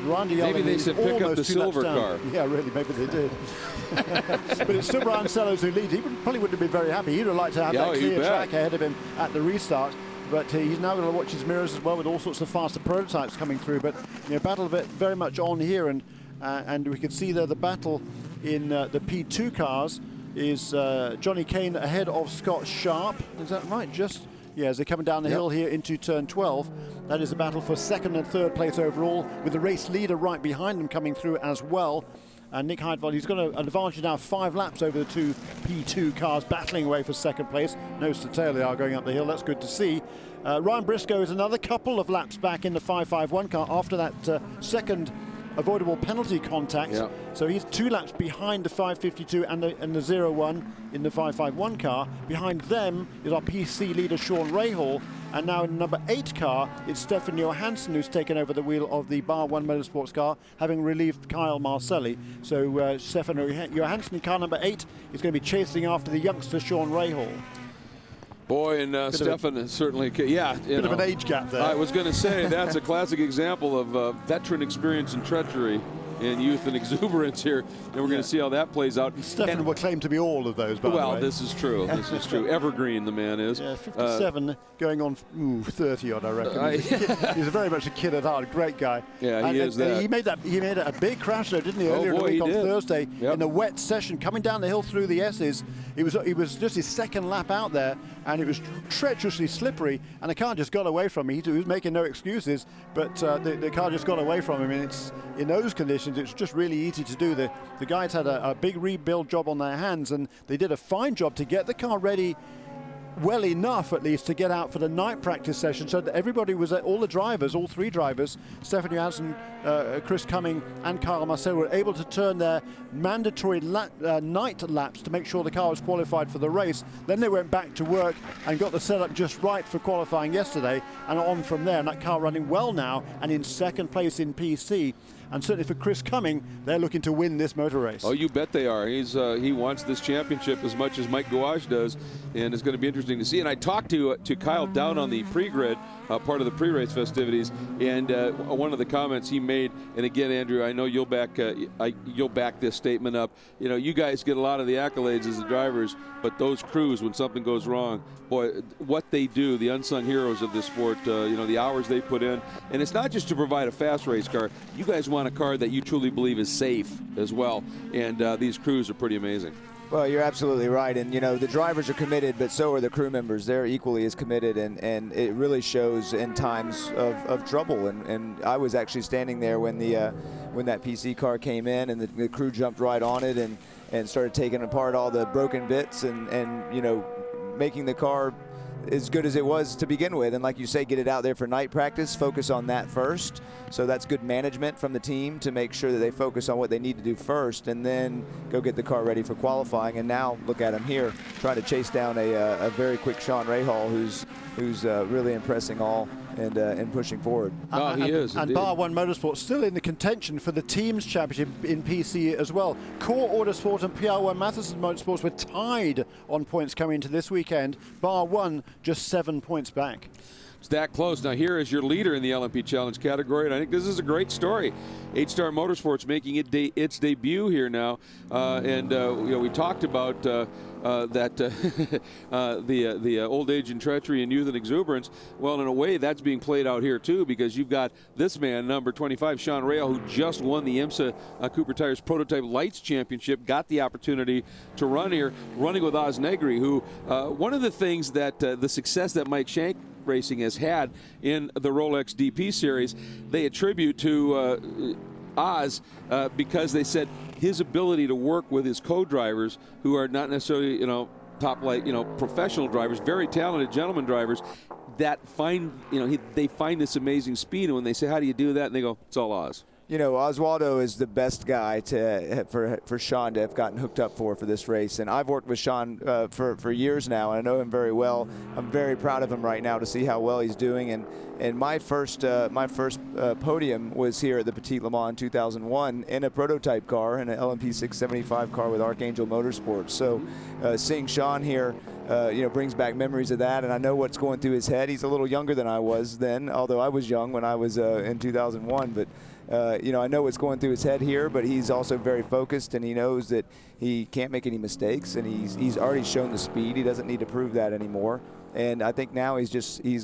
Ryan Dial maybe they said pick up the silver car. Yeah, really, maybe they did. But it's still Brian Sellers who leads. He probably wouldn't have been very happy. He'd have liked to have that clear track ahead of him at the restart. But he's now going to watch his mirrors as well, with all sorts of faster prototypes coming through. But battle of it very much on here, and we can see there the battle in the P2 cars is Johnny Kane ahead of Scott Sharp. Is that right? As they're coming down the hill here into turn 12. That is a battle for second and third place overall, with the race leader right behind them coming through as well. And Nick Heidfeld, he's got an advantage now, 5 laps over the 2 P2 cars, battling away for second place. Nose to tail they are going up the hill. That's good to see. Ryan Briscoe is another couple of laps back in the 551 car after that second avoidable penalty contact. So he's 2 laps behind the 552 and the 01 in the 551 car. Behind them is our PC leader Sean Rahal. And now in the number 8 car, it's Stefan Johansson who's taken over the wheel of the Bar 1 Motorsports car, having relieved Kyle Marcelli. So Stefan Johansson in car number 8 is going to be chasing after the youngster Sean Rahal. Boy, and Stefan certainly, yeah. Bit of an age gap there. I was going to say, that's a classic example of veteran experience and treachery and youth and exuberance here, and we're going to see how that plays out. Stefan will claim to be all of those, by the way. Well, this is true. This is true. Evergreen, the man is. Yeah, 57, going on 30-odd, I reckon. He's very much a kid at heart. Great guy. Yeah, he is that. He made a big crash, though, didn't he, earlier in the week on Thursday in a wet session, coming down the hill through the S's. He was just his second lap out there, and it was treacherously slippery, and the car just got away from him. He was making no excuses, but the car just got away from him, and it's in those conditions, it's just really easy to do. The guys had a big rebuild job on their hands, and they did a fine job to get the car ready well enough, at least, to get out for the night practice session, so that everybody was all the drivers, all three drivers, Stefan Johansson, Chris Cumming and Carl Marcel, were able to turn their mandatory night laps to make sure the car was qualified for the race. Then they went back to work and got the setup just right for qualifying yesterday, and on from there, and that car running well now and in second place in PC. And certainly for Chris Cumming, they're looking to win this motor race. Oh, you bet they are. He wants this championship as much as Mike Gouache does, and it's going to be interesting to see. And I talked to Kyle down on the pre-grid, part of the pre-race festivities, and one of the comments he made, and again, Andrew, I know you'll back this statement up. You know, you guys get a lot of the accolades as the drivers, but those crews, when something goes wrong, boy, what they do, the unsung heroes of this sport, the hours they put in, and it's not just to provide a fast race car. You guys want a car that you truly believe is safe as well, and these crews are pretty amazing. Well, you're absolutely right, and the drivers are committed, but so are the crew members. They're equally as committed, and it really shows in times of trouble. And I was actually standing there when that PC car came in, and the crew jumped right on it and started taking apart all the broken bits and making the car as good as it was to begin with. And like you say, get it out there for night practice, focus on that first. So that's good management from the team to make sure that they focus on what they need to do first, and then go get the car ready for qualifying. And now look at him here trying to chase down a very quick Sean Rahal, who's really impressing all and pushing forward. Oh, he is. And Bar One Motorsport still in the contention for the teams championship in PC as well. Core Autosport and PR1 Matheson Motorsports were tied on points coming into this weekend. Bar One just 7 points back. It's that close. Now here is your leader in the LMP Challenge category, and I think this is a great story. H-Star Motorsports making its debut here now, we talked about the old age and treachery and youth and exuberance. Well, in a way, that's being played out here too, because you've got this man, number 25, Sean Rahal, who just won the IMSA Cooper Tires Prototype Lights Championship, got the opportunity to run here, running with Oz Negri, who one of the things that the success that Mike Shank Racing has had in the Rolex DP series, they attribute to Oz because they said his ability to work with his co-drivers, who are not necessarily top professional drivers, very talented gentleman drivers, that find they find this amazing speed, and when they say, how do you do that, and they go, it's all Oz. Oswaldo is the best guy for Sean to have gotten hooked up for this race. And I've worked with Sean for years now, and I know him very well. I'm very proud of him right now to see how well he's doing. And my first podium was here at the Petit Le Mans in 2001 in a prototype car, in an LMP 675 car with Archangel Motorsports. So seeing Sean here, brings back memories of that, and I know what's going through his head. He's a little younger than I was then, although I was young when I was in 2001. But I know what's going through his head here, but he's also very focused, and he knows that he can't make any mistakes, and he's already shown the speed. He doesn't need to prove that anymore. And I think now he's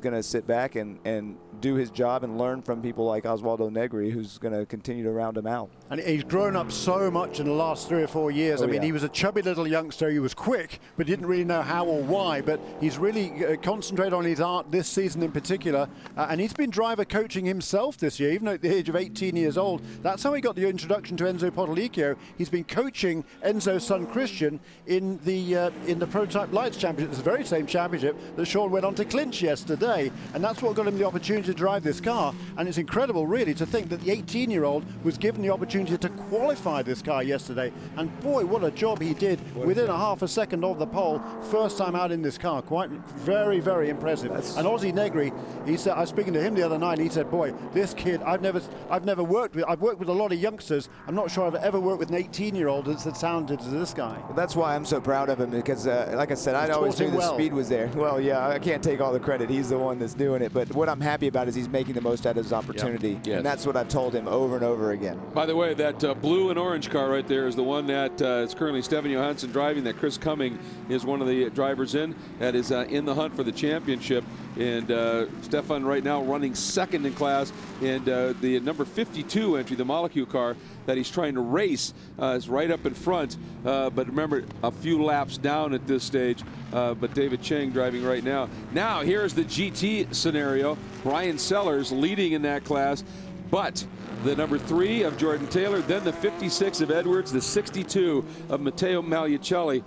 going to sit back and do his job and learn from people like Oswaldo Negri, who's going to continue to round him out. And he's grown up so much in the last 3 or 4 years. He was a chubby little youngster. He was quick, but didn't really know how or why. But he's really concentrated on his art this season in particular. And he's been driver coaching himself this year, even at the age of 18 years old. That's how he got the introduction to Enzo Potolicchio. He's been coaching Enzo's son Christian in the Prototype Lights Championship. It's the very same championship that Sean went on to clinch yesterday. And that's what got him the opportunity to drive this car. And it's incredible, really, to think that the 18-year-old was given the opportunity to qualify this car yesterday. And boy, what a job he did within a half a second of the pole. First time out in this car. Quite very, very impressive. And Ozzy Negri, he said, I was speaking to him the other night, and he said, boy, this kid, I've worked with a lot of youngsters. I'm not sure I've ever worked with an 18-year-old that's as talented as this guy. Well, that's why I'm so proud of him, because like I said, I always knew the speed was there. Well, yeah, I can't take all the credit. He's the one that's doing it. But what I'm happy about is he's making the most out of his opportunity. Yep. Yes. And that's what I've told him over and over again. By the way, that blue and orange car right there is the one that is currently Stefan Johansson driving, that Chris Cumming is one of the drivers in. That is in the hunt for the championship. And Stefan right now running second in class. And the number 52 entry, the Molecule car that he's trying to race, is right up in front. But remember, a few laps down at this stage. But David Chang driving right now. Now, here's the GT scenario. Brian Sellers leading in that class. But the number 3 of Jordan Taylor, then the 56 of Edwards, the 62 of Matteo Magliucelli.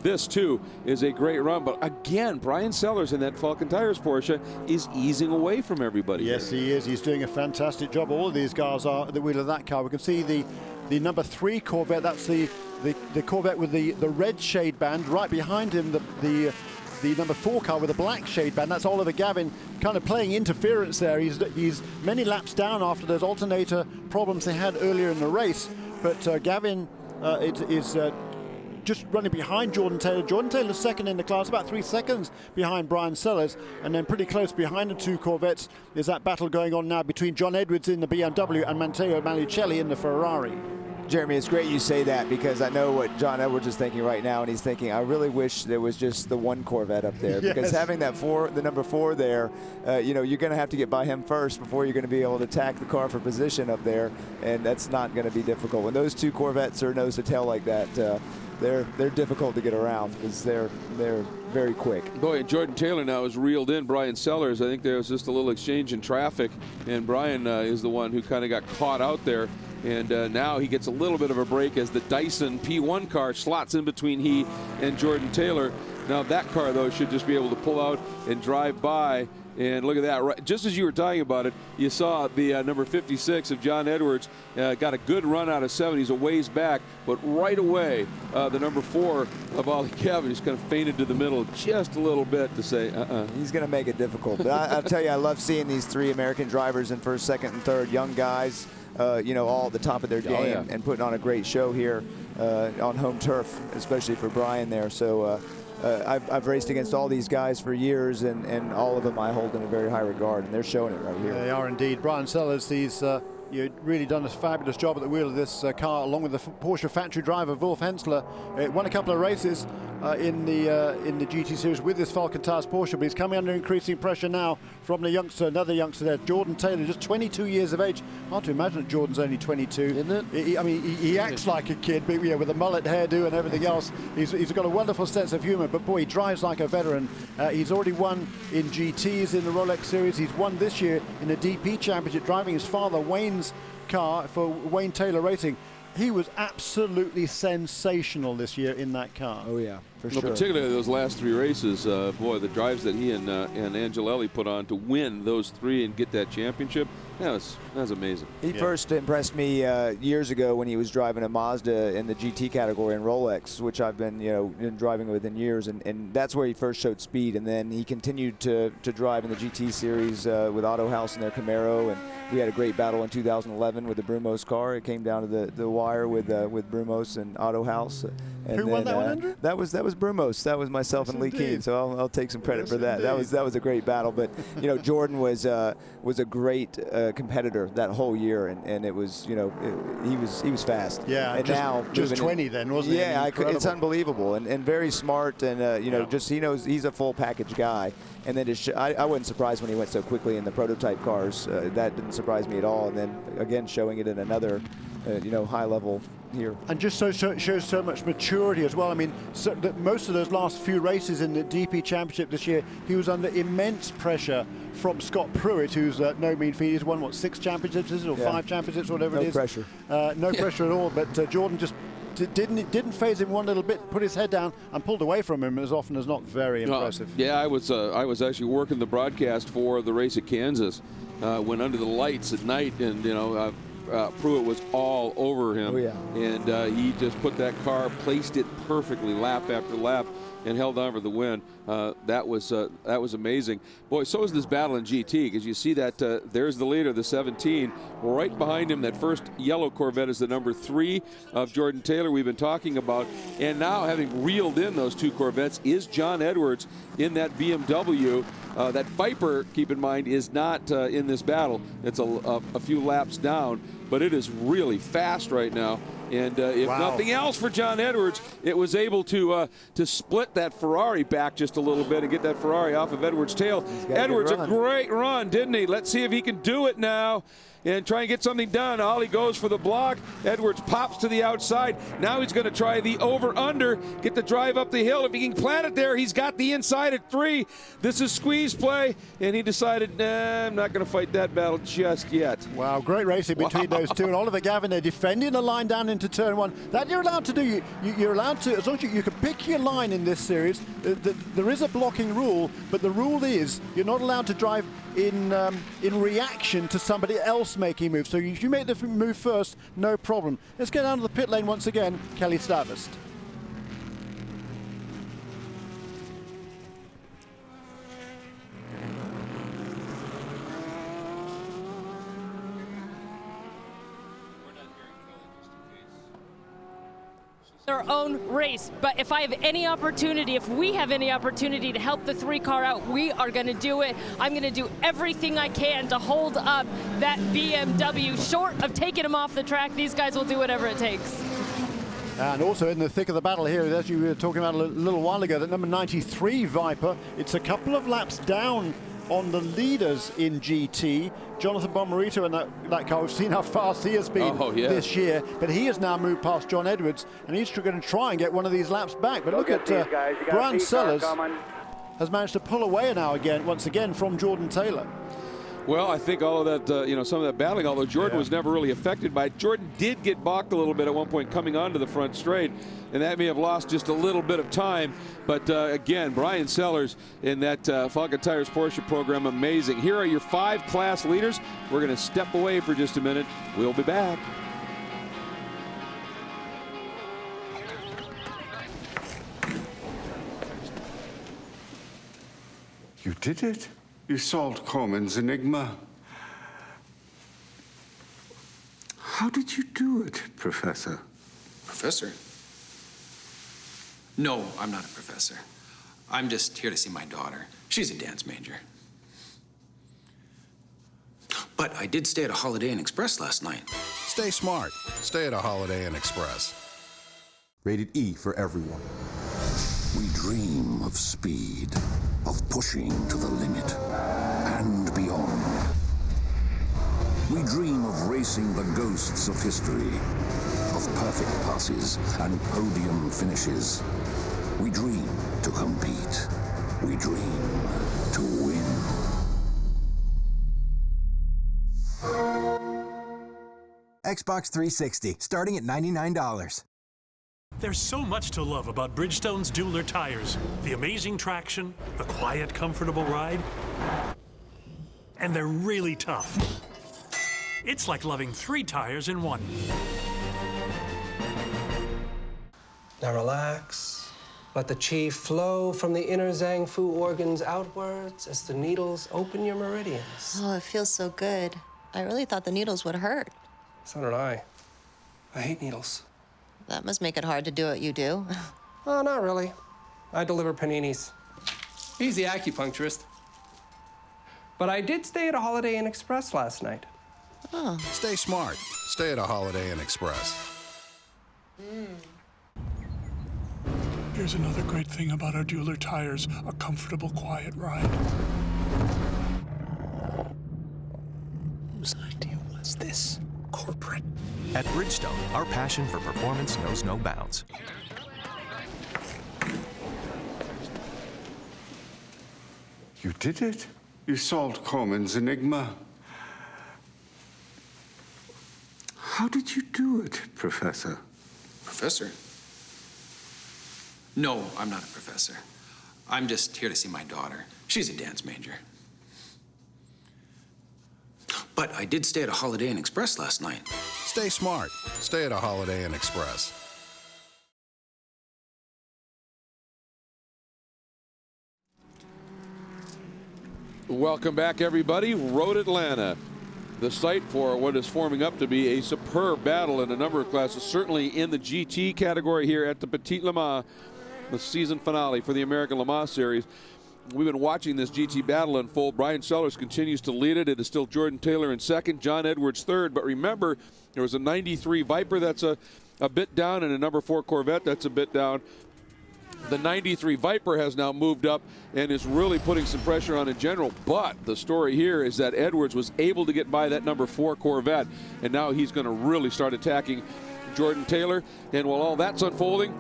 This, too, is a great run. But again, Brian Sellers in that Falcon Tires Porsche is easing away from everybody. Yes, he is. He's doing a fantastic job. All of these guys are at the wheel of that car. We can see the number 3 Corvette. That's the Corvette with the red shade band. Right behind him, the number 4 car with a black shade band. That's Oliver Gavin kind of playing interference there. He's many laps down after those alternator problems they had earlier in the race. But Gavin is just running behind Jordan Taylor. Jordan Taylor's second in the class, about 3 seconds behind Brian Sellers. And then pretty close behind the 2 Corvettes is that battle going on now between John Edwards in the BMW and Matteo Magliucelli in the Ferrari. Jeremy, it's great you say that, because I know what John Edwards is thinking right now, and he's thinking, I really wish there was just the one Corvette up there. Yes. Because having that the number 4 there, you know, you're going to have to get by him first before you're going to be able to attack the car for position up there, and that's not going to be difficult. When those 2 Corvettes are nose to tail like that, they're difficult to get around because they're very quick. Boy, and Jordan Taylor now is reeled in Brian Sellers. I think there was just a little exchange in traffic, and Brian is the one who kind of got caught out there. And now he gets a little bit of a break as the Dyson P1 car slots in between he and Jordan Taylor. Now that car, though, should just be able to pull out and drive by. And look at that. Right, just as you were talking about it, you saw the number 56 of John Edwards got a good run out of 7. He's a ways back. But right away, the number 4 of Ollie Gavin just kind of fainted to the middle just a little bit to say, He's going to make it difficult. But I'll tell you, I love seeing these 3 American drivers in first, second, and third. Young guys. You know, all at the top of their game and putting on a great show here on home turf, especially for Brian there. So I've raced against all these guys for years, and all of them I hold in a very high regard, and they're showing it right here. They are indeed. Brian Sellers, he's really done a fabulous job at the wheel of this car, along with the Porsche factory driver Wolf Hensler. Won a couple of races in the GT series with this Falcon Tires Porsche, but he's coming under increasing pressure now from the youngster, another youngster there, Jordan Taylor, just 22 years of age. Hard to imagine that Jordan's only 22. Isn't it? I mean, he acts like a kid, but with a mullet hairdo and everything else, he's got a wonderful sense of humor. But boy, he drives like a veteran. He's already won in GTs in the Rolex series. He's won this year in the DP Championship, driving his father Wayne's car for Wayne Taylor Racing. He was absolutely sensational this year in that car. Oh yeah, for sure. Particularly those last 3 races, boy, the drives that he and Angelelli put on to win those 3 and get that championship, that was amazing. He first impressed me years ago when he was driving a Mazda in the GT category in Rolex, which I've been been driving with in years, and that's where he first showed speed. And then he continued to drive in the GT series with Auto House and their Camaro, and we had a great battle in 2011 with the Brumos car. It came down to the wire with Brumos and Auto House. And who won that one, Andrew? That was Brumos. That was myself and Lee Keane. So I'll take some credit for that. Indeed. That was a great battle. But Jordan was a great competitor that whole year, and it was he was fast. Yeah, and now just 20 then, wasn't he? Yeah, it's unbelievable and very smart, and just he knows he's a full package guy. And then I wasn't surprised when he went so quickly in the prototype cars. That didn't surprise me at all. And then again, showing it in another high level here. And just shows so much maturity as well. I mean, most of those last few races in the DP Championship this year, he was under immense pressure from Scott Pruitt, who's no mean feat. He's won, 6 championships, is it, or 5 championships, whatever it is. No pressure. No pressure at all. But Jordan just didn't phase him one little bit, put his head down and pulled away from him as often as not. Very impressive. Yeah, I was actually working the broadcast for the race at Kansas. Went under the lights at night, and Pruitt was all over him. Oh, yeah. And he just put that car, placed it perfectly lap after lap. and held on for the win. That was amazing. Boy, so is this battle in GT, because you see that there's the leader, the 17. Right behind him, that first yellow Corvette is the number 3 of Jordan Taylor we've been talking about. And now, having reeled in those 2 Corvettes, is John Edwards in that BMW. That Viper, keep in mind, is not in this battle. It's a few laps down, but it is really fast right now. And if nothing else for John Edwards, it was able to split that Ferrari back just a little bit and get that Ferrari off of Edwards' tail. Edwards, a great run, didn't he? Let's see if he can do it now and try and get something done. Ollie goes for the block. Edwards pops to the outside. Now he's going to try the over-under, get the drive up the hill. If he can plant it there, he's got the inside at 3. This is squeeze play, and he decided, nah, I'm not going to fight that battle just yet. Wow, great racing between those two. And Oliver Gavin, they're defending the line down into turn 1. That you're allowed to do. You're allowed to, as long as you can pick your line in this series. There is a blocking rule, but the rule is you're not allowed to drive in reaction to somebody else making a move. So if you make the move first, no problem. Let's get down to the pit lane once again, Kelly Stavist. Their own race, but if I have any opportunity, if we have any opportunity to help the 3 car out, we are going to do it. I'm going to do everything I can to hold up that BMW. Short of taking them off the track, these guys will do whatever it takes. And also in the thick of the battle here, as you were talking about a little while ago, that number 93 Viper, it's a couple of laps down on the leaders in GT. Jonathan Bomarito in that car, we've seen how fast he has been this year, but he has now moved past John Edwards, and he's going to try and get one of these laps back. But look at Brian Sellers has managed to pull away now once again from Jordan Taylor. Well, I think all of that, some of that battling, although Jordan was never really affected by it. Jordan did get balked a little bit at one point coming onto the front straight, and that may have lost just a little bit of time. But again, Brian Sellers in that Falcon Tires Porsche program, amazing. Here are your 5 class leaders. We're going to step away for just a minute. We'll be back. You did it. You solved Corman's enigma. How did you do it, Professor? Professor? No, I'm not a professor. I'm just here to see my daughter. She's a dance major. But I did stay at a Holiday Inn Express last night. Stay smart. Stay at a Holiday Inn Express. Rated E for everyone. We dream of speed, of pushing to the limit and beyond. We dream of racing the ghosts of history, of perfect passes and podium finishes. We dream to compete. We dream to win. Xbox 360, starting at $99. There's so much to love about Bridgestone's Dueler tires. The amazing traction, the quiet, comfortable ride, and they're really tough. It's like loving 3 tires in one. Now relax. Let the chi flow from the inner Zhang Fu organs outwards as the needles open your meridians. Oh, it feels so good. I really thought the needles would hurt. So did I. I hate needles. That must make it hard to do what you do. Oh, not really. I deliver paninis. He's the acupuncturist. But I did stay at a Holiday Inn Express last night. Oh. Stay smart. Stay at a Holiday Inn Express. Here's another great thing about our Dueler tires, a comfortable, quiet ride. Whose idea was this? Corporate. At Bridgestone, our passion for performance knows no bounds. You did it. You solved Corman's enigma. How did you do it, Professor? Professor? No, I'm not a professor. I'm just here to see my daughter. She's a dance major. But I did stay at a Holiday Inn Express last night. Stay smart. Stay at a Holiday Inn Express. Welcome back, everybody. Road Atlanta, the site for what is forming up to be a superb battle in a number of classes, certainly in the GT category here at the Petit Le Mans, the season finale for the American Le Mans Series. We've been watching this GT battle unfold. Brian Sellers continues to lead it. It is still Jordan Taylor in second, John Edwards third. But remember, there was a 93 Viper that's a bit down and a number 4 Corvette that's a bit down. The 93 Viper has now moved up and is really putting some pressure on in general. But the story here is that Edwards was able to get by that number 4 Corvette, and now he's going to really start attacking Jordan Taylor. And while all that's unfolding,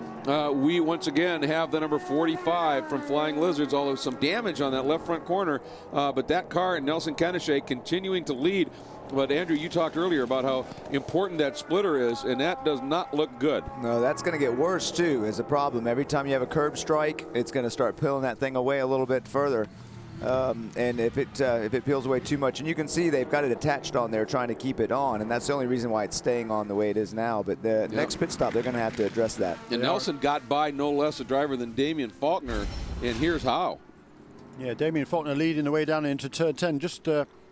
we once again have the number 45 from Flying Lizards, although some damage on that left front corner. But that car and Nelson Canachet continuing to lead. But Andrew, you talked earlier about how important that splitter is, and that does not look good. No, that's going to get worse too, is a problem. Every time you have a curb strike, it's going to start peeling that thing away a little bit further. And if it peels away too much, and you can see they've got it attached on there trying to keep it on, and that's the only reason why it's staying on the way it is now. But the next pit stop, they're going to have to address that. And Nelson got by no less a driver than Damian Faulkner, and here's how. Yeah, Damian Faulkner leading the way down into turn 10. Just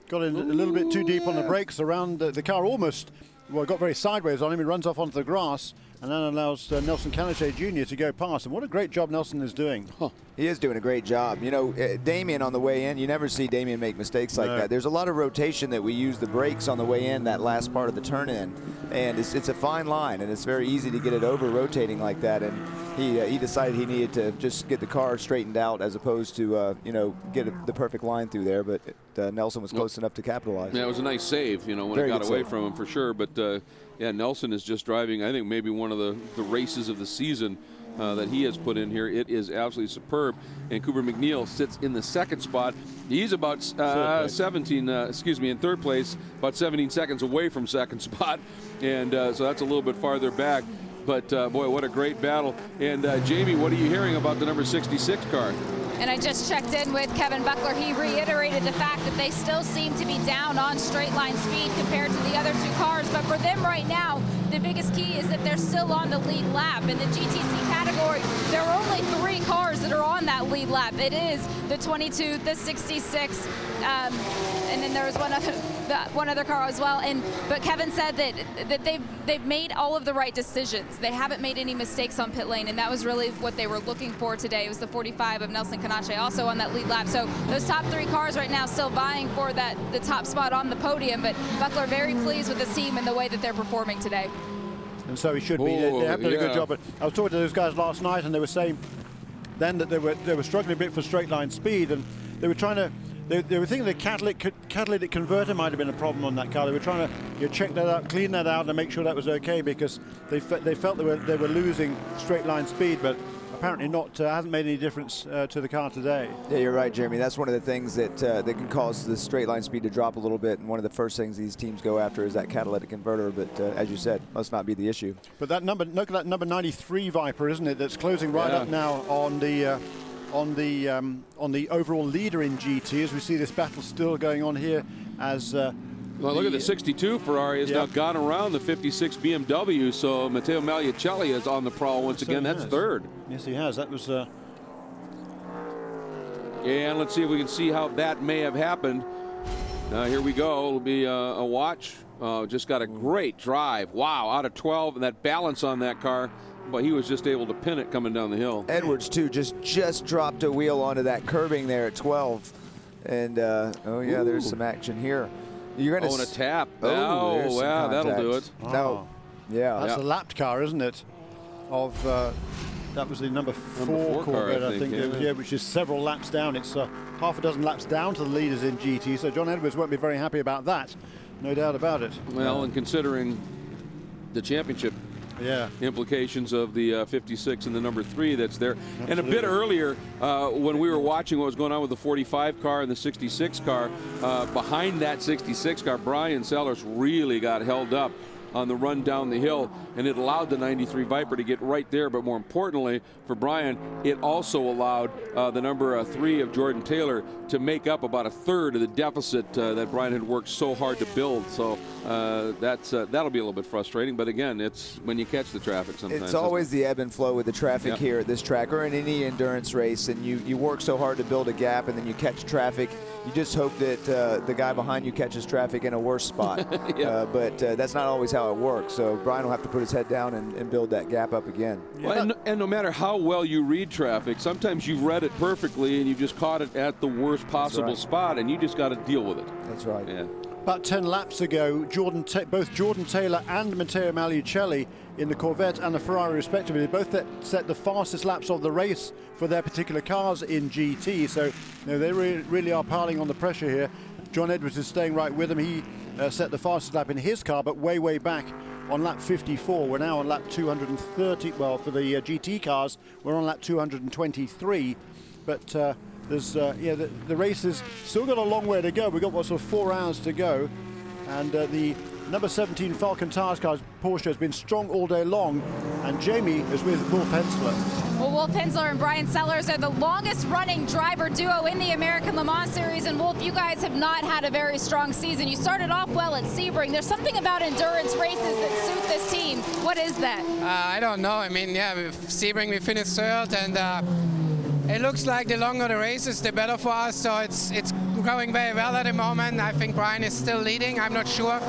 got in a little bit too deep on the brakes around the car, almost, well, got very sideways on him. He runs off onto the grass and then allows Nelson Canachet Jr. to go past. And what a great job Nelson is doing. He is doing a great job. You know, Damian on the way in, you never see Damian make mistakes like that. There's a lot of rotation that we use the brakes on the way in, that last part of the turn in. And it's a fine line, and it's very easy to get it over rotating like that. And he decided he needed to just get the car straightened out as opposed to, you know, get the perfect line through there. But Nelson was close enough to capitalize. Yeah, it was a nice save, you know, when it got away from him for sure. But, yeah, Nelson is just driving, I think, maybe one of the races of the season that he has put in here. It is absolutely superb. And Cooper McNeil sits in the second spot. He's about in third place, about 17 seconds away from second spot. And so that's a little bit farther back. But, boy, what a great battle. And, Jamie, what are you hearing about the number 66 car? And I just checked in with Kevin Buckler. He reiterated the fact that they still seem to be down on straight line speed compared to the other two cars. But for them right now, the biggest key is that they're still on the lead lap. In the GTC category, there are only 3 cars that are on that lead lap. It is the 22, the 66, and then there was one other car as well. But Kevin said that they've made all of the right decisions. They haven't made any mistakes on pit lane, and that was really what they were looking for today. It was the 45 of Nelson Canachet also on that lead lap. So those top 3 cars right now still vying for the top spot on the podium. But Buckler very pleased with this team and the way that they're performing today. And so he should be. They have done a good job. But I was talking to those guys last night, and they were saying then that they were struggling a bit for straight line speed, and they were trying to. They were thinking the catalytic converter might have been a problem on that car. They were trying to check that out, clean that out, and make sure that was okay, because they felt they were losing straight line speed, but apparently not. Hasn't made any difference to the car today. Yeah, you're right, Jeremy. That's one of the things that can cause the straight line speed to drop a little bit, and one of the first things these teams go after is that catalytic converter. But as you said, must not be the issue. But that number, look at that number 93 Viper, isn't it? That's closing right up now on the overall leader in GT, as we see this battle still going on here. As well, look at the 62 Ferrari has now gone around the 56 BMW, so Matteo Magliacelli is on the prowl once again. That's third. Yes, he has. That was. And let's see if we can see how that may have happened. Here we go. It'll be a watch. Just got a great drive. Wow, out of 12, and that balance on that car. But he was just able to pin it coming down the hill. Edwards, too, just dropped a wheel onto that curbing there at 12. And, there's some action here. You're going to... and a tap. Oh, wow, that'll do it. Oh. No. Yeah. That's a lapped car, isn't it? Of that was the number 4 Corvette, I think. Yeah, which is several laps down. It's half a dozen laps down to the leaders in GT. So John Edwards won't be very happy about that. No doubt about it. Well, and considering the championship implications of the 56 and the number 3 that's there. Absolutely. And a bit earlier, when we were watching what was going on with the 45 car and the 66 car, behind that 66 car, Brian Sellers really got held up on the run down the hill, and it allowed the 93 Viper to get right there. But more importantly for Brian, it also allowed the number 3 of Jordan Taylor to make up about a third of the deficit that Brian had worked so hard to build. So that'll be a little bit frustrating. But again, it's when you catch the traffic sometimes. It's always the ebb and flow with the traffic here at this track or in any endurance race, and you work so hard to build a gap, and then you catch traffic. You just hope that the guy behind you catches traffic in a worse spot. But that's not always how it works. So Brian will have to put his head down and build that gap up again. Well, and no matter how well you read traffic, sometimes you've read it perfectly and you just caught it at the worst possible spot, and you just got to deal with it. That's right. Yeah. About 10 laps ago, both Jordan Taylor and Matteo Maliucelli in the Corvette and the Ferrari respectively, both set the fastest laps of the race for their particular cars in GT. So they really are piling on the pressure here. John Edwards is staying right with them. He set the fastest lap in his car, but way back on lap 54. We're now on lap 230. Well, for the GT cars, we're on lap 223. But there's the race has still got a long way to go. We've got sort of 4 hours to go, and the number 17 Falcon Tires car's Porsche has been strong all day long, and Jamie is with Wolf Hensler. Well, Wolf Hensler and Brian Sellers are the longest running driver duo in the American Le Mans Series, and Wolf, you guys have not had a very strong season. You started off well at Sebring. There's something about endurance races that suit this team. What is that? I don't know. I mean, with Sebring we finished third, and it looks like the longer the races, the better for us. So it's going very well at the moment. I think Brian is still leading. I'm not sure.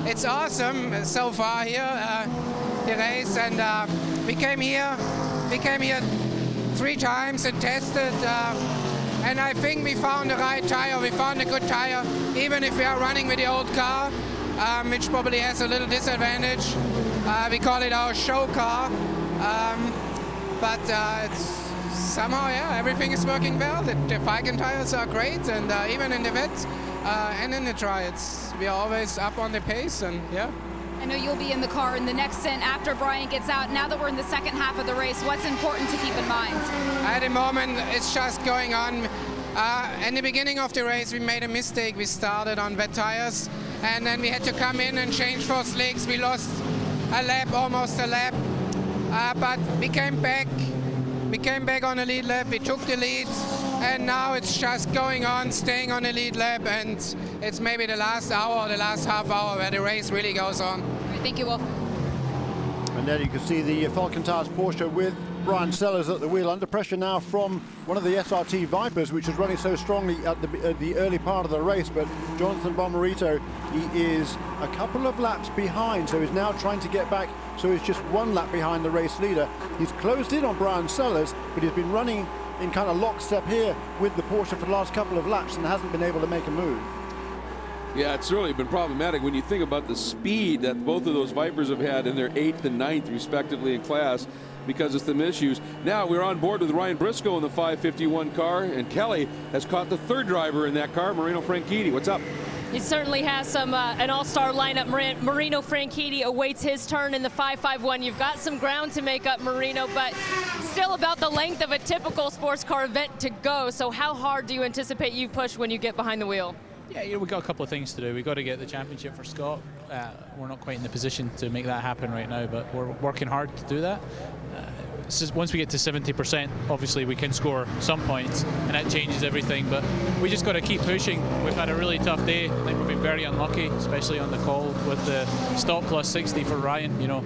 It's awesome so far here, the race, and we came here 3 times and tested, and I think we found the right tire. We found a good tire, even if we are running with the old car, which probably has a little disadvantage. We call it our show car. But it's somehow, everything is working well. The Falcon tires are great, and even in the wet and in the dry, we are always up on the pace, and I know you'll be in the car in the next stint after Brian gets out. Now that we're in the second half of the race, what's important to keep in mind? At the moment, it's just going on. In the beginning of the race, we made a mistake. We started on wet tires, and then we had to come in and change for slicks. We lost a lap, almost a lap. But we came back on the lead lap, we took the lead, and now it's just going on, staying on the lead lap, and it's maybe the last hour or the last half hour where the race really goes on. Thank you, Wolf. And there you can see the Falcon Tires Porsche with Brian Sellers at the wheel, under pressure now from one of the SRT Vipers, which was running so strongly at the early part of the race. But Jonathan Bomarito, he is a couple of laps behind, so he's now trying to get back. So he's just 1 lap behind the race leader. He's closed in on Brian Sellers, but he's been running in kind of lockstep here with the Porsche for the last couple of laps and hasn't been able to make a move. Yeah, it's really been problematic when you think about the speed that both of those Vipers have had in their 8th and 9th, respectively, in class, because of some issues. Now we're on board with Ryan Briscoe in the 551 car, and Kelly has caught the 3rd driver in that car, Marino Franchitti. What's up? He certainly has an all-star lineup. Marino Franchitti awaits his turn in the 551. You've got some ground to make up, Marino, but still about the length of a typical sports car event to go. So how hard do you anticipate you push when you get behind the wheel? Yeah, we've got a couple of things to do. We've got to get the championship for Scott. We're not quite in the position to make that happen right now, but we're working hard to do that. Once we get to 70%, obviously we can score some points, and that changes everything. But we just got to keep pushing. We've had a really tough day. I think we've been very unlucky, especially on the call with the stop plus 60 for Ryan. You know,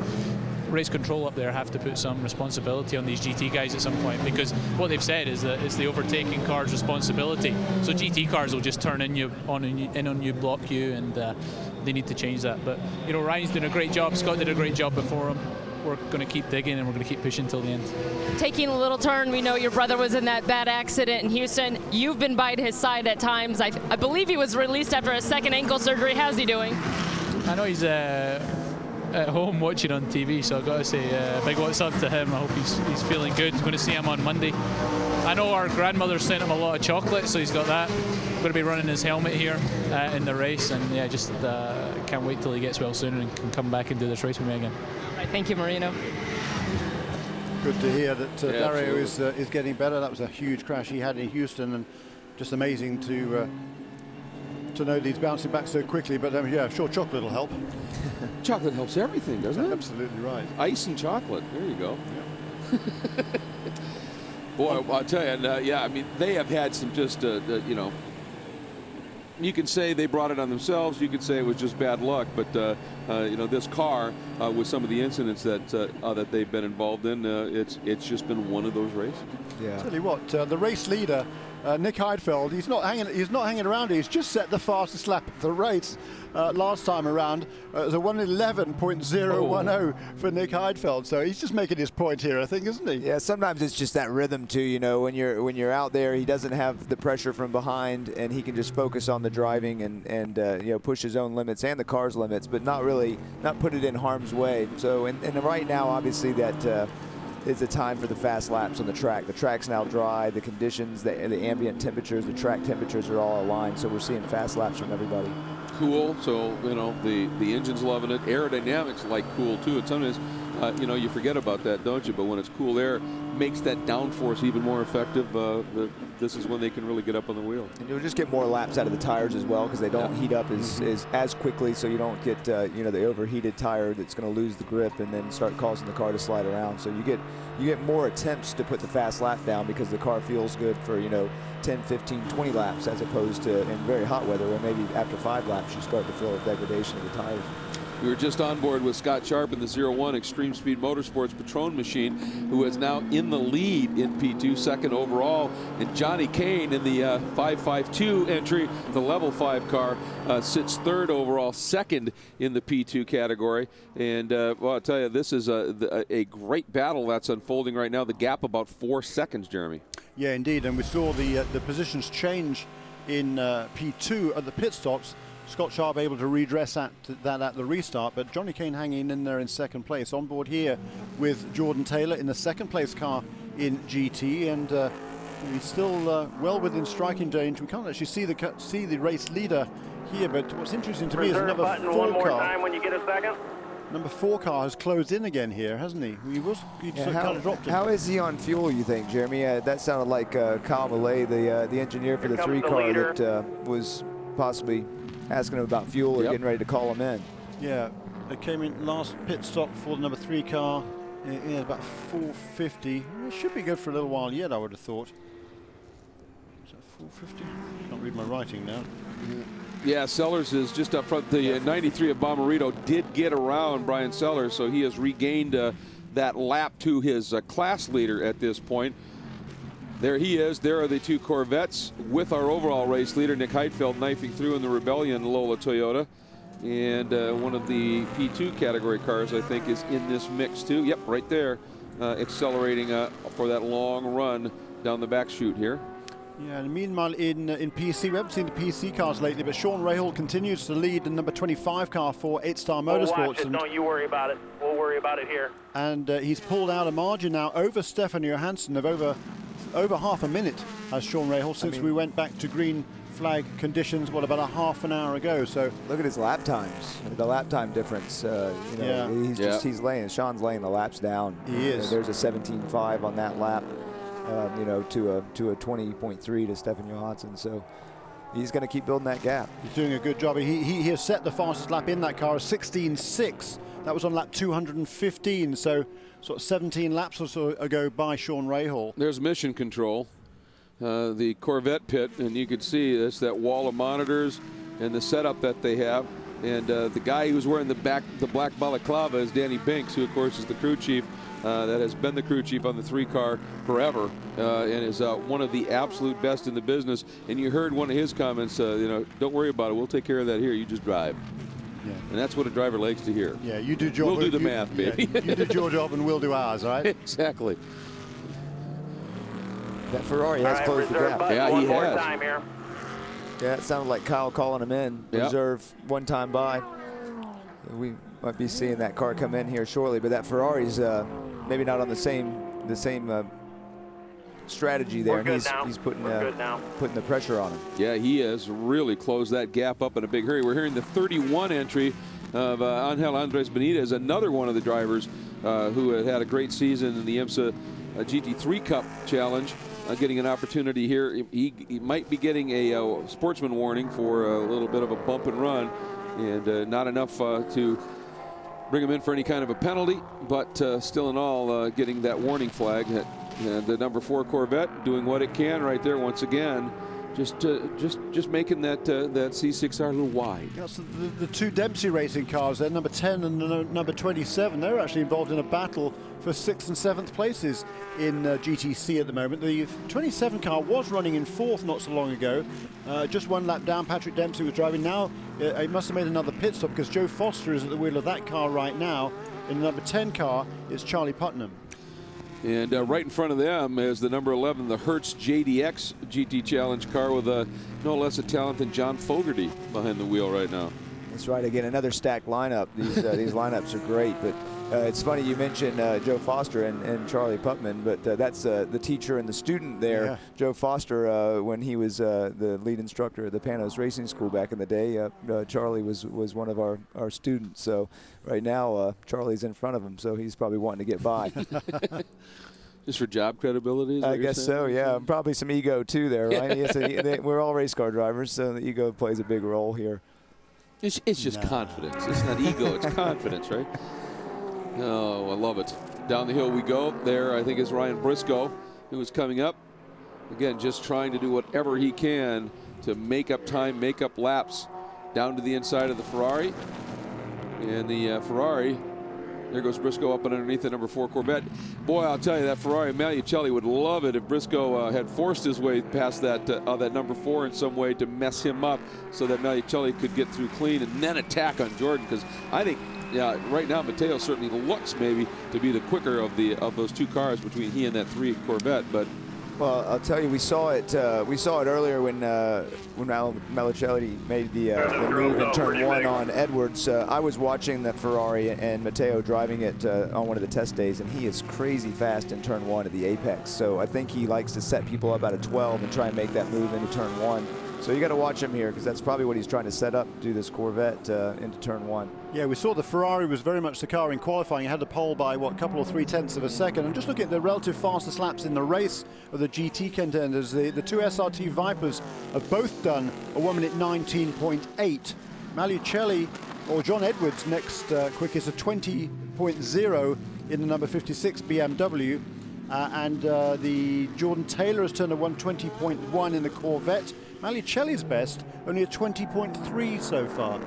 race control up there have to put some responsibility on these GT guys at some point, because what they've said is that it's the overtaking car's responsibility. So GT cars will just turn in on you, block you, and they need to change that. But you know, Ryan's doing a great job. Scott did a great job before him. We're going to keep digging, and we're going to keep pushing till the end. Taking a little turn, we know your brother was in that bad accident in Houston. You've been by his side at times. I believe he was released after a 2nd ankle surgery. How's he doing? I know he's at home watching on TV, so I've got to say big what's up to him. I hope he's feeling good. I'm going to see him on Monday. I know our grandmother sent him a lot of chocolate, so he's got that. I'm going to be running his helmet here in the race, and yeah, just can't wait till he gets well soon and can come back and do this race with me again. All right, thank you, Marino. Good to hear that Dario is getting better. That was a huge crash he had in Houston, and just amazing to to know that he's bouncing back so quickly, but yeah, sure, chocolate will help. Chocolate helps everything, doesn't it? Absolutely right. Ice and chocolate. There you go. Yeah. Boy, I'll tell you, and yeah, I mean, they have had some just, you know, you can say they brought it on themselves. You could say it was just bad luck. But you know, this car, with some of the incidents that they've been involved in, it's just been one of those races. Yeah. Tell you what, the race leader, Nick Heidfeld, he's not hanging around. He's just set the fastest lap of the race last time around. It was a 1:11.010 for Nick Heidfeld. So he's just making his point here, I think, isn't he? Yeah. Sometimes it's just that rhythm too. You know, when you're out there, he doesn't have the pressure from behind, and he can just focus on the driving and you know, push his own limits and the car's limits, but not put it in harm's way. So and right now, obviously, that is the time for the fast laps on the track. The track's now dry. The conditions, the ambient temperatures, the track temperatures are all aligned. So we're seeing fast laps from everybody. Cool. So you know, the engine's loving it. Aerodynamics like cool too. And sometimes you know, you forget about that, don't you? But when it's cool air, makes that downforce even more effective. This is when they can really get up on the wheel. And you'll just get more laps out of the tires as well, because they don't heat up as quickly, so you don't get you know, the overheated tire that's going to lose the grip and then start causing the car to slide around. So you get more attempts to put the fast lap down because the car feels good for, you know, 10, 15, 20 laps, as opposed to in very hot weather where maybe after 5 laps you start to feel a degradation of the tires. We were just on board with Scott Sharp in the 01 Extreme Speed Motorsports Patron machine, who is now in the lead in P2, second overall. And Johnny Kane in the 552 entry, the level 5 car, sits third overall, second in the P2 category. And well, I'll tell you, this is a great battle that's unfolding right now. The gap about 4 seconds, Jeremy. Yeah, indeed. And we saw the positions change in P2 at the pit stops. Scott Sharp able to redress that at the restart, but Johnny Kane hanging in there in second place. On board here with Jordan Taylor in the second place car in GT, and he's still well within striking range. We can't actually see the race leader here, but what's interesting to me is the number 4 one more car. time when you get a second. Number 4 car has closed in again here, hasn't he? He kind of dropped him. How is he on fuel, you think, Jeremy? That sounded like Kyle Millay, the engineer for the 3 car, that was possibly asking him about fuel or getting ready to call him in. Yeah, they came in last pit stop for the number 3 car. Yeah, about 450. It should be good for a little while yet, I would have thought. Is that 450? Can't read my writing now. Yeah, Sellers is just up front. The 93 of Bomarito did get around Brian Sellers, so he has regained that lap to his class leader at this point. There he is. There are the 2 Corvettes with our overall race leader, Nick Heidfeld, knifing through in the Rebellion Lola Toyota. And one of the P2 category cars, I think, is in this mix too. Yep, right there, accelerating for that long run down the back chute here. Yeah, and meanwhile in PC, we haven't seen the PC cars lately, but Sean Rahal continues to lead the number 25 car for 8-Star Motorsports. We'll watch it. Don't you worry about it. We'll worry about it here. And he's pulled out a margin now over Stefan Johansson of over half a minute, has Sean Rahal, since we went back to green flag conditions, what, about a half an hour ago. So look at his lap times, the lap time difference. You know, Sean's laying the laps down. He is. There's a 17.5 on that lap, you know, to a 20.3 to Stefan Johansson. So he's going to keep building that gap. He's doing a good job. He has set the fastest lap in that car, 16.6. That was on lap 215. So sort of 17 laps or so ago by Sean Rahal. There's mission control, the Corvette pit, and you can see this, that wall of monitors and the setup that they have. And the guy who's wearing the black balaclava is Danny Binks, who of course is the crew chief. That has been the crew chief on the 3 car forever, and is one of the absolute best in the business. And you heard one of his comments, you know, don't worry about it, we'll take care of that here, you just drive. Yeah. And that's what a driver likes to hear. Yeah, you do job. We'll do the math, baby. Yeah, you do your job and we'll do ours, all right? Exactly. That Ferrari has closed the gap. Yeah, one he more has. time here. Yeah, it sounded like Kyle calling him in. Yep. Reserve one time by. We might be seeing that car come in here shortly, but that Ferrari's maybe not on the same strategy there. He's putting the pressure on him. Yeah, he has really closed that gap up in a big hurry. We're hearing the 31 entry of Angel Andres Benitez, another one of the drivers who had a great season in the IMSA GT3 Cup Challenge. getting an opportunity here. He might be getting a sportsman warning for a little bit of a bump and run, and not enough to bring him in for any kind of a penalty, but still in all, getting that warning flag. And the number 4 Corvette doing what it can right there once again. Just making that C6R a little wide. That's the 2 Dempsey racing cars there, number 10 and number 27. They're actually involved in a battle for 6th and 7th places in GTC at the moment. The 27 car was running in 4th not so long ago. Just 1 lap down, Patrick Dempsey was driving. Now he must have made another pit stop because Joe Foster is at the wheel of that car right now. In the number 10 car is Charlie Putnam. And right in front of them is the number 11, the Hertz JDX GT Challenge car with no less a talent than John Fogerty behind the wheel right now. That's right. Again, another stacked lineup. These lineups are great. But it's funny you mentioned Joe Foster and Charlie Putman, but that's the teacher and the student there. Yeah. Joe Foster, when he was the lead instructor at the Panos Racing School back in the day, Charlie was one of our students. So right now, Charlie's in front of him, so he's probably wanting to get by. Just for job credibility? I guess so, yeah. Probably some ego, too, there, right? We're all race car drivers, so the ego plays a big role here. It's just confidence. It's not ego, it's confidence, right? Oh, I love it. Down the hill we go. There, I think, is Ryan Briscoe, who is coming up. Again, just trying to do whatever he can to make up time, make up laps down to the inside of the Ferrari. And the Ferrari, there goes Briscoe up and underneath the number 4 Corvette. Boy, I'll tell you, that Ferrari, Magliucelli would love it if Briscoe had forced his way past that number 4 in some way to mess him up so that Magliucelli could get through clean and then attack on Jordan. Because I think, right now Matteo certainly looks maybe to be the quicker of those 2 cars between he and that 3 Corvette. But well, I'll tell you, we saw it earlier when Magliucelli made the move in turn 1 on Edwards. I was watching the Ferrari and Matteo driving it on one of the test days, and he is crazy fast in turn 1 at the apex. So I think he likes to set people up out of 12 and try and make that move into turn 1. So you got to watch him here because that's probably what he's trying to set up, do this Corvette into turn 1. Yeah, we saw the Ferrari was very much the car in qualifying. It had the pole by, what, a couple or 3/10 of a second. And just looking at the relative fastest laps in the race of the GT contenders, the 2 SRT Vipers have both done a 1 minute 19.8. Magliucelli, or John Edwards, next quickest, a 20.0 in the number 56 BMW. And the Jordan Taylor has turned a 120.1 in the Corvette. Magliucelli's best, only a 20.3 so far.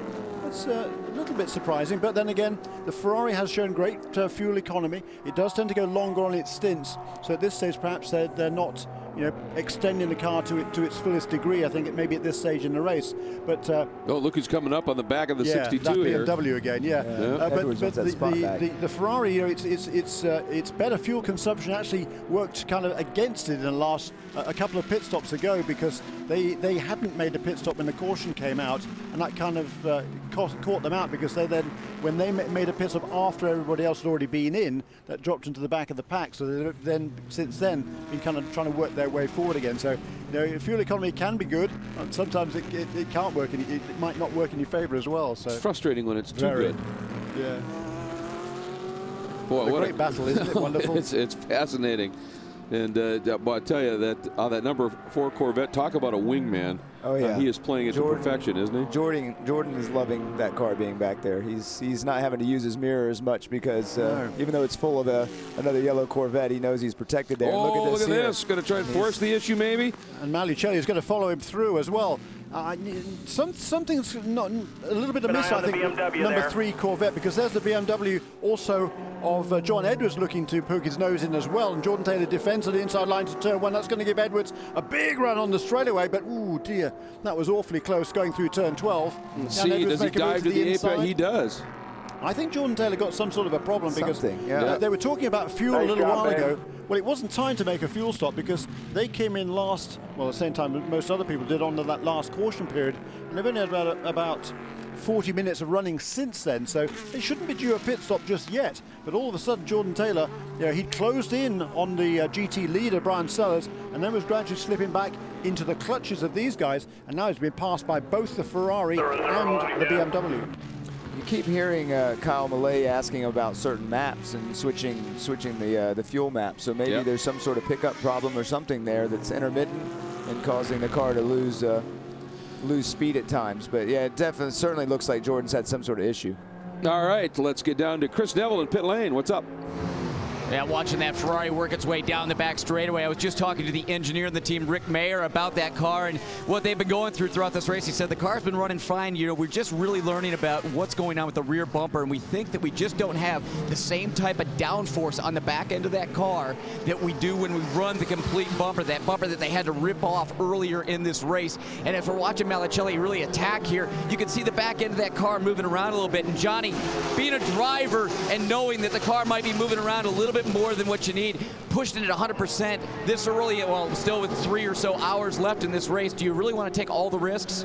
That's a little bit surprising, but then again, the Ferrari has shown great fuel economy. It does tend to go longer on its stints, so at this stage perhaps they're not extending the car to its fullest degree. I think it may be at this stage in the race. But oh, look who's coming up on the back of the 62 that here. BMW again, but the Ferrari, its better fuel consumption actually worked kind of against it in the last a couple of pit stops ago, because they hadn't made a pit stop when the caution came out, and that kind of caught them out, because they then, when they made a pit stop after everybody else had already been in, that dropped into the back of the pack. So they've then since then been kind of trying to work their way forward again. So fuel economy can be good, and sometimes it can't work, and it might not work in your favor as well. So it's frustrating when it's too good. Yeah. Boy, what a great battle, isn't it? Wonderful. It's fascinating. And I tell you that number 4 Corvette, talk about a wingman. Oh yeah, he is playing it to perfection, isn't he? Jordan is loving that car being back there. He's not having to use his mirror as much, because even though it's full of another yellow Corvette, he knows he's protected there. Oh, look at this! Going to try and force the issue, maybe. And Magliucelli is going to follow him through as well. Something's not a little bit amiss, I think, with number 3 Corvette, because there's the BMW also of John Edwards looking to poke his nose in as well, and Jordan Taylor defends to the inside line to turn 1. That's going to give Edwards a big run on the straightaway, but ooh dear, that was awfully close going through turn 12. See, does he dive to the apex? He does. I think Jordan Taylor got some sort of a problem, because they were talking about fuel a little while ago. Well, it wasn't time to make a fuel stop, because they came in last, well, at the same time most other people did on that last caution period, and they've only had about 40 minutes of running since then, so they shouldn't be due a pit stop just yet. But all of a sudden, Jordan Taylor, he closed in on the GT leader, Brian Sellers, and then was gradually slipping back into the clutches of these guys, and now he's been passed by both the Ferrari and the BMW. You keep hearing Kyle Millay asking about certain maps and switching the fuel map. So maybe there's some sort of pickup problem or something there that's intermittent and causing the car to lose speed at times. But yeah, it definitely certainly looks like Jordan's had some sort of issue. All right, let's get down to Chris Neville in pit lane. What's up? Yeah, watching that Ferrari work its way down the back straightaway. I was just talking to the engineer of the team, Rick Mayer, about that car and what they've been going through throughout this race. He said the car's been running fine. You know, we're just really learning about what's going on with the rear bumper, and we think that we just don't have the same type of downforce on the back end of that car that we do when we run the complete bumper, that bumper that they had to rip off earlier in this race. And if we're watching Malicelli really attack here, you can see the back end of that car moving around a little bit. And Johnny, being a driver and knowing that the car might be moving around a little bit more than what you need, pushing it at 100% this early, well, still with 3 or so hours left in this race, do you really want to take all the risks?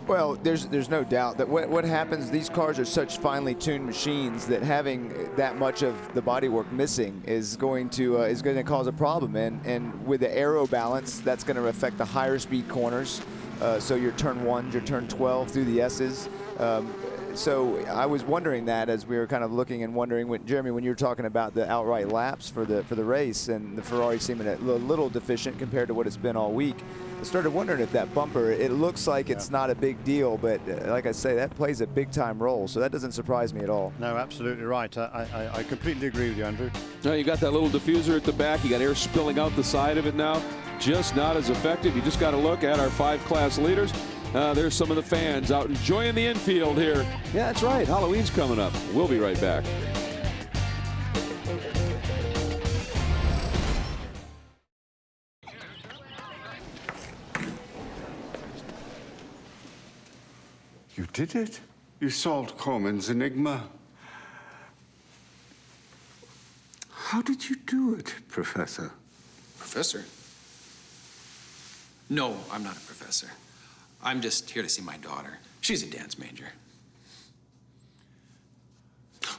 Well, there's no doubt that what happens, these cars are such finely tuned machines that having that much of the bodywork missing is going to cause a problem. And with the aero balance, that's going to affect the higher speed corners. So your turn 1s, your turn 12 through the S's. So I was wondering that as we were kind of looking and wondering, Jeremy, when you were talking about the outright laps for the race and the Ferrari seeming a little deficient compared to what it's been all week, I started wondering if that bumper, it looks like it's not a big deal, but like I say, that plays a big time role, so that doesn't surprise me at all. No, absolutely right. I completely agree with you, Andrew. Now you got that little diffuser at the back. You got air spilling out the side of it now. Just not as effective. You just got to look at our 5 class leaders. There's some of the fans out enjoying the infield here. Yeah, that's right. Halloween's coming up. We'll be right back. You did it. You solved Corman's enigma. How did you do it, Professor? Professor? No, I'm not a professor. I'm just here to see my daughter. She's a dance major.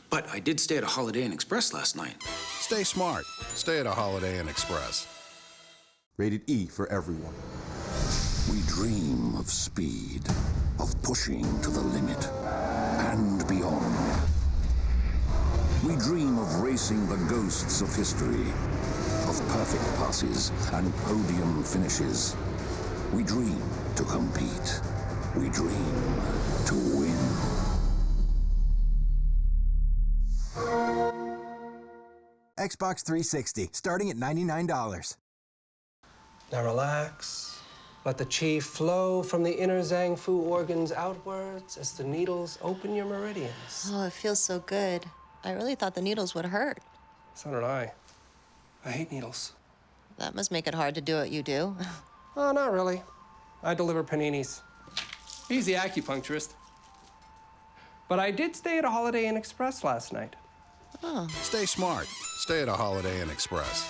But I did stay at a Holiday Inn Express last night. Stay smart. Stay at a Holiday Inn Express. Rated E for everyone. We dream of speed, of pushing to the limit and beyond. We dream of racing the ghosts of history, of perfect passes and podium finishes. We dream to compete. We dream to win. Xbox 360, starting at $99. Now relax. Let the chi flow from the inner Zhang Fu organs outwards as the needles open your meridians. Oh, it feels so good. I really thought the needles would hurt. So did I. I hate needles. That must make it hard to do what you do. Oh, not really. I deliver paninis. He's the acupuncturist. But I did stay at a Holiday Inn Express last night. Oh. Stay smart. Stay at a Holiday Inn Express.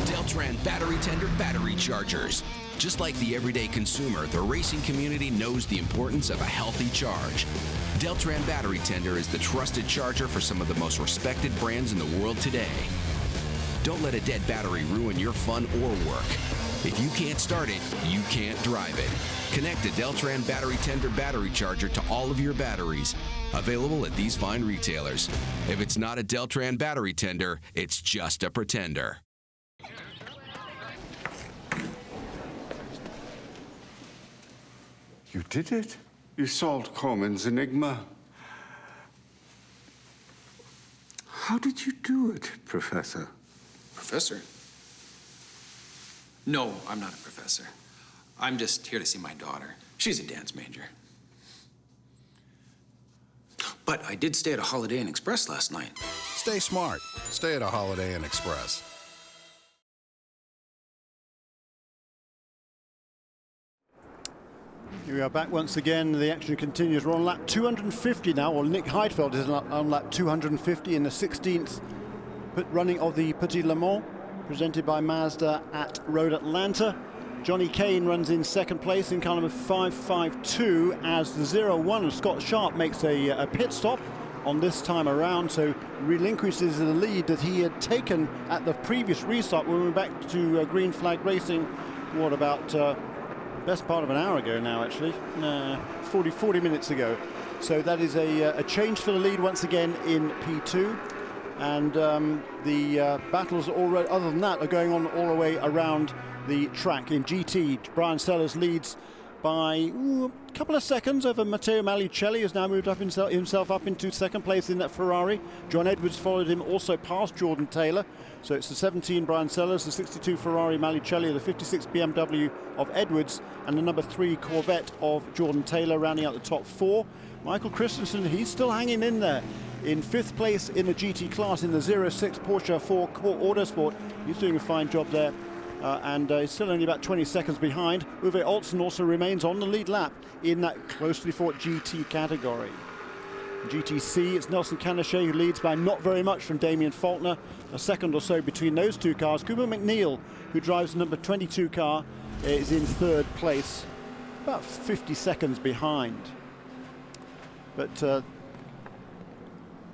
Deltran Battery Tender battery chargers. Just like the everyday consumer, the racing community knows the importance of a healthy charge. Deltran Battery Tender is the trusted charger for some of the most respected brands in the world today. Don't let a dead battery ruin your fun or work. If you can't start it, you can't drive it. Connect a Deltran Battery Tender battery charger to all of your batteries. Available at these fine retailers. If it's not a Deltran Battery Tender, it's just a pretender. You did it. You solved Corman's enigma. How did you do it, Professor? Professor? No, I'm not a professor. I'm just here to see my daughter. She's a dance major. But I did stay at a Holiday Inn Express last night. Stay smart. Stay at a Holiday Inn Express. Here we are back once again. The action continues. We're on lap 250 now. Well, Nick Heidfeld is on lap 250 in the 16th running of the Petit Le Mans, presented by Mazda at Road Atlanta. Johnny Kane runs in second place in car number 552 as the 01 of Scott Sharp makes a pit stop on this time around, so relinquishes the lead that he had taken at the previous restart when we went back to green flag racing, what, about best part of an hour ago now, actually. 40 minutes ago. So that is a change for the lead once again in P2. And the battles already, other than that, are going on all the way around the track. In GT, Brian Sellers leads by a couple of seconds over Matteo Malicelli, has now moved up himself up into second place in that Ferrari. John Edwards followed him also past Jordan Taylor. So it's the 17 Brian Sellers, the 62 Ferrari Malicelli, the 56 BMW of Edwards, and the number 3 Corvette of Jordan Taylor rounding out the top 4. Michael Christensen, he's still hanging in there in 5th place in the GT class in the 06 Porsche 4 Core Autosport. He's doing a fine job there. And he's still only about 20 seconds behind. Uwe Olsen also remains on the lead lap in that closely fought GT category. GTC, it's Nelson Canachet who leads by not very much from Damien Faulkner. A second or so between those two cars. Cooper McNeil, who drives the number 22 car, is in 3rd place, about 50 seconds behind. But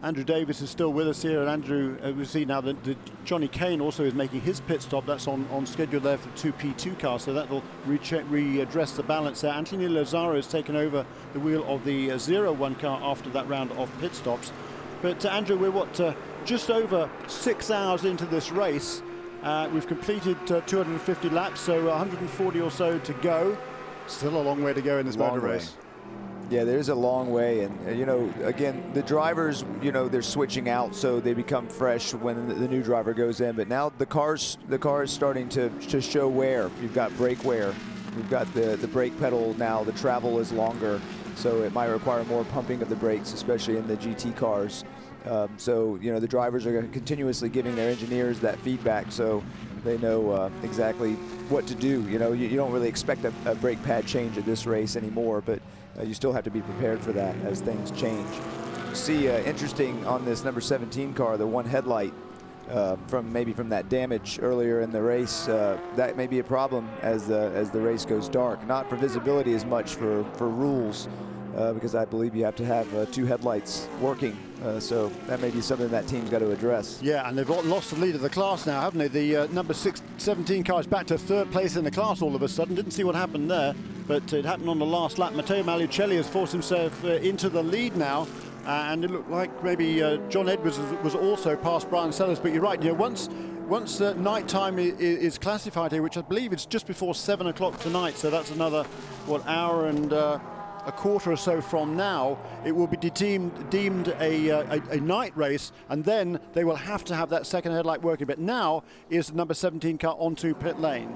Andrew Davis is still with us here, and Andrew, we see now that Johnny Kane also is making his pit stop. That's on schedule there for 2 P2 cars, so that will readdress the balance there. Anthony Lazaro has taken over the wheel of the 01 car after that round of pit stops. But Andrew, we're just over 6 hours into this race. We've completed 250 laps, so 140 or so to go. Still a long way to go in this motor race. Yeah, there's a long way, and you know, again, the drivers, you know, they're switching out, so they become fresh when the new driver goes in. But now the car is starting to show wear. You've got brake wear, you've got the brake pedal now. The travel is longer, so it might require more pumping of the brakes, especially in the GT cars. So you know, the drivers are continuously giving their engineers that feedback, so they know exactly what to do. You know, you don't really expect a brake pad change at this race anymore, but you still have to be prepared for that as things change. See, interesting on this number 17 car, the one headlight from that damage earlier in the race. That may be a problem as the race goes dark. Not for visibility as much for rules, because I believe you have to have 2 headlights working. So that may be something that team's got to address. Yeah, and they've lost the lead of the class now, haven't they? The number 17 car is back to 3rd place in the class all of a sudden. Didn't see what happened there, but it happened on the last lap. Matteo Malicelli has forced himself into the lead now, and it looked like maybe John Edwards was also past Brian Sellers. But you're right, you know, once night time is classified here, which I believe is just before 7 o'clock tonight, so that's another, hour and a quarter or so from now, it will be deemed a night race, and then they will have to have that second headlight working. But now is the number 17 car onto pit lane.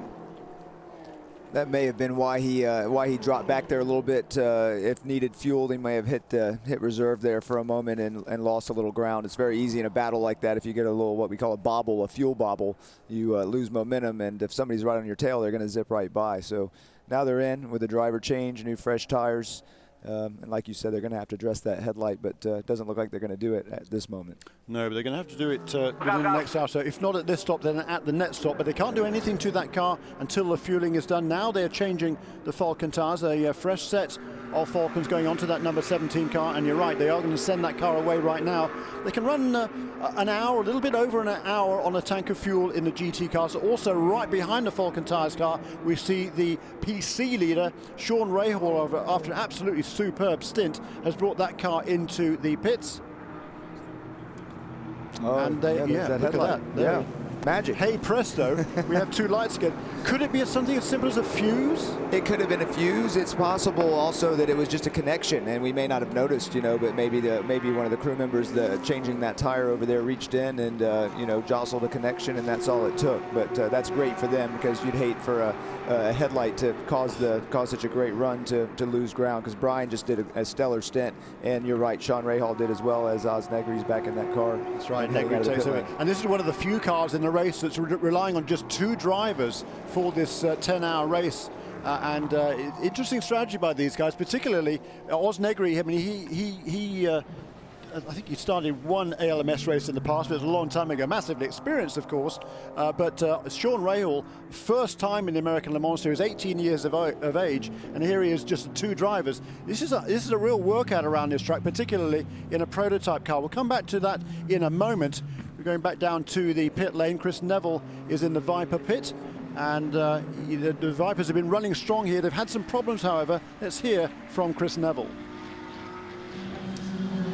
That may have been why he dropped back there a little bit. If needed fuel, he may have hit reserve there for a moment and lost a little ground. It's very easy in a battle like that. If you get a little, what we call a bobble, a fuel bobble, you lose momentum, and if somebody's right on your tail, they're going to zip right by. So now they're in with a driver change, new fresh tires. And like you said, they're going to have to address that headlight, but it doesn't look like they're going to do it at this moment. No, but they're going to have to do it within the next hour. So if not at this stop, then at the next stop. But they can't do anything to that car until the fueling is done. Now they're changing the Falcon tires, a fresh set of Falcons going onto that number 17 car. And you're right, they are going to send that car away right now. They can run an hour, a little bit over an hour on a tank of fuel in the GT cars. Also right behind the Falcon tires car, we see the PC leader, Sean Rahal, after an absolutely superb stint, has brought that car into the pits. Oh, and they, yeah, that look headlight. at that. Yeah, magic. Hey presto, we have 2 lights again. Could it be something as simple as a fuse? It could have been a fuse. It's possible also that it was just a connection, and we may not have noticed, you know, but maybe one of the crew members changing that tire over there reached in and, you know, jostled a connection, and that's all it took. But that's great for them, because you'd hate for a headlight to cause such a great run to lose ground, because Brian just did a stellar stint, and you're right, Sean Rahal did as well, as Oz Negri's back in that car. That's right, Negri takes over. And this is one of the few cars in the race that's relying on just 2 drivers for this 10-hour race. And interesting strategy by these guys, particularly Oz Negri. I mean, he I think he started one ALMS race in the past, but it was a long time ago. Massively experienced, of course. But Sean Rahal, first time in the American Le Mans Series, 18 years of age, and here he is, just 2 drivers. This is a real workout around this track, particularly in a prototype car. We'll come back to that in a moment. We're going back down to the pit lane. Chris Neville is in the Viper pit. And the Vipers have been running strong here. They've had some problems, however. Let's hear from Chris Neville.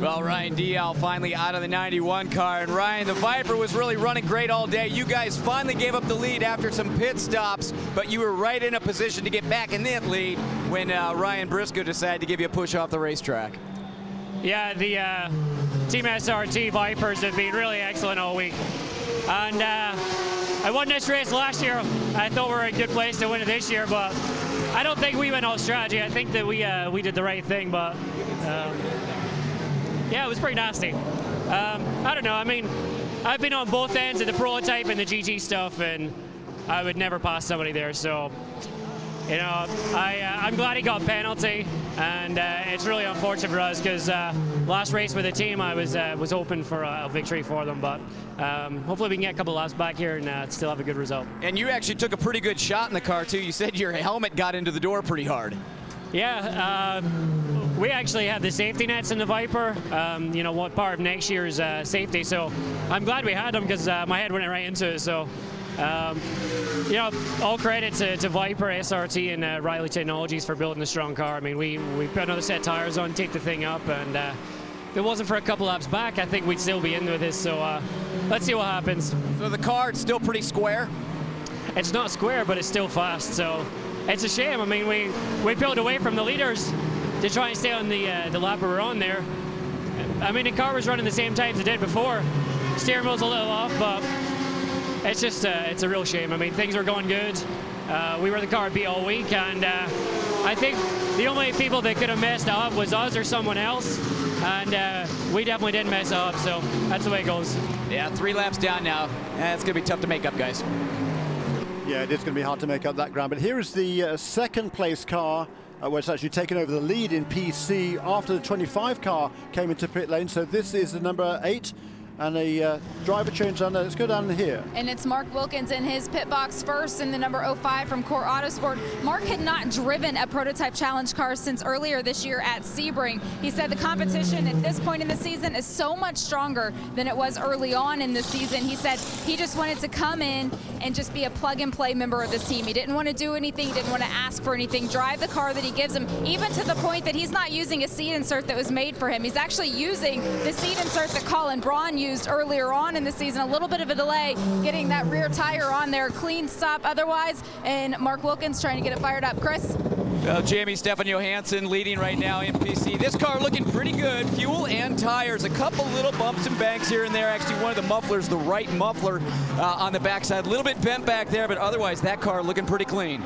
Well, Ryan Dial finally out of the 91 car. And Ryan, the Viper was really running great all day. You guys finally gave up the lead after some pit stops, but you were right in a position to get back in that lead when Ryan Briscoe decided to give you a push off the racetrack. Yeah, the Team SRT Vipers have been really excellent all week. And I won this race last year. I thought we were in a good place to win it this year, but I don't think we went off strategy. I think that we did the right thing, but yeah, it was pretty nasty. I don't know. I mean, I've been on both ends of the prototype and the GT stuff, and I would never pass somebody there. So, you know, I'm glad he got penalty, and it's really unfortunate for us because last race with the team, I was hoping for a victory for them, but hopefully we can get a couple laps back here and still have a good result. And you actually took a pretty good shot in the car too. You said your helmet got into the door pretty hard. Yeah, we actually have the safety nets in the Viper, you know, what part of next year's safety, so I'm glad we had them because my head went right into it. So, you know, all credit to Viper, SRT, and Riley Technologies for building a strong car. I mean, we put another set of tires on, take the thing up, and if it wasn't for a couple laps back, I think we'd still be in with this, so let's see what happens. So the car, it's still pretty square? It's not square, but it's still fast, so it's a shame. I mean, we pulled away from the leaders to try and stay on the lap we were on there. I mean, the car was running the same times it did before. Steering wheel's a little off, but it's just it's a real shame. I mean, things were going good. We were the car beat all week, and I think the only people that could have messed up was us or someone else, and we definitely didn't mess up, so that's the way it goes. Yeah, 3 laps down now. It's going to be tough to make up, guys. Yeah, it is going to be hard to make up that ground. But here is the second place car, where it's actually taken over the lead in PC after the 25 car came into pit lane. So this is the number 8. And a driver change on there. Let's go down here. And it's Mark Wilkins in his pit box first in the number 05 from Core Autosport. Mark had not driven a prototype challenge car since earlier this year at Sebring. He said the competition at this point in the season is so much stronger than it was early on in the season. He said he just wanted to come in and just be a plug-and-play member of this team. He didn't want to do anything. He didn't want to ask for anything. Drive the car that he gives him, even to the point that he's not using a seat insert that was made for him. He's actually using the seat insert that Colin Braun used earlier on in the season. A little bit of a delay getting that rear tire on there. Clean stop otherwise, and Mark Wilkins trying to get it fired up. Chris? Well, Jamie Stefan Johansson leading right now in PC. This car looking pretty good. Fuel and tires. A couple little bumps and banks here and there. Actually, one of the mufflers, the right muffler on the backside, a little bit bent back there, but otherwise that car looking pretty clean.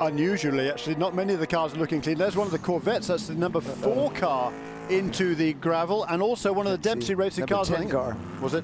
Unusually, actually, not many of the cars are looking clean. There's one of the Corvettes. That's the number 4 car into the gravel, and also one of the Dempsey Racing cars. Number 10 car. Was it?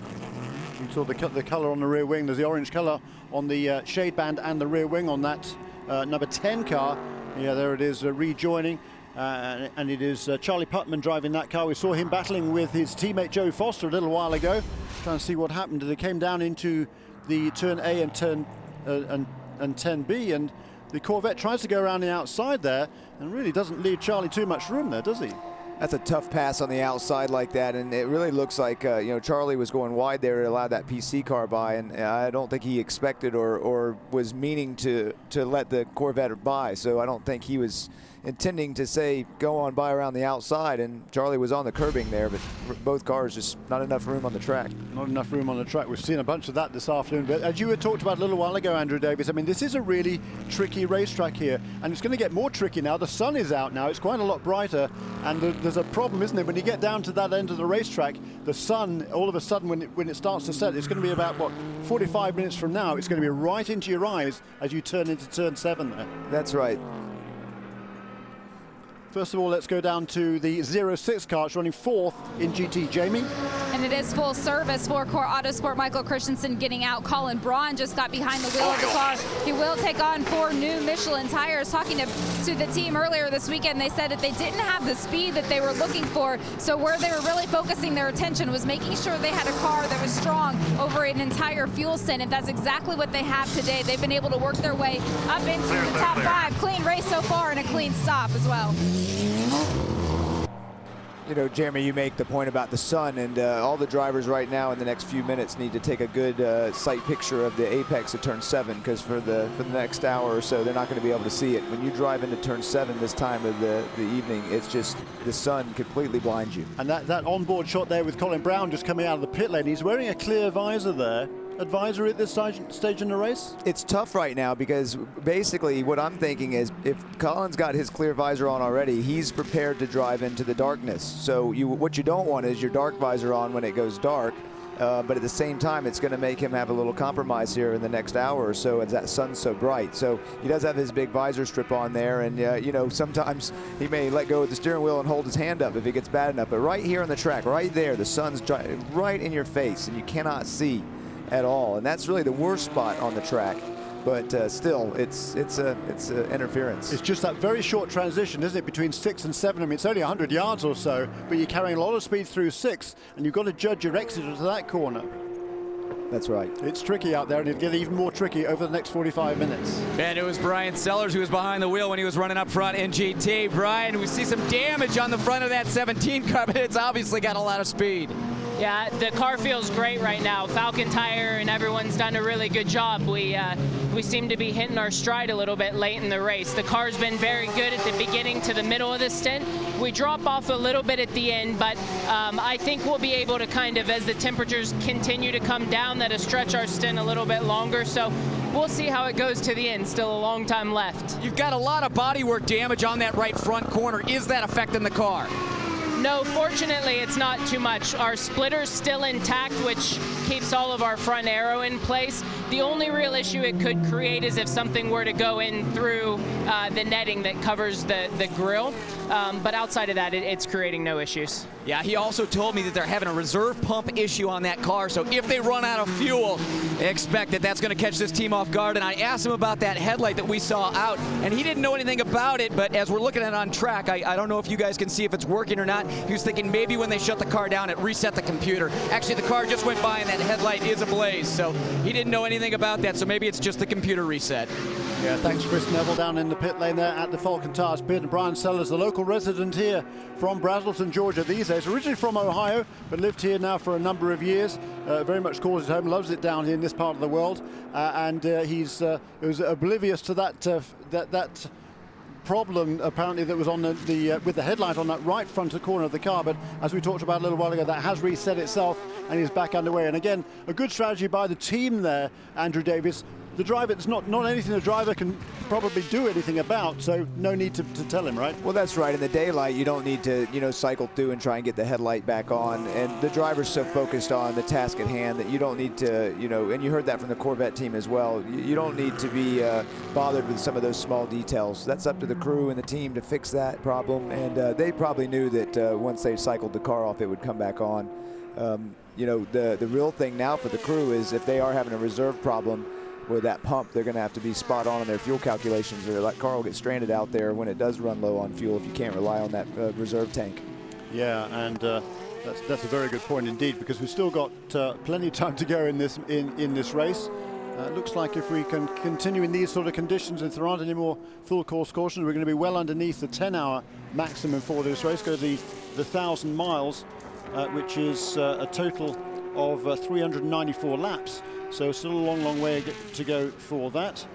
You saw the color on the rear wing. There's the orange color on the shade band and the rear wing on that number 10 car. Yeah, there it is, rejoining. And it is Charlie Putman driving that car. We saw him battling with his teammate Joe Foster a little while ago, trying to see what happened. They came down into the turn A and turn and 10B, and the Corvette tries to go around the outside there and really doesn't leave Charlie too much room there, does he? That's a tough pass on the outside like that, and it really looks like you know, Charlie was going wide there to allow that PC car by, and I don't think he expected or was meaning to let the Corvette by. So I don't think he was intending to say go on by around the outside, and Charlie was on the curbing there, but both cars just not enough room on the track. Not enough room on the track. We've seen a bunch of that this afternoon, but as you had talked about a little while ago, Andrew Davis, I mean, this is a really tricky racetrack here, and it's going to get more tricky now. The sun is out now. It's quite a lot brighter, and there's a problem, isn't it? When you get down to that end of the racetrack, the sun, all of a sudden, when it starts to set, it's going to be about, what, 45 minutes from now, it's going to be right into your eyes as you turn into turn 7 there. That's right. First of all, let's go down to the 06 car. It's running 4th in GT. Jamie? And it is full service for Core Autosport. Michael Christensen getting out. Colin Braun just got behind the wheel of the car. He will take on 4 new Michelin tires. Talking to the team earlier this weekend, they said that they didn't have the speed that they were looking for. So where they were really focusing their attention was making sure they had a car that was strong over an entire fuel stint. And that's exactly what they have today. They've been able to work their way up into the top 5. Clean race so far and a clean stop as well. You know, Jeremy, you make the point about the sun, and all the drivers right now in the next few minutes need to take a good sight picture of the apex of turn 7, because for the next hour or so, they're not going to be able to see it. When you drive into turn 7 this time of the evening, it's just the sun completely blinds you. And that onboard shot there with Colin Brown just coming out of the pit lane, he's wearing a clear visor there. Advisory at this stage in the race? It's tough right now because basically what I'm thinking is if Colin's got his clear visor on already, he's prepared to drive into the darkness. So what you don't want is your dark visor on when it goes dark, but at the same time it's going to make him have a little compromise here in the next hour or so as that sun's so bright. So he does have his big visor strip on there, and you know, sometimes he may let go of the steering wheel and hold his hand up if it gets bad enough. But right here on the track, right there, the sun's right in your face and you cannot see at all, and that's really the worst spot on the track. But still, it's interference. It's just that very short transition, isn't it, between 6 and 7? I mean, it's only 100 yards or so, but you're carrying a lot of speed through 6, and you've got to judge your exit into that corner. That's right. It's tricky out there, and it'll get even more tricky over the next 45 minutes. And it was Brian Sellers who was behind the wheel when he was running up front in GT. Brian, we see some damage on the front of that 17 car, but it's obviously got a lot of speed. Yeah, the car feels great right now. Falcon Tire and everyone's done a really good job. We seem to be hitting our stride a little bit late in the race. The car's been very good at the beginning to the middle of the stint. We drop off a little bit at the end, but I think we'll be able to kind of, as the temperatures continue to come down, that'll stretch our stint a little bit longer. So we'll see how it goes to the end. Still a long time left. You've got a lot of bodywork damage on that right front corner. Is that affecting the car? No, fortunately, it's not too much. Our splitter's still intact, which keeps all of our front aero in place. The only real issue it could create is if something were to go in through the netting that covers the grill. But outside of that, it's creating no issues. Yeah, he also told me that they're having a reserve pump issue on that car, so if they run out of fuel, expect that that's going to catch this team off guard. And I asked him about that headlight that we saw out, and he didn't know anything about it, but as we're looking at it on track, I don't know if you guys can see if it's working or not. He was thinking maybe when they shut the car down, it reset the computer. Actually, the car just went by and that headlight is ablaze, so he didn't know anything about that, so maybe it's just the computer reset. Yeah, thanks Chris Neville down in the pit lane there at the Falcon Tires pit. And Brian Sellers, the local resident here from Braselton, Georgia these days. Originally from Ohio, but lived here now for a number of years. Very much calls it home, loves it down here in this part of the world. And he was oblivious to that problem apparently that was on with the headlight on that right front corner of the car. But as we talked about a little while ago, that has reset itself and is back underway. And again, a good strategy by the team there, Andrew Davis. The driver, it's not anything the driver can probably do anything about, so no need to tell him, right? Well, that's right. In the daylight, you don't need to, cycle through and try and get the headlight back on. And the driver's so focused on the task at hand that you don't need to, and you heard that from the Corvette team as well. You don't need to be bothered with some of those small details. That's up to the crew and the team to fix that problem. And they probably knew that once they cycled the car off, it would come back on. The real thing now for the crew is if they are having a reserve problem with that pump, they're going to have to be spot on in their fuel calculations, or that car will get stranded out there when it does run low on fuel if you can't rely on that reserve tank. Yeah, and that's a very good point indeed, because we've still got plenty of time to go in this race. Looks like if we can continue in these sort of conditions, if there aren't any more full course cautions, we're going to be well underneath the 10-hour maximum for this race. Go the 1,000 miles, which is a total of 394 laps. So still a long way to go for that,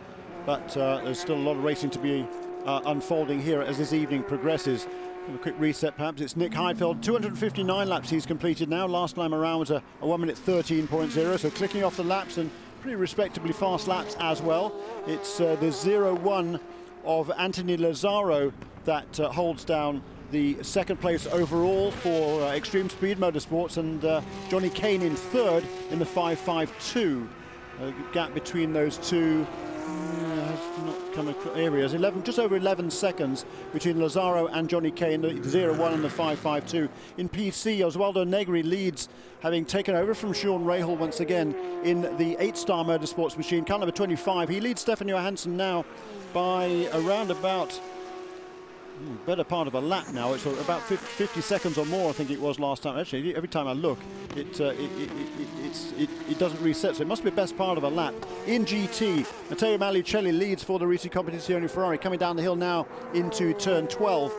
but there's still a lot of racing to be unfolding here as this evening progresses. A quick reset perhaps. It's Nick Heidfeld, 259 laps he's completed now. Last time around was a 1 minute 13.0, so clicking off the laps and pretty respectably fast laps as well. It's the 0-1 of Anthony Lazzaro that holds down the second place overall for Extreme Speed Motorsports, and Johnny Kane in third in the 5.52. Gap between those two has not come across. Here he is, just over 11 seconds between Lazzaro and Johnny Kane, the 0-1 and the 5.52. In PC, Oswaldo Negri leads, having taken over from Sean Rahal once again in the 8-star Motorsports machine, car number 25. He leads Stefan Johansson now by around about better part of a lap now. It's about 50 seconds or more, I think it was last time. Actually, every time I look, it doesn't reset, so it must be the best part of a lap. In GT, Matteo Malicelli leads for the Risi Competizione Ferrari, coming down the hill now into turn 12.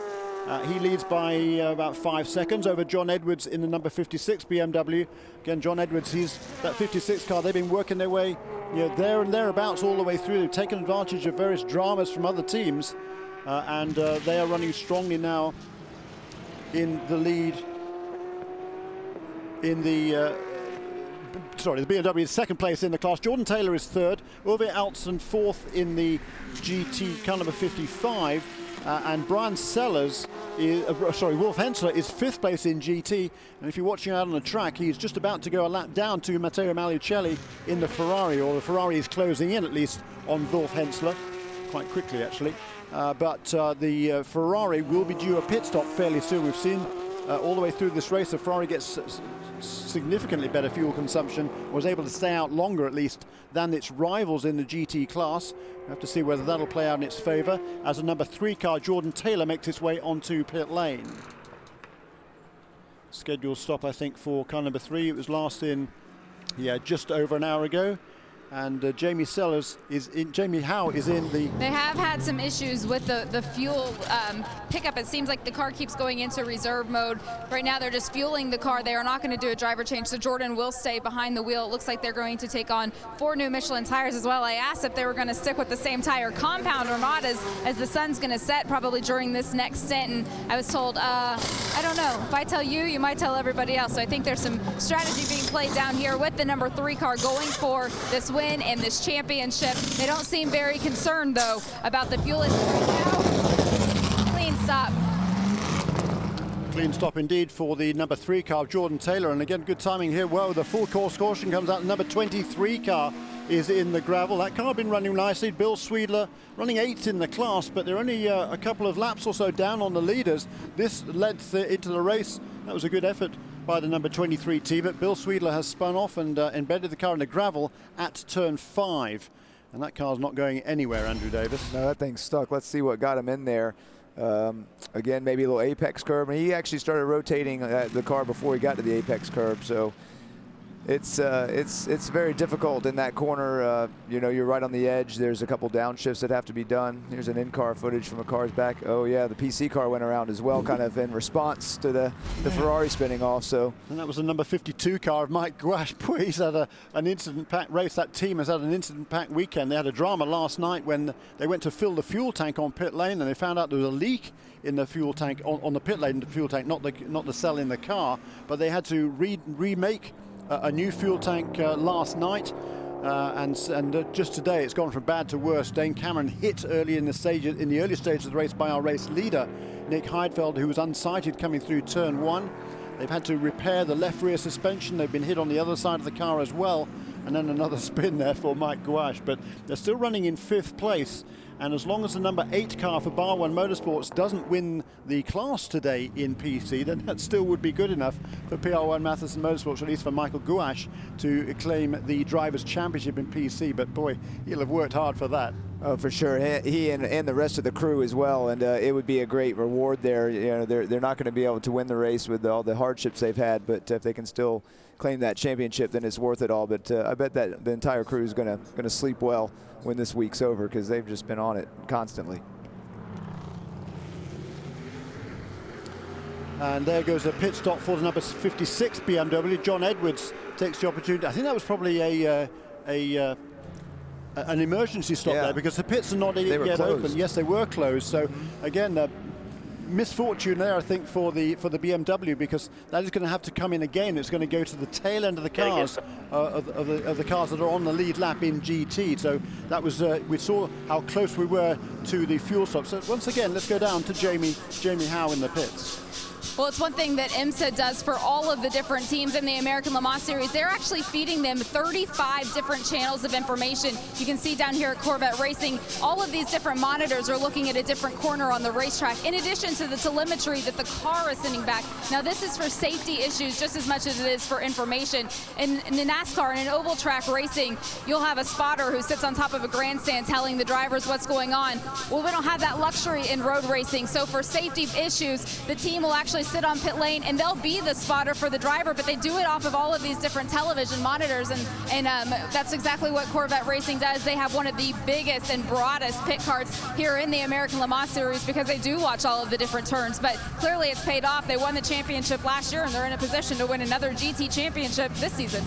He leads by about 5 seconds over John Edwards in the number 56 BMW. Again, John Edwards, he's that 56 car. They've been working their way there and thereabouts all the way through. They've taken advantage of various dramas from other teams, and they are running strongly now in the lead in the the BMW is second place in the class. Jordan Taylor is third. Uwe Altston fourth in the GT car number 55. And Brian Sellers is, Wolf Hensler is fifth place in GT. And if you're watching out on the track, he's just about to go a lap down to Matteo Maliucelli in the Ferrari, or the Ferrari is closing in at least on Wolf Hensler, quite quickly actually. But the Ferrari will be due a pit stop fairly soon. We've seen all the way through this race, the Ferrari gets significantly better fuel consumption, was able to stay out longer at least than its rivals in the GT class. We have to see whether that'll play out in its favour as a number 3 car, Jordan Taylor, makes its way onto pit lane. Scheduled stop, I think, for car number 3. It was last in, just over an hour ago. And Jamie Howe is in the... They have had some issues with the fuel pickup. It seems like the car keeps going into reserve mode. Right now they're just fueling the car. They are not going to do a driver change, so Jordan will stay behind the wheel. It looks like they're going to take on 4 new Michelin tires as well. I asked if they were going to stick with the same tire compound or not as the sun's going to set probably during this next stint. And I was told, I don't know. If I tell you, you might tell everybody else. So I think there's some strategy being played down here with the number 3 car going for this win in this championship. They don't seem very concerned though about the fuel issue right now. Clean stop. Clean stop indeed for the number 3 car, Jordan Taylor, and again good timing here. Well, the full course caution comes out. The number 23 car is in the gravel. That car been running nicely. Bill Sweedler running 8th in the class, but they're only a couple of laps or so down on the leaders. This led into the race. That was a good effort by the number 23 team, but Bill Sweedler has spun off and embedded the car in the gravel at turn 5. And that car's not going anywhere, Andrew Davis. No, that thing's stuck. Let's see what got him in there. Again, maybe a little apex curb. And he actually started rotating the car before he got to the apex curb. So it's very difficult in that corner. You're right on the edge. There's a couple downshifts that have to be done. Here's an in-car footage from a car's back. Oh yeah, the PC car went around as well, kind of in response to the Ferrari spinning off. So. And that was the number 52 car of Mike Gouache. Boy, he's had an incident-packed race. That team has had an incident-packed weekend. They had a drama last night when they went to fill the fuel tank on pit lane, and they found out there was a leak in the fuel tank on the pit lane. The fuel tank, not the cell in the car, but they had to remake a new fuel tank last night, and just today it's gone from bad to worse. Dane Cameron hit early in the early stages of the race by our race leader, Nick Heidfeld, who was unsighted coming through turn 1. They've had to repair the left rear suspension. They've been hit on the other side of the car as well, and then another spin there for Mike Gouache. But they're still running in 5th place. And as long as the number 8 car for Bar 1 Motorsports doesn't win the class today in PC, then that still would be good enough for PR1 Matheson Motorsports, at least for Michael Gouache, to claim the Drivers' Championship in PC. But boy, he'll have worked hard for that. Oh, for sure. He and the rest of the crew as well, and it would be a great reward there. They're not going to be able to win the race with all the hardships they've had, but if they can still claim that championship, then it's worth it all. But I bet that the entire crew is going to sleep well when this week's over, because they've just been on it constantly. And there goes a pit stop for the number 56 BMW. John Edwards takes the opportunity. I think that was probably an emergency stop there, because the pits are not yet open. Yes, they were closed. So again, misfortune there, I think, for the BMW, because that is going to have to come in again. It's going to go to the tail end of the cars of the cars that are on the lead lap in GT. So that was we saw how close we were to the fuel stop. So once again, let's go down to Jamie Howe in the pits. Well, it's one thing that IMSA does for all of the different teams in the American Le Mans Series. They're actually feeding them 35 different channels of information. You can see down here at Corvette Racing, all of these different monitors are looking at a different corner on the racetrack, in addition to the telemetry that the car is sending back. Now, this is for safety issues just as much as it is for information. In the NASCAR and in oval track racing, you'll have a spotter who sits on top of a grandstand telling the drivers what's going on. Well, we don't have that luxury in road racing. So for safety issues, the team will actually sit on pit lane and they'll be the spotter for the driver, but they do it off of all of these different television monitors. And that's exactly what Corvette Racing does. They have one of the biggest and broadest pit carts here in the American Le Mans Series because they do watch all of the different turns. But clearly it's paid off. They won the championship last year and they're in a position to win another GT championship this season.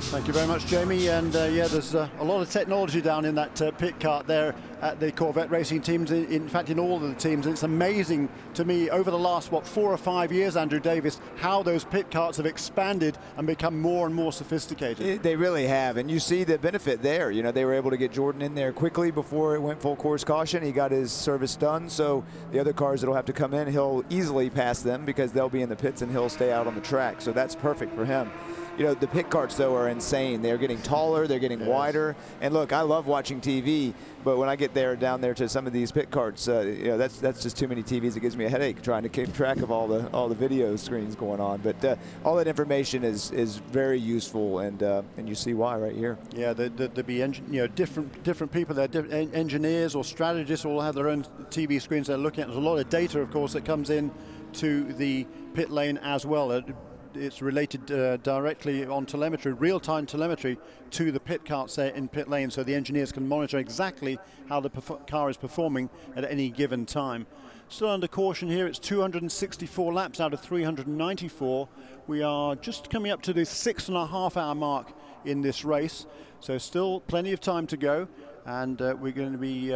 Thank you very much, Jamie. And yeah, there's a lot of technology down in that pit cart there at the Corvette Racing teams, in fact in all of the teams. And it's amazing to me over the last, 4 or 5 years, Andrew Davis, how those pit carts have expanded and become more and more sophisticated. They really have, and you see the benefit there. You know, they were able to get Jordan in there quickly before it went full course caution. He got his service done, so the other cars that'll have to come in, he'll easily pass them because they'll be in the pits and he'll stay out on the track. So that's perfect for him. You know, the pit carts, though, are insane. They're getting taller, they're getting wider. And look, I love watching TV, but when I get down there to some of these pit carts, you know, that's just too many TVs. It gives me a headache trying to keep track of all the video screens going on. But all that information is very useful, and you see why right here. Yeah, there'd be different people there, engineers or strategists all have their own TV screens they're looking at. There's a lot of data, of course, that comes in to the pit lane as well. It's related directly on telemetry, real-time telemetry, to the pit carts there in pit lane, so the engineers can monitor exactly how the car is performing at any given time. Still under caution here. It's 264 laps out of 394. We are just coming up to the 6.5-hour mark in this race, so still plenty of time to go, and we're going to be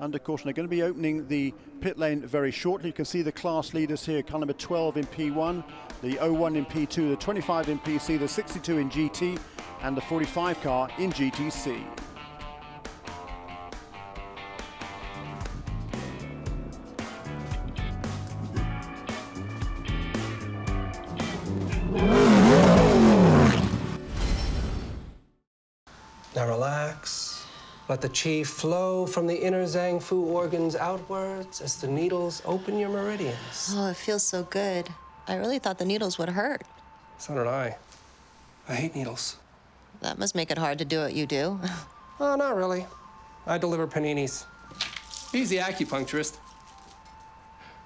under caution. They're going to be opening the pit lane very shortly. You can see the class leaders here, car number 12 in P1, the 01 in P2, the 25 in PC, the 62 in GT, and the 45 car in GTC. Now relax. Let the qi flow from the inner Zhang Fu organs outwards as the needles open your meridians. Oh, it feels so good. I really thought the needles would hurt. So did I. I hate needles. That must make it hard to do what you do. Oh, not really. I deliver paninis. Easy acupuncturist.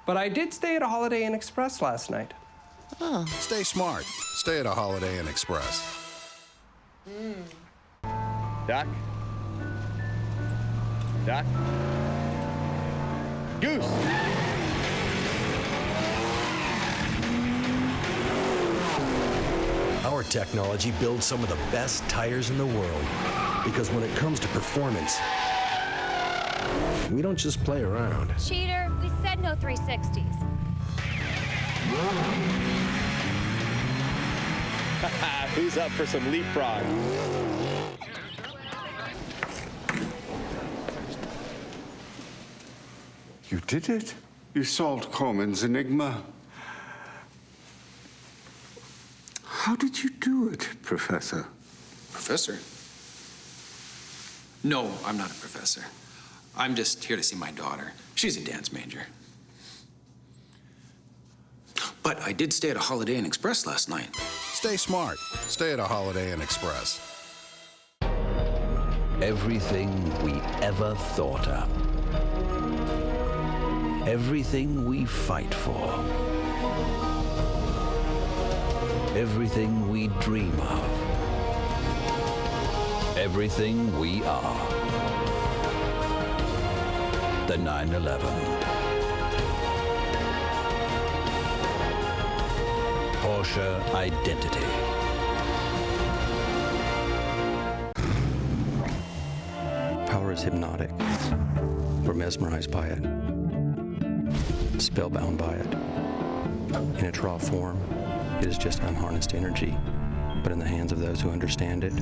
But I did stay at a Holiday Inn Express last night. Oh. Stay smart. Stay at a Holiday Inn Express. Duck. Duck. Goose. Our technology builds some of the best tires in the world, because when it comes to performance, we don't just play around. Cheater, we said no 360s. Who's up for some leapfrog? You did it. You solved Corman's enigma. How did you do it, Professor? Professor? No, I'm not a professor. I'm just here to see my daughter. She's a dance major. But I did stay at a Holiday Inn Express last night. Stay smart. Stay at a Holiday Inn Express. Everything we ever thought up. Everything we fight for. Everything we dream of. Everything we are. The 911. Porsche identity. Power is hypnotic. We're mesmerized by it. Spellbound by it. In its raw form, it is just unharnessed energy. But in the hands of those who understand it,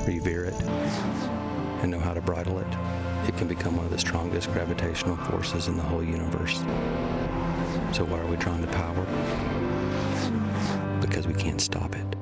revere it, and know how to bridle it, it can become one of the strongest gravitational forces in the whole universe. So why are we drawn to power? Because we can't stop it.